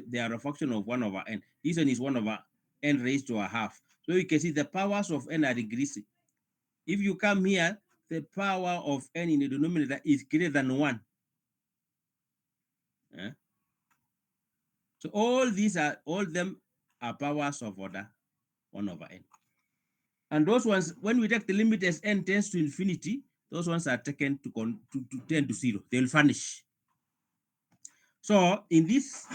S1: They are a function of 1 over n. This one is 1 over n raised to a half. So you can see the powers of n are decreasing. If you come here, the power of n in the denominator is greater than 1. Yeah? So all them are powers of order 1 over n. And those ones, when we take the limit as n tends to infinity, those ones are taken to tend to 0. They will vanish. So in this,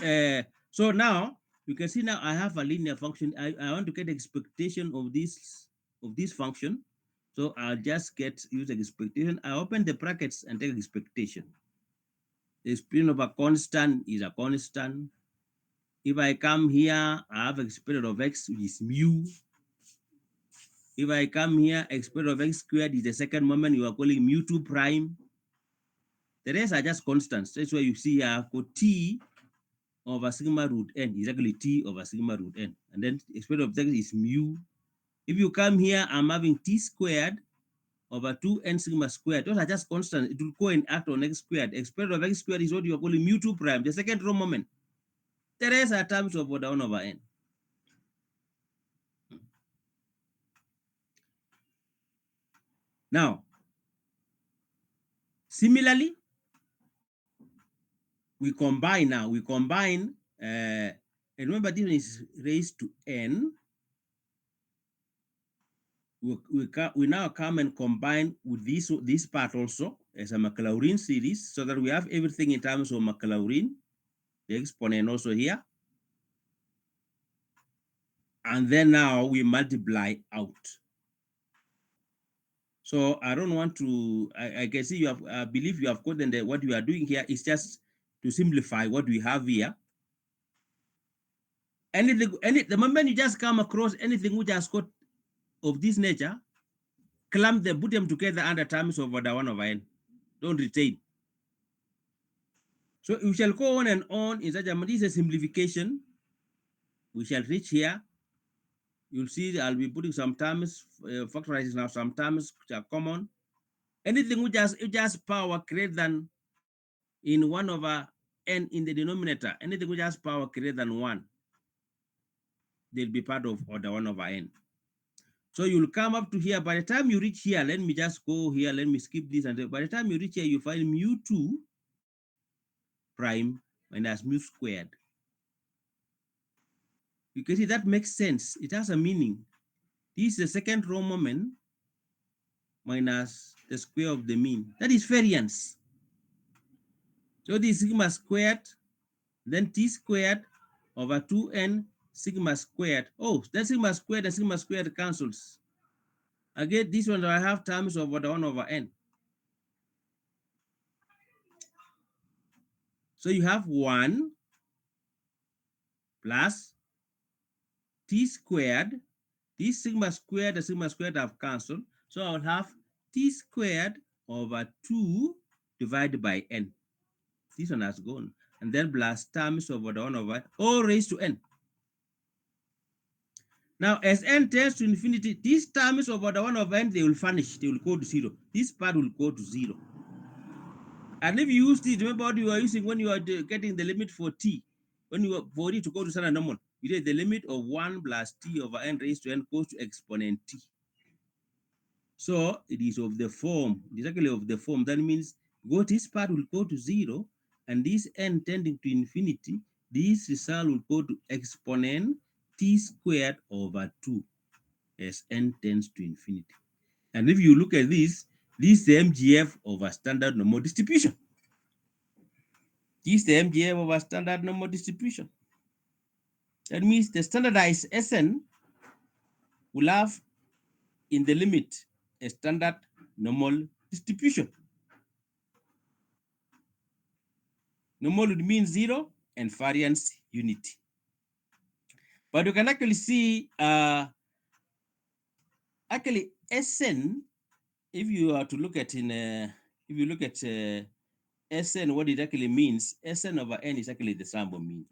S1: so now you can see now I have a linear function. I want to get expectation of this function. So I'll just use expectation. I open the brackets and take expectation. The expression of a constant is a constant. If I come here, I have expression of x, which is mu. If I come here, expression of x squared is the second moment you are calling mu2 prime. The rest are just constants. That's why you see here I've got t over sigma root n is actually t over sigma root n. And then expression of x is mu. If you come here, I'm having t squared over 2n sigma squared. Those are just constants. It will go and act on x squared. Expression of x squared is what you are calling mu2 prime, the second row moment. The rest are terms of order 1 over n. Now, similarly, we combine now. We combine, and remember this one is raised to n. We now come and combine with this part also as a Maclaurin series, so that we have everything in terms of Maclaurin, the exponent also here. And then now we multiply out. So I don't want to, I can see you have, I believe you have gotten that what we are doing here is just to simplify what we have here. Anything, the moment you just come across anything which has got of this nature, clump them, put them together under terms of order 1 over n. Don't retain. So we shall go on and on in such a, this is a simplification. We shall reach here. You'll see I'll be putting some terms, factorizing now some terms which are common. Anything which has power greater than in 1 over n in the denominator, anything which has power greater than 1, they'll be part of order 1 over n. So you'll come up to here. By the time you reach here, let me just go here. Let me skip this. And by the time you reach here, you find mu2 prime minus mu squared. You can see that makes sense. It has a meaning. This is the second row moment minus the square of the mean. That is variance. So this sigma squared, then t squared over 2n sigma squared. Oh, then sigma squared and sigma squared cancels. Again, this one I have terms of order 1 over n. So you have 1 plus t squared. This sigma squared and sigma squared have cancelled. So I'll have t squared over 2 divided by n. This one has gone. And then plus terms of order 1 over all raised to n. Now, as n tends to infinity, these terms of order 1 over n, they will vanish. They will go to 0. This part will go to 0. And if you use this, remember what you are using when you are getting the limit for t. When you are for it to go to standard normal, you get the limit of 1 plus t over n raised to n goes to exponent t. So it is of the form, exactly of the form. That means this part will go to 0, and this n tending to infinity, this result will go to exponent t squared over 2 as n tends to infinity. And if you look at this is the MGF of a standard normal distribution. This is the MGF of a standard normal distribution. That means the standardized Sn will have in the limit a standard normal distribution. Normal would mean 0 and variance unity. But you can actually see actually Sn, if you are to look at if you look at Sn, what it actually means, Sn over n is actually the sum of mean.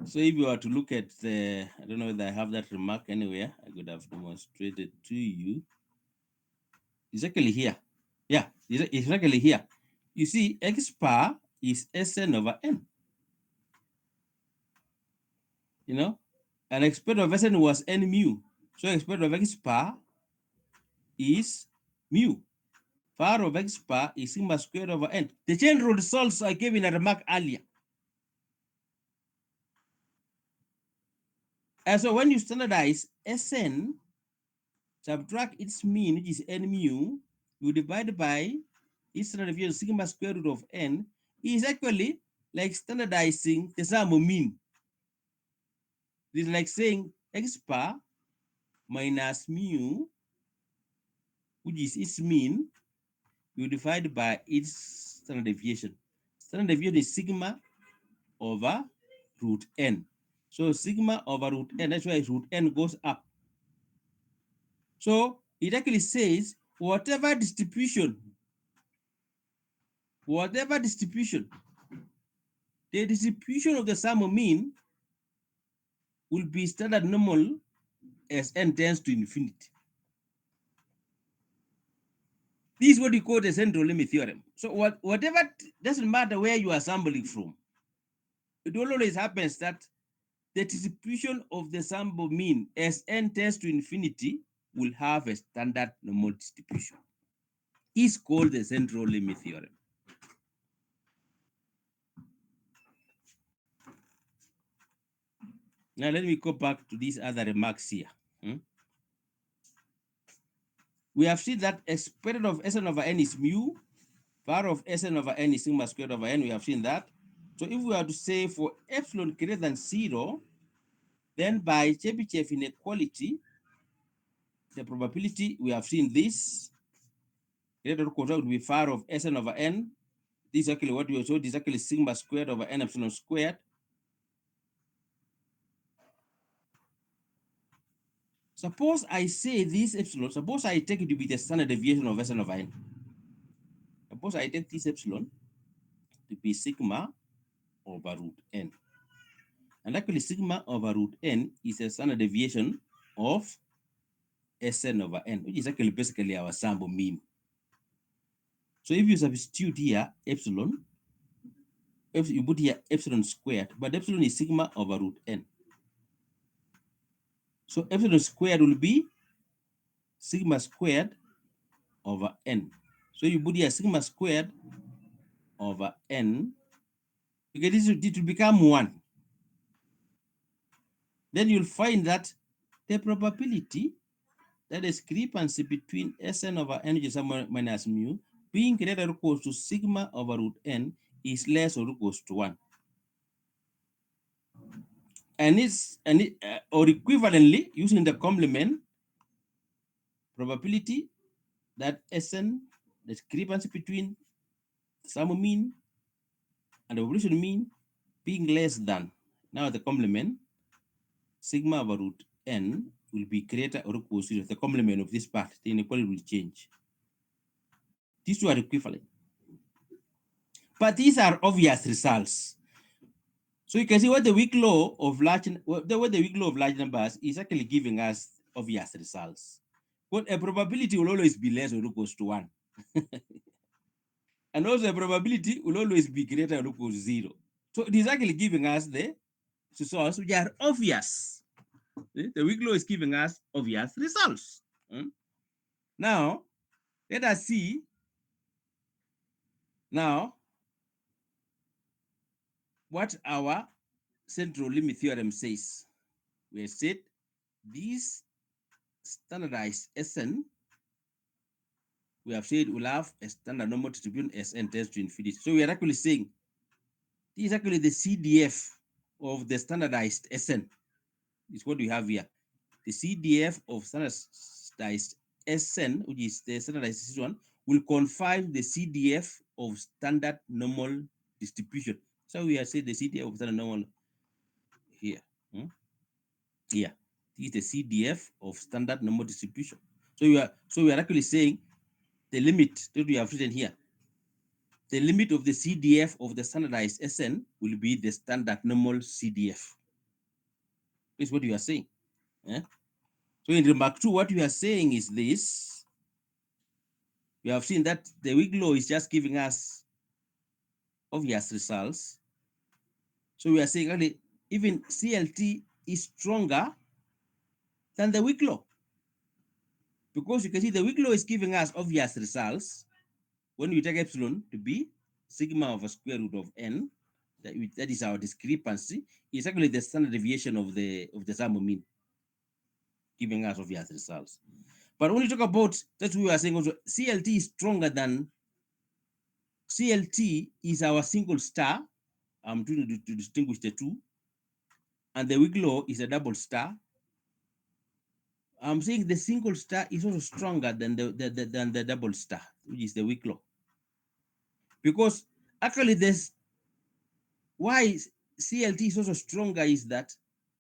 S1: So if you are to look at the, I don't know whether I have that remark anywhere, I could have demonstrated to you. It's actually here. Yeah, it's actually here. You see, x bar is Sn over n. You know, and exponent of Sn was n mu. So exponent of x bar is mu. Power of x bar is sigma squared over n. The chain rule results I gave in a remark earlier. And so when you standardize Sn, subtract its mean, which is n mu, you divide by its standard deviation sigma square root of n, is actually like standardizing the sum of mean. It's like saying x bar minus mu, which is its mean, you divide by its standard deviation. Standard deviation is sigma over root n. So sigma over root n, that's why root n goes up. So it actually says whatever distribution, the distribution of the sum of mean will be standard normal as n tends to infinity. This is what you call the central limit theorem. So whatever, doesn't matter where you are sampling from, it always happens that the distribution of the sample mean as n tends to infinity will have a standard normal distribution. Is called the central limit theorem. Now let me go back to these other remarks here. We have seen that exponent of Sn over n is mu, var of Sn over n is sigma squared over n. We have seen that. So if we are to say for epsilon greater than 0, then by Chebyshev inequality, the probability, we have seen this, greater or would be var of Sn over n. This is actually what we showed. This is actually sigma squared over n epsilon squared. Suppose I say this epsilon, suppose I take it to be the standard deviation of Sn over n. Suppose I take this epsilon to be sigma over root n. And actually sigma over root n is a standard deviation of Sn over n, which is actually basically our sample mean. So if you substitute here epsilon, if you put here epsilon squared, but epsilon is sigma over root n. So epsilon squared will be sigma squared over n. So you put here sigma squared over n, because this will become 1. Then you'll find that the probability, that discrepancy between Sn over n, which is minus mu, being greater or equal to sigma over root n is less or equals to 1. And or equivalently, using the complement probability that Sn, the discrepancy between some mean and the population mean being less than, now the complement, sigma over root n will be greater or equal to 0. The complement of this part, the inequality will change. These two are equivalent. But these are obvious results. So you can see what the weak law of large, what the weak law of large numbers is actually giving us obvious results. But a probability will always be less or equals to 1. And also a probability will always be greater or equals to 0. So it is actually giving us the results which are obvious. The weak law is giving us obvious results. Now, let us see now what our central limit theorem says. We said this standardized Sn, we have said we'll have a standard normal distribution Sn tends to infinity. So we are actually saying this is actually the CDF of the standardized Sn. Is what we have here. The CDF of standardized Sn, which is the standardized one, will confine the CDF of standard normal distribution. So we are saying the CDF of standard normal here. Here. This is the CDF of standard normal distribution. So we are actually saying the limit that we have written here. The limit of the CDF of the standardized Sn will be the standard normal CDF. This is what you are saying. So in remark 2, what we are saying is this. We have seen that the weak law is just giving us obvious results. So we are saying actually even CLT is stronger than the weak law. Because you can see the weak law is giving us obvious results when we take epsilon to be sigma over square root of n. That is our discrepancy. It's actually the standard deviation of the sample mean, giving us obvious results. But when you talk about that, we are saying also CLT is stronger than CLT is our single star. I'm trying to distinguish the two. And the weak law is a double star. I'm saying the single star is also stronger than the double star, which is the weak law. Because actually this, why CLT is also stronger is that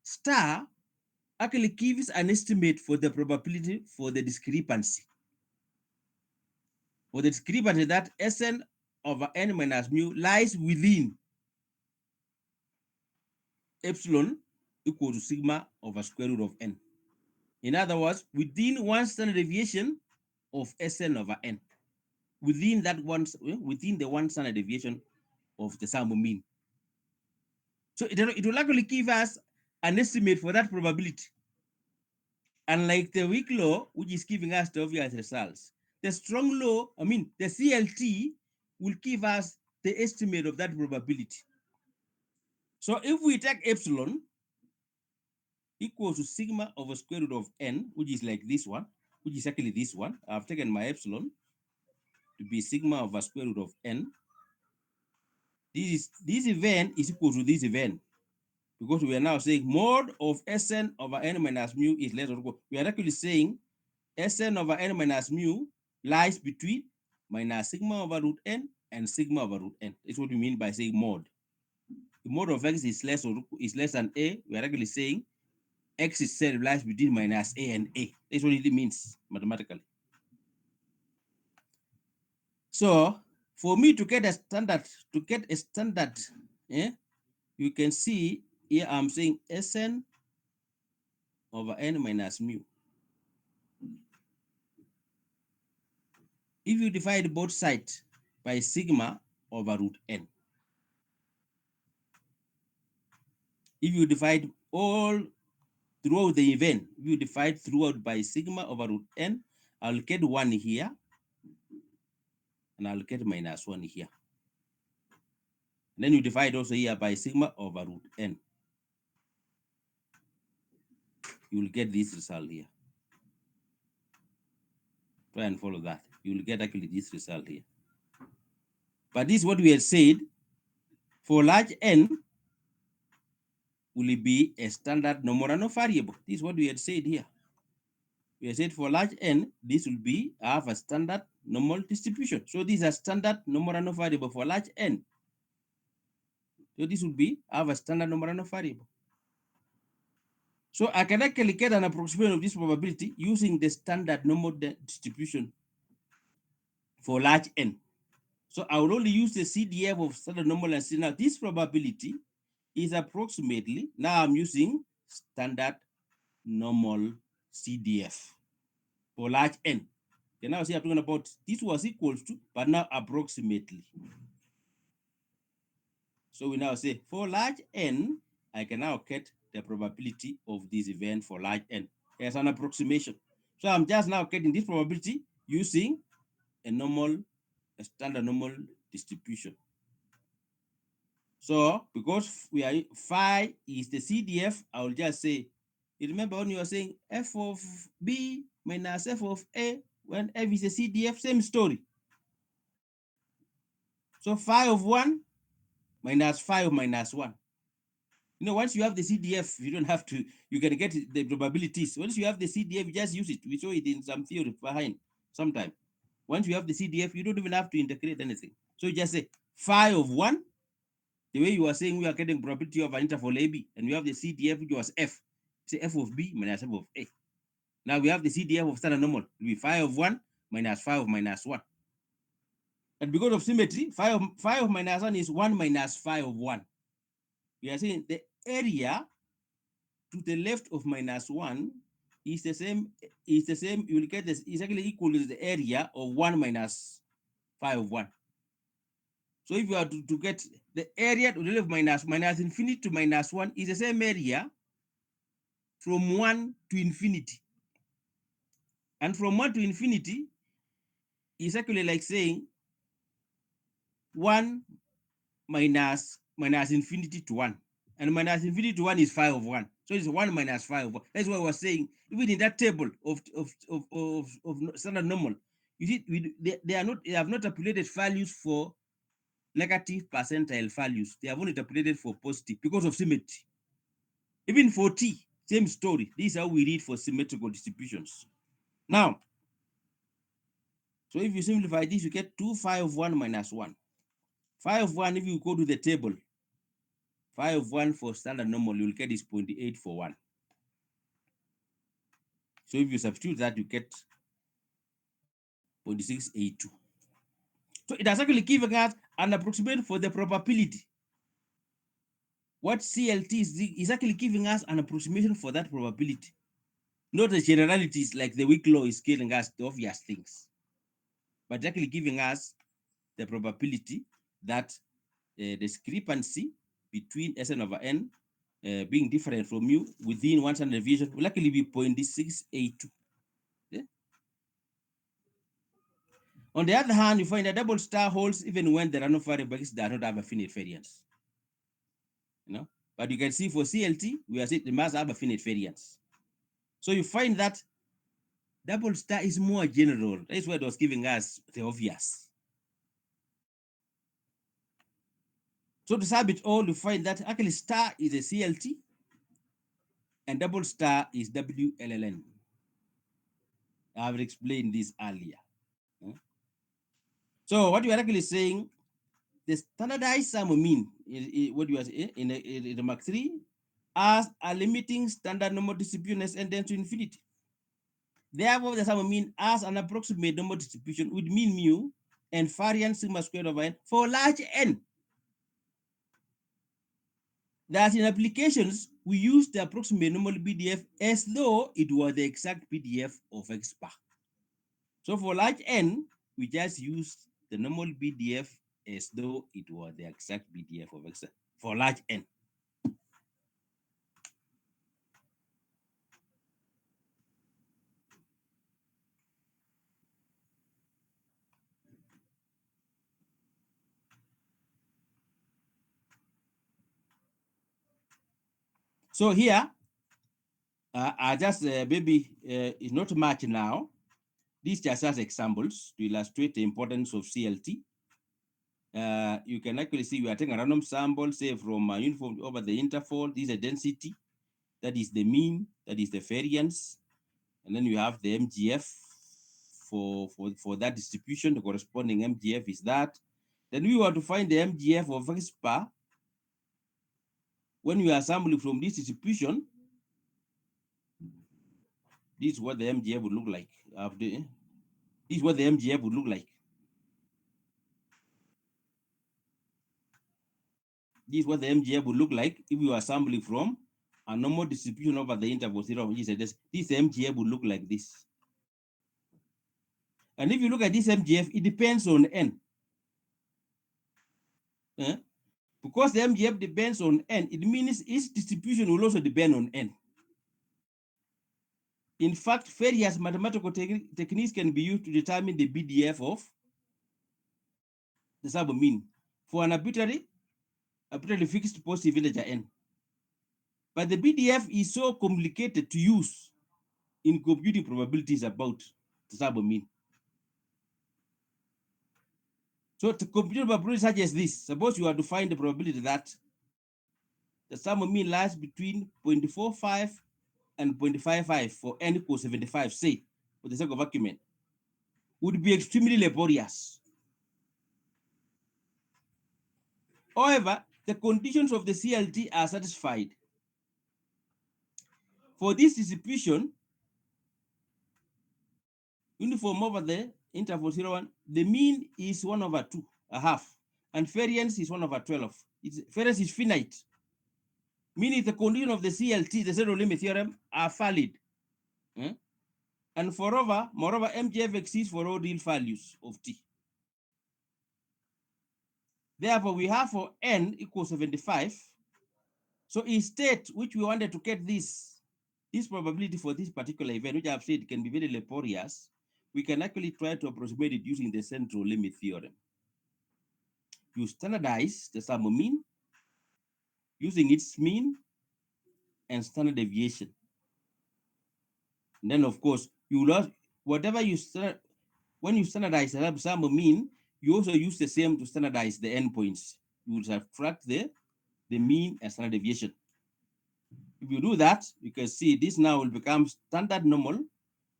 S1: star actually gives an estimate for the probability for the discrepancy. For the discrepancy that Sn over n minus mu lies within epsilon equal to sigma over square root of n. In other words, within one standard deviation of Sn over n. Within that one, within the one standard deviation of the sample mean. So it will actually give us an estimate for that probability. Unlike the weak law, which is giving us the obvious results. The strong law, the CLT, will give us the estimate of that probability. So if we take epsilon equals to sigma over square root of n, which is like this one, which is actually this one. I've taken my epsilon to be sigma over square root of n. This event is equal to this event, because we are now saying mod of Sn over n minus mu is less or equal. We are actually saying Sn over n minus mu lies between minus sigma over root n and sigma over root n. That's what we mean by saying mod. The mod of x is less than a. We are actually saying x itself lies between minus a and a. That's what it means mathematically. So for me to get a standard, you can see here I'm saying Sn over n minus mu. If you divide both sides by sigma over root n, if you divide all throughout the event, if you divide throughout by sigma over root n, I'll get 1 here, and I'll get minus 1 here. And then you divide also here by sigma over root n. You will get this result here. Try and follow that. You will get actually this result here. But this is what we had said. For large n, will it be a standard numerical variable? This is what we had said here. We had said for large n, this will be have a standard normal distribution. So this is a standard numerical variable for large n. So this will be have a standard numerical variable. So I can actually get an approximation of this probability using the standard normal distribution for large n. So I will only use the CDF of standard normal and say now this probability is approximately, now I'm using standard normal CDF for large n. Okay, now see I'm talking about this was equals to, but now approximately. So we now say for large n, I can now get the probability of this event for large n as an approximation. So I'm just now getting this probability using a standard normal distribution. So because we are phi is the CDF, I will just say, you remember when you are saying f of b minus f of a, when f is a CDF, same story. So phi of 1 minus phi of minus 1. Once you have the CDF, you don't have to, you can get the probabilities. Once you have the CDF, you just use it. We saw it in some theory behind sometime. Once you have the CDF, you don't even have to integrate anything. So you just say phi of 1, the way you are saying we are getting probability of an interval AB, and we have the CDF, which was F. Say F of B minus F of A. Now we have the CDF of standard normal. It will be phi of 1 minus phi of minus 1. And because of symmetry, phi of minus 1 is 1 minus phi of 1. We are saying the area to the left of minus 1 is the same, you will get this, is actually equal to the area of 1 minus phi of 1. So if you are to get the area to the left minus infinity to minus 1 is the same area from 1 to infinity. And from 1 to infinity is actually like saying 1 minus infinity to 1. And minus infinity to 1 is phi of 1. So it's 1 minus phi of 1. That's what I was saying. Even in that table of standard normal, you see, they have not calculated values for negative percentile values. They have only interpolated for positive because of symmetry. Even for T, same story. This is how we read for symmetrical distributions. Now, so if you simplify this, you get 2 phi of 1 minus 1. Phi of 1, if you go to the table, phi of 1 for standard normal, you'll get is 0.8 for 1. So if you substitute that, you get 0.682. So it has actually given us an approximation for the probability. What CLT is actually giving us an approximation for that probability. Not the generalities like the weak law is giving us the obvious things, but actually giving us the probability that the discrepancy between Sn over n being different from mu within one standard deviation will likely be 0.682. Yeah? On the other hand, you find that double star holds even when the random variables does not have a finite variance. You know, but you can see for CLT, we are saying it must have a finite variance. So you find that double star is more general. That's what it was giving us the obvious. So to sum it all, you find that actually star is a CLT and double star is WLLN. I've explained this earlier. So what you are actually saying, the standardized sum of mean, what you are in the Mark 3, as a limiting standard normal distribution as n tends to infinity. Therefore, the sum of mean as an approximate normal distribution with mean mu and variance sigma squared over n for large n. That in applications, we use the approximate normal PDF as though it were the exact PDF of X bar. So for large n, we just use the normal PDF as though it were the exact PDF of X for large n. So here, I just maybe it's not much now. These just as examples to illustrate the importance of CLT. You can actually see we are taking a random sample, say from a uniform over the interval. This is a density, that is the mean, that is the variance, and then you have the MGF for that distribution. The corresponding MGF is that. Then we want to find the MGF of X bar when we are sampling from this distribution. This is what the MGF would look like. This is what the MGF would look like. This is what the MGF would look like if we were sampling from a normal distribution over the interval 0. This MGF would look like this. And if you look at this MGF, it depends on n. Because the MGF depends on n, it means its distribution will also depend on n. In fact, various mathematical techniques can be used to determine the BDF of the submean for an arbitrary fixed positive integer n. But the BDF is so complicated to use in computing probabilities about the submean. So to compute probability such as this, suppose you are to find the probability that the sum of mean lies between 0.45 and 0.55 for n equals 75, say, for the sake of argument, would be extremely laborious. However, the conditions of the CLT are satisfied. For this distribution, uniform over the interval 0, 1, the mean is 1 over 2, a half, and variance is 1 over 12. Variance is finite, meaning the condition of the CLT, the zero limit theorem, are valid. And moreover, MGF exists for all real values of t. Therefore, we have for n equals 75. So instead, which we wanted to get this probability for this particular event, which I've said can be very laborious, we can actually try to approximate it using the central limit theorem. You standardize the sum of mean using its mean and standard deviation. And then, of course, you lost whatever you start when you standardize the sum of mean, you also use the same to standardize the endpoints. You will subtract the mean and standard deviation. If you do that, you can see this now will become standard normal.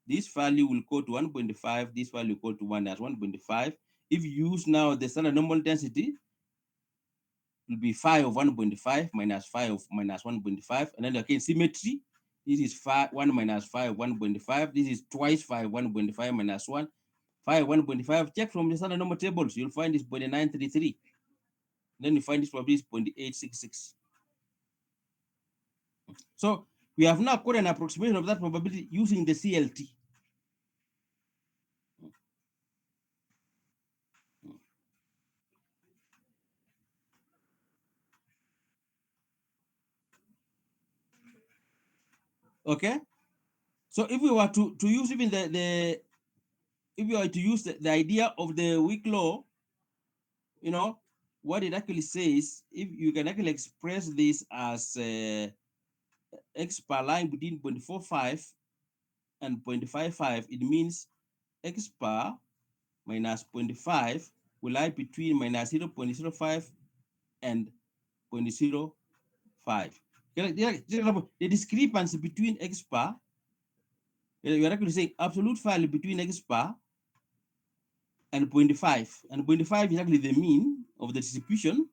S1: This value will go to 1.5. This value will go to 1 as 1.5. If you use now the standard normal density, it will be phi of 1.5 minus phi of minus 1.5. And then again, symmetry. This is phi 1 minus phi of 1.5. This is twice phi of 1.5 minus 1. Phi 1.5. Check from the standard normal tables. You'll find this 0.933. Then you find this probably is 0.866. So we have now got an approximation of that probability using the CLT. Okay. So if we were to use even the if we were to use the idea of the weak law, you know, what it actually says, if you can actually express this as x per line between 0.45 and 0.55, it means x bar minus 0.5 will lie between minus 0.05 and 0.05. The discrepancy between x bar, you're actually saying absolute value between x bar and 0.5. And 0.5 is actually the mean of the distribution.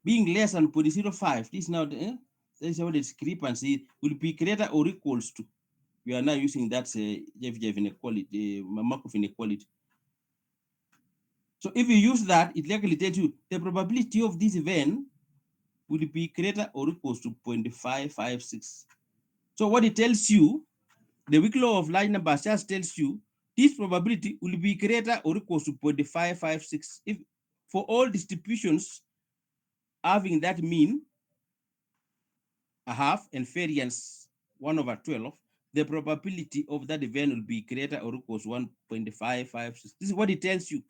S1: Being less than 0.05, this now this is how the discrepancy will be greater or equals to. We are now using that Jeff inequality, Markov inequality. So if you use that, it likely tells you the probability of this event will be greater or equals to 0.556. So what it tells you, the weak law of large numbers just tells you this probability will be greater or equals to 0.556 if for all distributions having that mean a half and variance 1/12, the probability of that event will be greater or equals 1.556. This is what it tells you.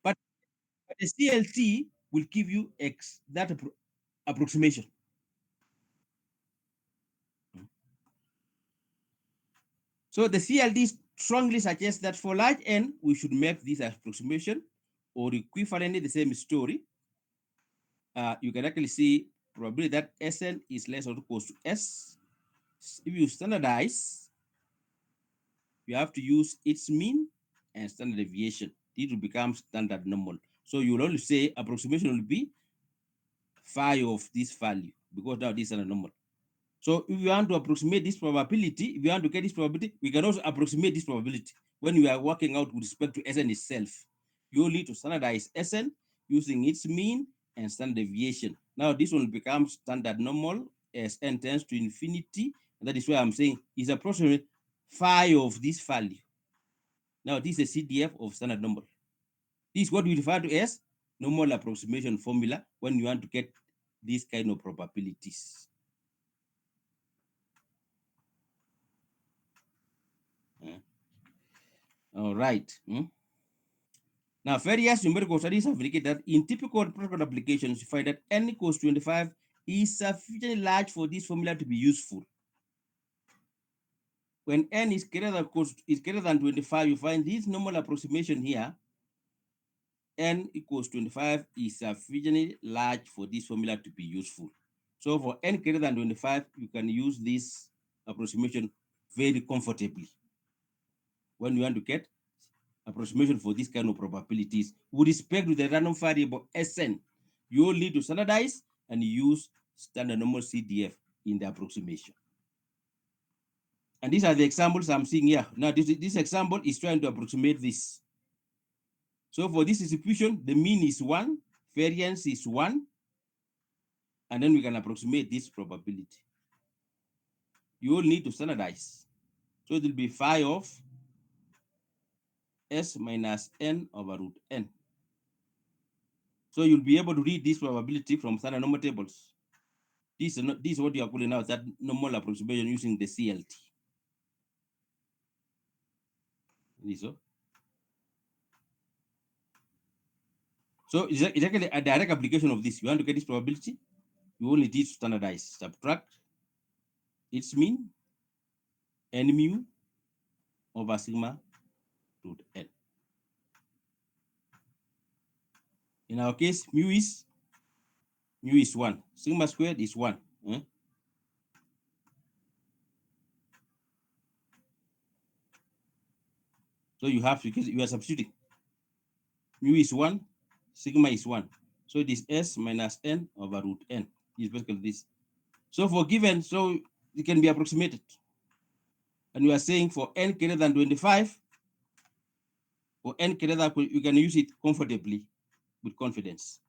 S1: But the CLT will give you X, that approximation. So the CLD strongly suggests that for large N, we should make this approximation or equivalently the same story. You can actually see probably that Sn is less or equals to S. If you standardize, you have to use its mean and standard deviation. It will become standard normal. So you will only say approximation will be phi of this value because now this is a normal. So if you want to approximate this probability, if you want to get this probability, we can also approximate this probability when we are working out with respect to Sn itself. You need to standardize Sn using its mean and standard deviation. Now this will become standard normal as n tends to infinity. And that is why I'm saying is approximately phi of this value. Now this is a CDF of standard normal. This is what we refer to as normal approximation formula when you want to get these kind of probabilities. All right. Now, various numerical studies have indicated that in typical protocol applications, you find that n equals 25 is sufficiently large for this formula to be useful. When n is greater than 25, you find this normal approximation here, n equals 25 is sufficiently large for this formula to be useful. So for n greater than 25, you can use this approximation very comfortably when you want to get approximation for this kind of probabilities with respect to the random variable Sn. You will need to standardize and use standard normal CDF in the approximation. And these are the examples I'm seeing here. Now, this example is trying to approximate this. So for this distribution, the mean is 1, variance is 1, and then we can approximate this probability. You will need to standardize. So it will be phi of S minus n over root n. So you'll be able to read this probability from standard normal tables. This is what you are calling out that normal approximation using the CLT. So it's actually a direct application of this. You want to get this probability, you only need to standardize, subtract its mean, n mu over sigma root n. In our case, mu is 1. Sigma squared is 1. So you are substituting. Mu is 1, sigma is 1. So it is S minus n over root n. Is basically this. So for given, so it can be approximated. And we are saying for n greater than 25, for n greater than, you can use it comfortably with confidence.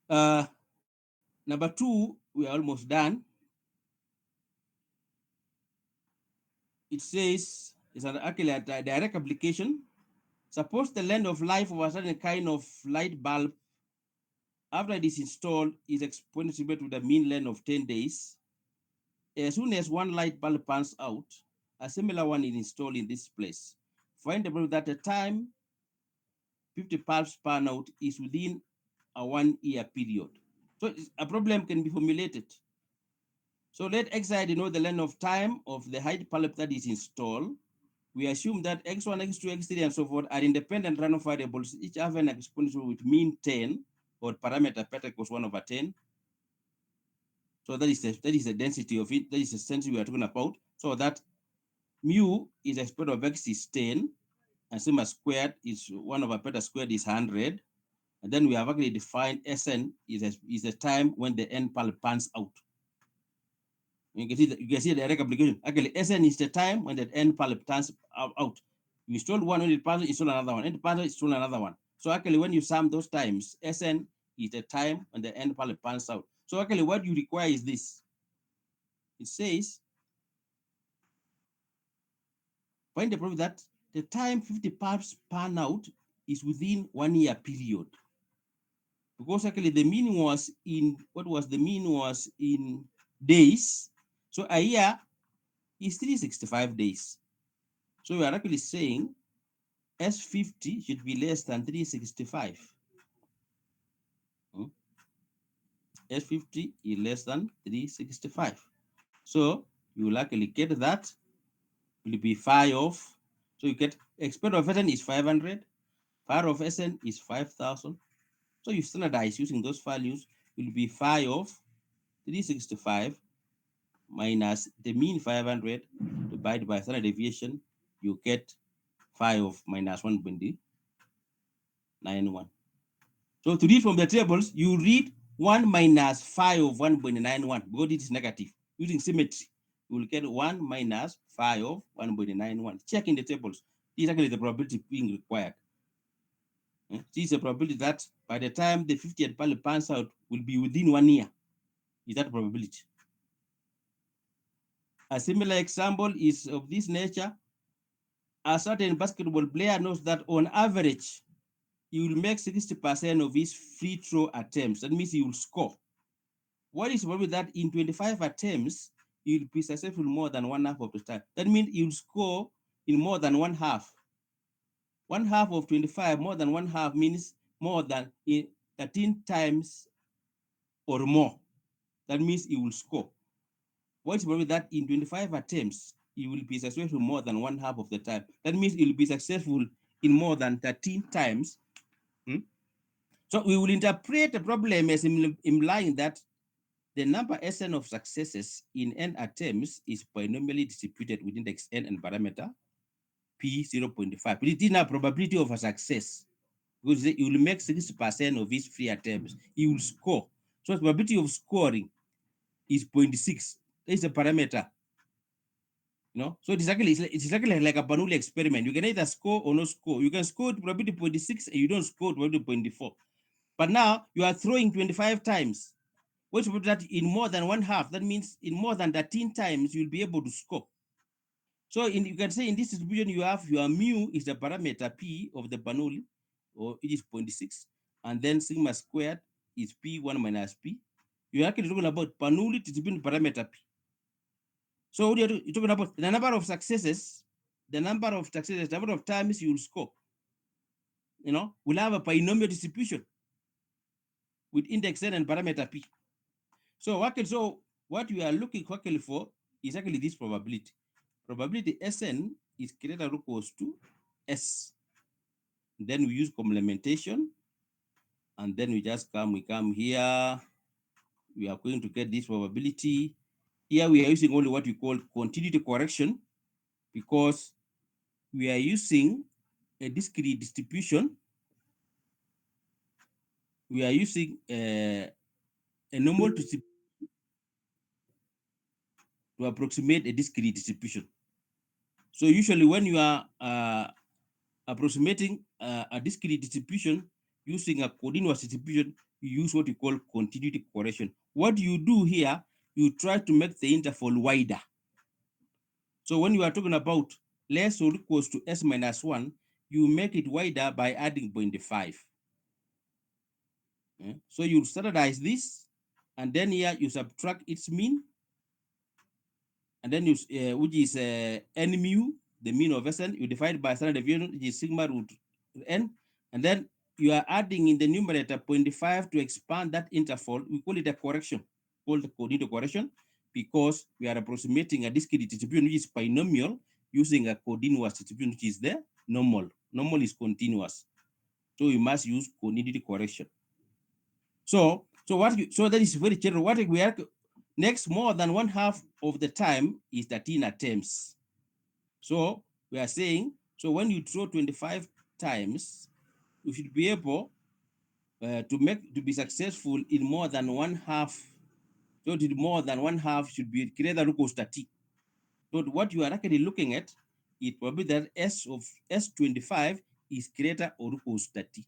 S1: Number 2, we are almost done. It says it's actually a direct application. Suppose the length of life of a certain kind of light bulb after it is installed, is exponential to the mean length of 10 days. As soon as one light bulb burns out, a similar one is installed in this place. Find the that the time 50 bulbs burn out is within a 1 year period. So a problem can be formulated. So let xi denote the length of time of the height bulb that is installed. We assume that x1, x2, x3, and so forth are independent random variables, each have an exponential with mean 10, or parameter beta equals 1 over 10. So that is the density of it. That is the density we are talking about. So that mu is a square of x is 10, and sigma squared is 1 over beta squared is 100. And then we have actually defined Sn is the time when the n pulp pans out. You can see the direct application. Actually, Sn is the time when the n pulp turns out. You install one, when it passes, install another one. And it passes, install another one. So actually, when you sum those times, Sn is the time when the n pulp pans out. So actually, what you require is this. It says, find the proof that the time 50 pulps pan out is within 1 year period. Because actually the mean was in, what was the mean was in days. So a year is 365 days. So we are actually saying S50 should be less than 365. S50 is less than 365. So you will actually get that will be phi of, so you get exponent of Sn is 500, phi of Sn is 5,000. So you standardize using those values, will be phi of 365 minus the mean 500 divided by standard deviation, you get phi of minus 1.91. So to read from the tables, you read 1 minus phi of 1.91 because it is negative. Using symmetry, you will get 1 minus phi of 1.91. Check in the tables. This is actually the probability being required. This is the probability that by the time the 50th bulb pans out will be within 1 year. Is that probability? A similar example is of this nature. A certain basketball player knows that on average, he will make 60% of his free throw attempts. That means he will score. What is probably that in 25 attempts, he will be successful more than one half of the time. That means he will score in more than one half. One half of 25, more than one half means more than 13 times or more. That means he will score. What is probably that in 25 attempts, he will be successful more than one half of the time. That means he will be successful in more than 13 times. So we will interpret the problem as implying that the number Sn of successes in n attempts is binomially distributed with index n and parameter p 0.5. It is now probability of a success because you will make 60% of his free attempts. He will score. So the probability of scoring is 0.6. That is a parameter. So it's exactly like a Bernoulli experiment. You can either score or not score. You can score to probability 0.6 and you don't score to probability 0.4. But now you are throwing 25 times. Which would that in more than one half, that means in more than 13 times, you'll be able to score. So you can say in this distribution, you have your mu is the parameter P of the Bernoulli, or it is 0.6, and then sigma squared is P1 minus P. You're actually talking about Bernoulli distribution parameter P. So what you're talking about the number of successes, the number of times you'll score, will have a binomial distribution with index n and parameter P. So what we are looking actually for is actually this probability. Probability Sn is greater or equals to S. Then we use complementation, and then we come here. We are going to get this probability. Here we are using only what we call continuity correction because we are using a discrete distribution. We are using a normal to approximate a discrete distribution. So usually when you are approximating a discrete distribution using a continuous distribution, you use what you call continuity correction. What you do here, you try to make the interval wider. So when you are talking about less or equals to s minus 1, you make it wider by adding 0.5. So you standardize this, and then here you subtract its mean, and then you which is n mu, the mean of Sn, you divide by standard deviation, which is sigma root n, and then you are adding in the numerator 0.5 to expand that interval. We call it a correction, called the coordinate correction, because we are approximating a discrete distribution which is binomial using a continuous distribution which is the normal. Normal is continuous, so we must use coordinate correction. So that is very general. What we are next, more than 1/2 of the time is 13 attempts. So we are saying, so when you draw 25 times, you should be able to be successful in more than 1/2. So more than 1/2 should be greater than or equal to 30. So what you are actually looking at is probably that S of S25 is greater or equal to 30.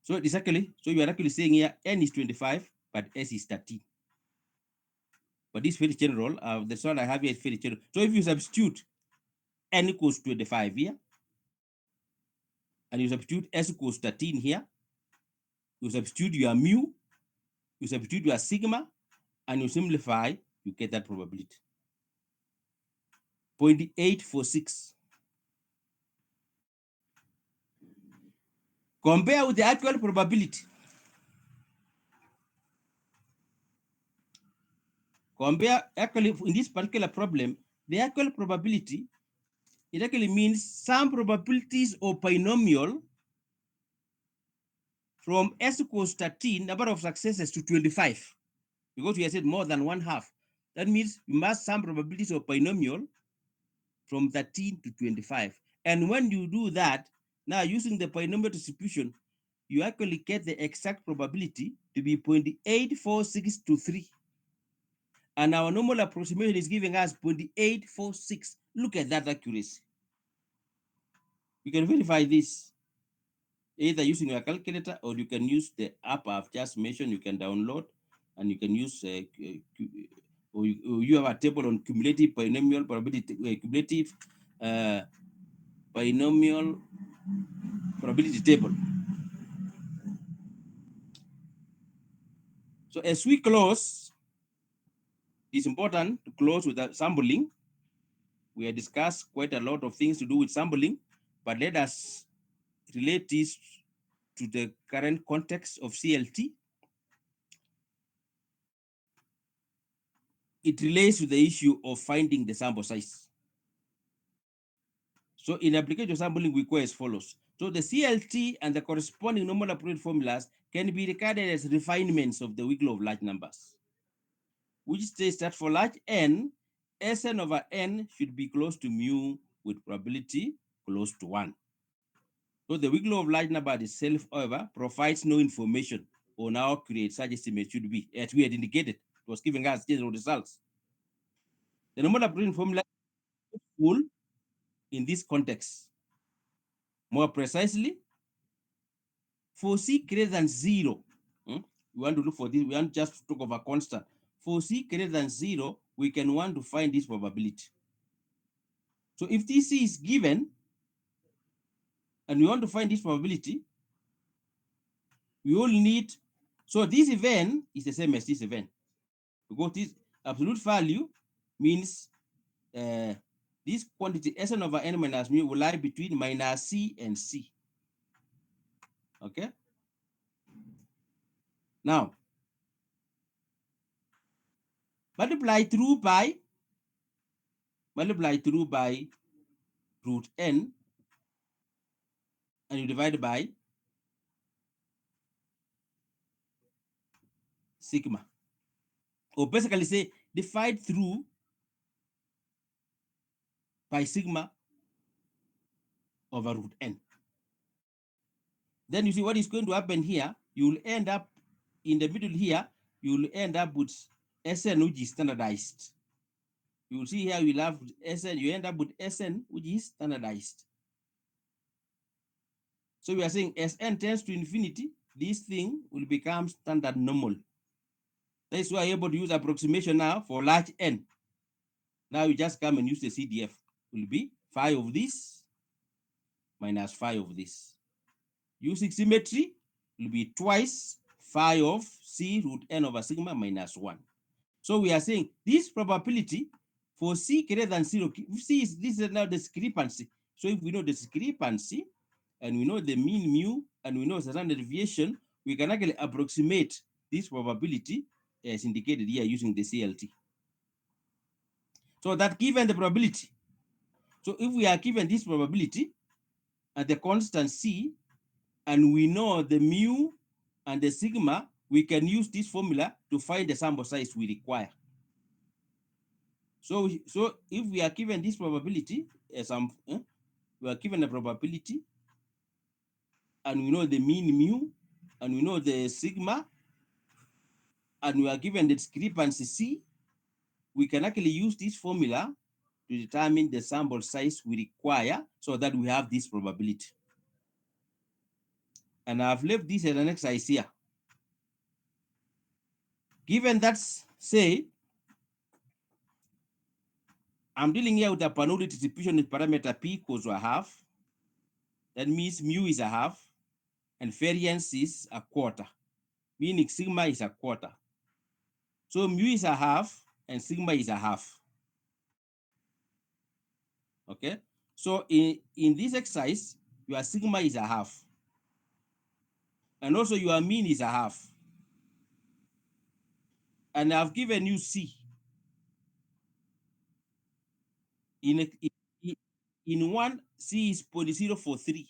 S1: So it is actually, so you are actually saying here N is 25, but S is 13. But this is very general. The one I have here is very general. So if you substitute N equals 25 here, and you substitute S equals 13 here, you substitute your mu, you substitute your sigma, and you simplify, you get that probability. 0.846. Compare with the actual probability. Compare actually in this particular problem, the actual probability, it actually means some probabilities of binomial from S equals 13, number of successes, to 25. Because we have said more than 1/2. That means you must some probabilities of binomial from 13 to 25. And when you do that, now using the binomial distribution, you actually get the exact probability to be 0.8462 and our normal approximation is giving us 0.846. Look at that accuracy. You can verify this either using your calculator, or you can use the app I've just mentioned. You can download, and you can use or you have a table on cumulative binomial probability, cumulative binomial probability table. So as we close, it's important to close with a sampling. We have discussed quite a lot of things to do with sampling, but let us relate this to the current context of CLT. It relates to the issue of finding the sample size. So in application sampling, we go as follows. So the CLT and the corresponding normal appropriate formulas can be regarded as refinements of the wiggle of large numbers, which states that for large n, Sn over n should be close to mu with probability close to 1. So the wiggle of large number itself, however, provides no information on how accurate such estimate should be. As we had indicated, it was giving us general results. The normal appropriate formula is full in this context. More precisely, for C greater than 0, we want to look for this, we want just to talk of a constant. For C greater than 0, we can want to find this probability. So if TC is given, and we want to find this probability, we all need, so this event is the same as this event, because this absolute value means this quantity Sn over n minus mu will lie between minus C and C. Okay. Now, multiply through by root n, and you divide by sigma. Or basically say divide through by sigma over root n. Then you see what is going to happen here. You will end up in the middle here, you will end up with Sn, which is standardized. You will see here you will have Sn, you end up with Sn, which is standardized. So we are saying as n tends to infinity, this thing will become standard normal. That's why you're able to use approximation now for large n. Now you just come and use the CDF. It will be 5 of this minus 5 of this. Using symmetry, will be twice phi of c root n over sigma minus 1. So we are saying this probability for c greater than 0, if c is this is now discrepancy. So if we know the discrepancy and we know the mean mu and we know the standard deviation, we can actually approximate this probability as indicated here using the CLT. So that given the probability, so if we are given this probability and the constant c, and we know the mu and the sigma, we can use this formula to find the sample size we require. So if we are given this probability, we are given a probability, and we know the mean mu, and we know the sigma, and we are given the discrepancy c, we can actually use this formula to determine the sample size we require so that we have this probability. And I've left this as an exercise here. Given that, say, I'm dealing here with a Bernoulli distribution with parameter p equals to a half. That means mu is a half and variance is a quarter, meaning sigma is a quarter. So mu is a half and sigma is a half. Okay. So in this exercise, your sigma is a half. And also your mean is a half. And I've given you C. In one, C is 0.043.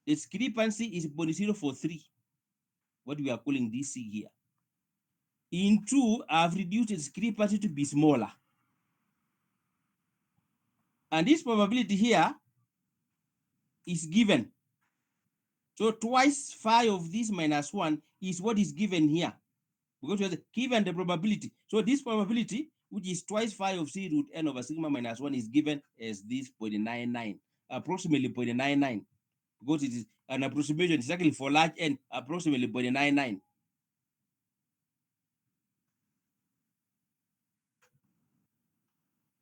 S1: The discrepancy is 0.043, what we are calling this C here. In two, I've reduced the discrepancy to be smaller. And this probability here is given. So twice phi of this minus 1 is what is given here, because we are given the probability. So this probability, which is twice phi of c root n over sigma minus 1, is given as this 0.99, approximately 0.99, because it is an approximation exactly for large n, approximately 0.99.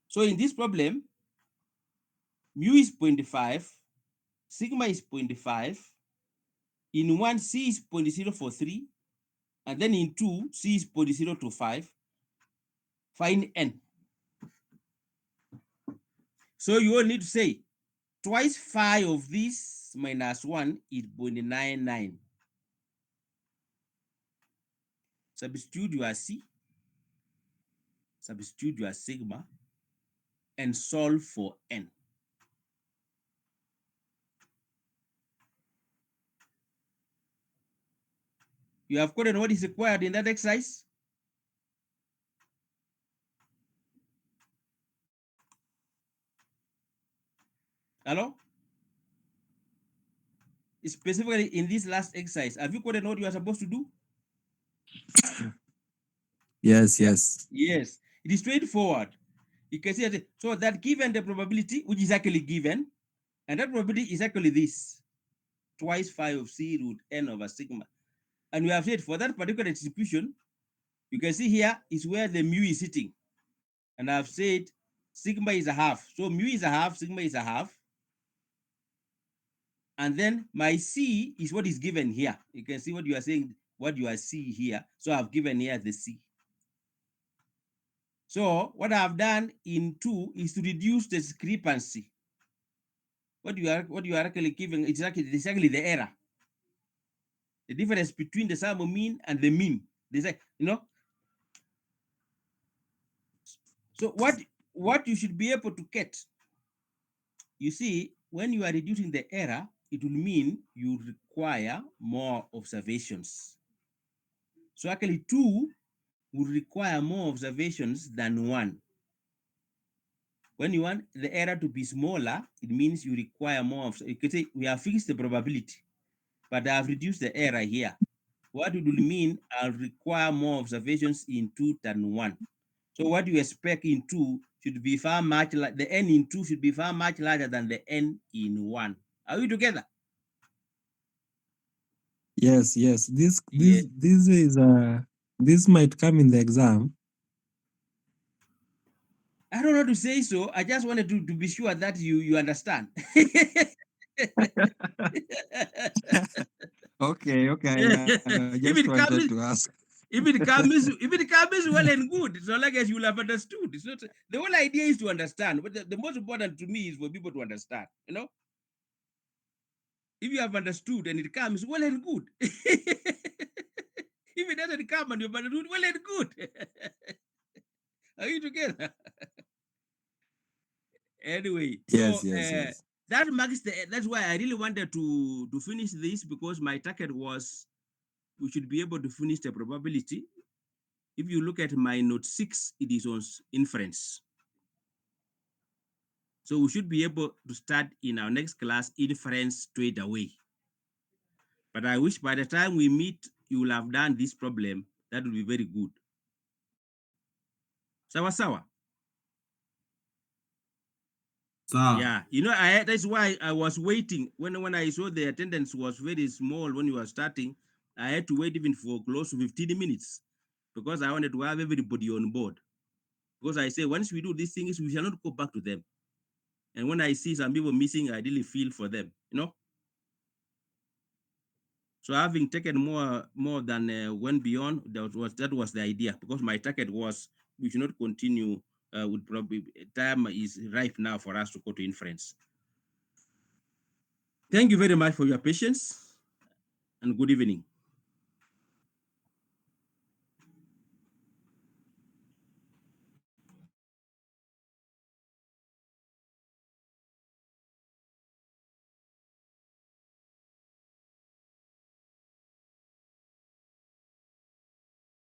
S1: So in this problem, mu is 0.5, sigma is 0.5, in one c is 0.043, and then in two c is 0.025. Find n. So you only need to say twice phi of this minus 1 is 0.99. Substitute your c, substitute your sigma, and solve for n. You have gotten what is required in that exercise? Hello? Specifically in this last exercise, have you gotten what you are supposed to do?
S2: Yes,
S1: Yeah.
S2: yes.
S1: Yes. It is straightforward. You can see that, so that given the probability, which is actually given, and that probability is actually this, twice phi of c root n over sigma. And we have said for that particular distribution, you can see here is where the mu is sitting. And I've said sigma is a half. So mu is a half, sigma is a half. And then my C is what is given here. You can see what you are saying, what you are seeing here. So I've given here the C. So what I've done in 2 is to reduce the discrepancy. What you are actually giving is exactly the error. The difference between the sum of mean and the mean. They say, so what you should be able to get, you see, when you are reducing the error, it will mean you require more observations. So actually 2 will require more observations than 1. When you want the error to be smaller, it means you require more. You can say we have fixed the probability, but I have reduced the error here. What it will mean, I'll require more observations in 2 than 1. So what you expect in 2 should be far much like the n in 2 should be far much larger than the n in 1. Are we together?
S2: Yes, yes. This
S1: Yeah.
S2: this this is this might come in the exam.
S1: I don't know to say so. I just wanted to be sure that you understand.
S2: Okay, okay. I just
S1: if it
S2: wanted to
S1: comes,
S2: ask.
S1: if it comes well and good, so like as you will have understood. It's not the whole idea is to understand, but the most important to me is for people to understand. If you have understood and it comes well and good. If it doesn't come and you've understood well and good. Are you together? Anyway,
S2: Yes,
S1: so
S2: yes, yes.
S1: that marks that's why I really wanted to finish this, because my target was we should be able to finish the probability. If you look at my note 6, it is on inference. So we should be able to start in our next class inference straight away. But I wish by the time we meet, you will have done this problem. That will be very good. Sawa sawa.
S3: Sawa.
S1: Yeah, that's why I was waiting when I saw the attendance was very small when you were starting. I had to wait even for close to 15 minutes because I wanted to have everybody on board. Because I say once we do these things, we shall not go back to them. And when I see some people missing, I really feel for them. So having taken more than went beyond, that was the idea, because my target was we should not continue with probably time is ripe now for us to go to inference. Thank you very much for your patience and good evening.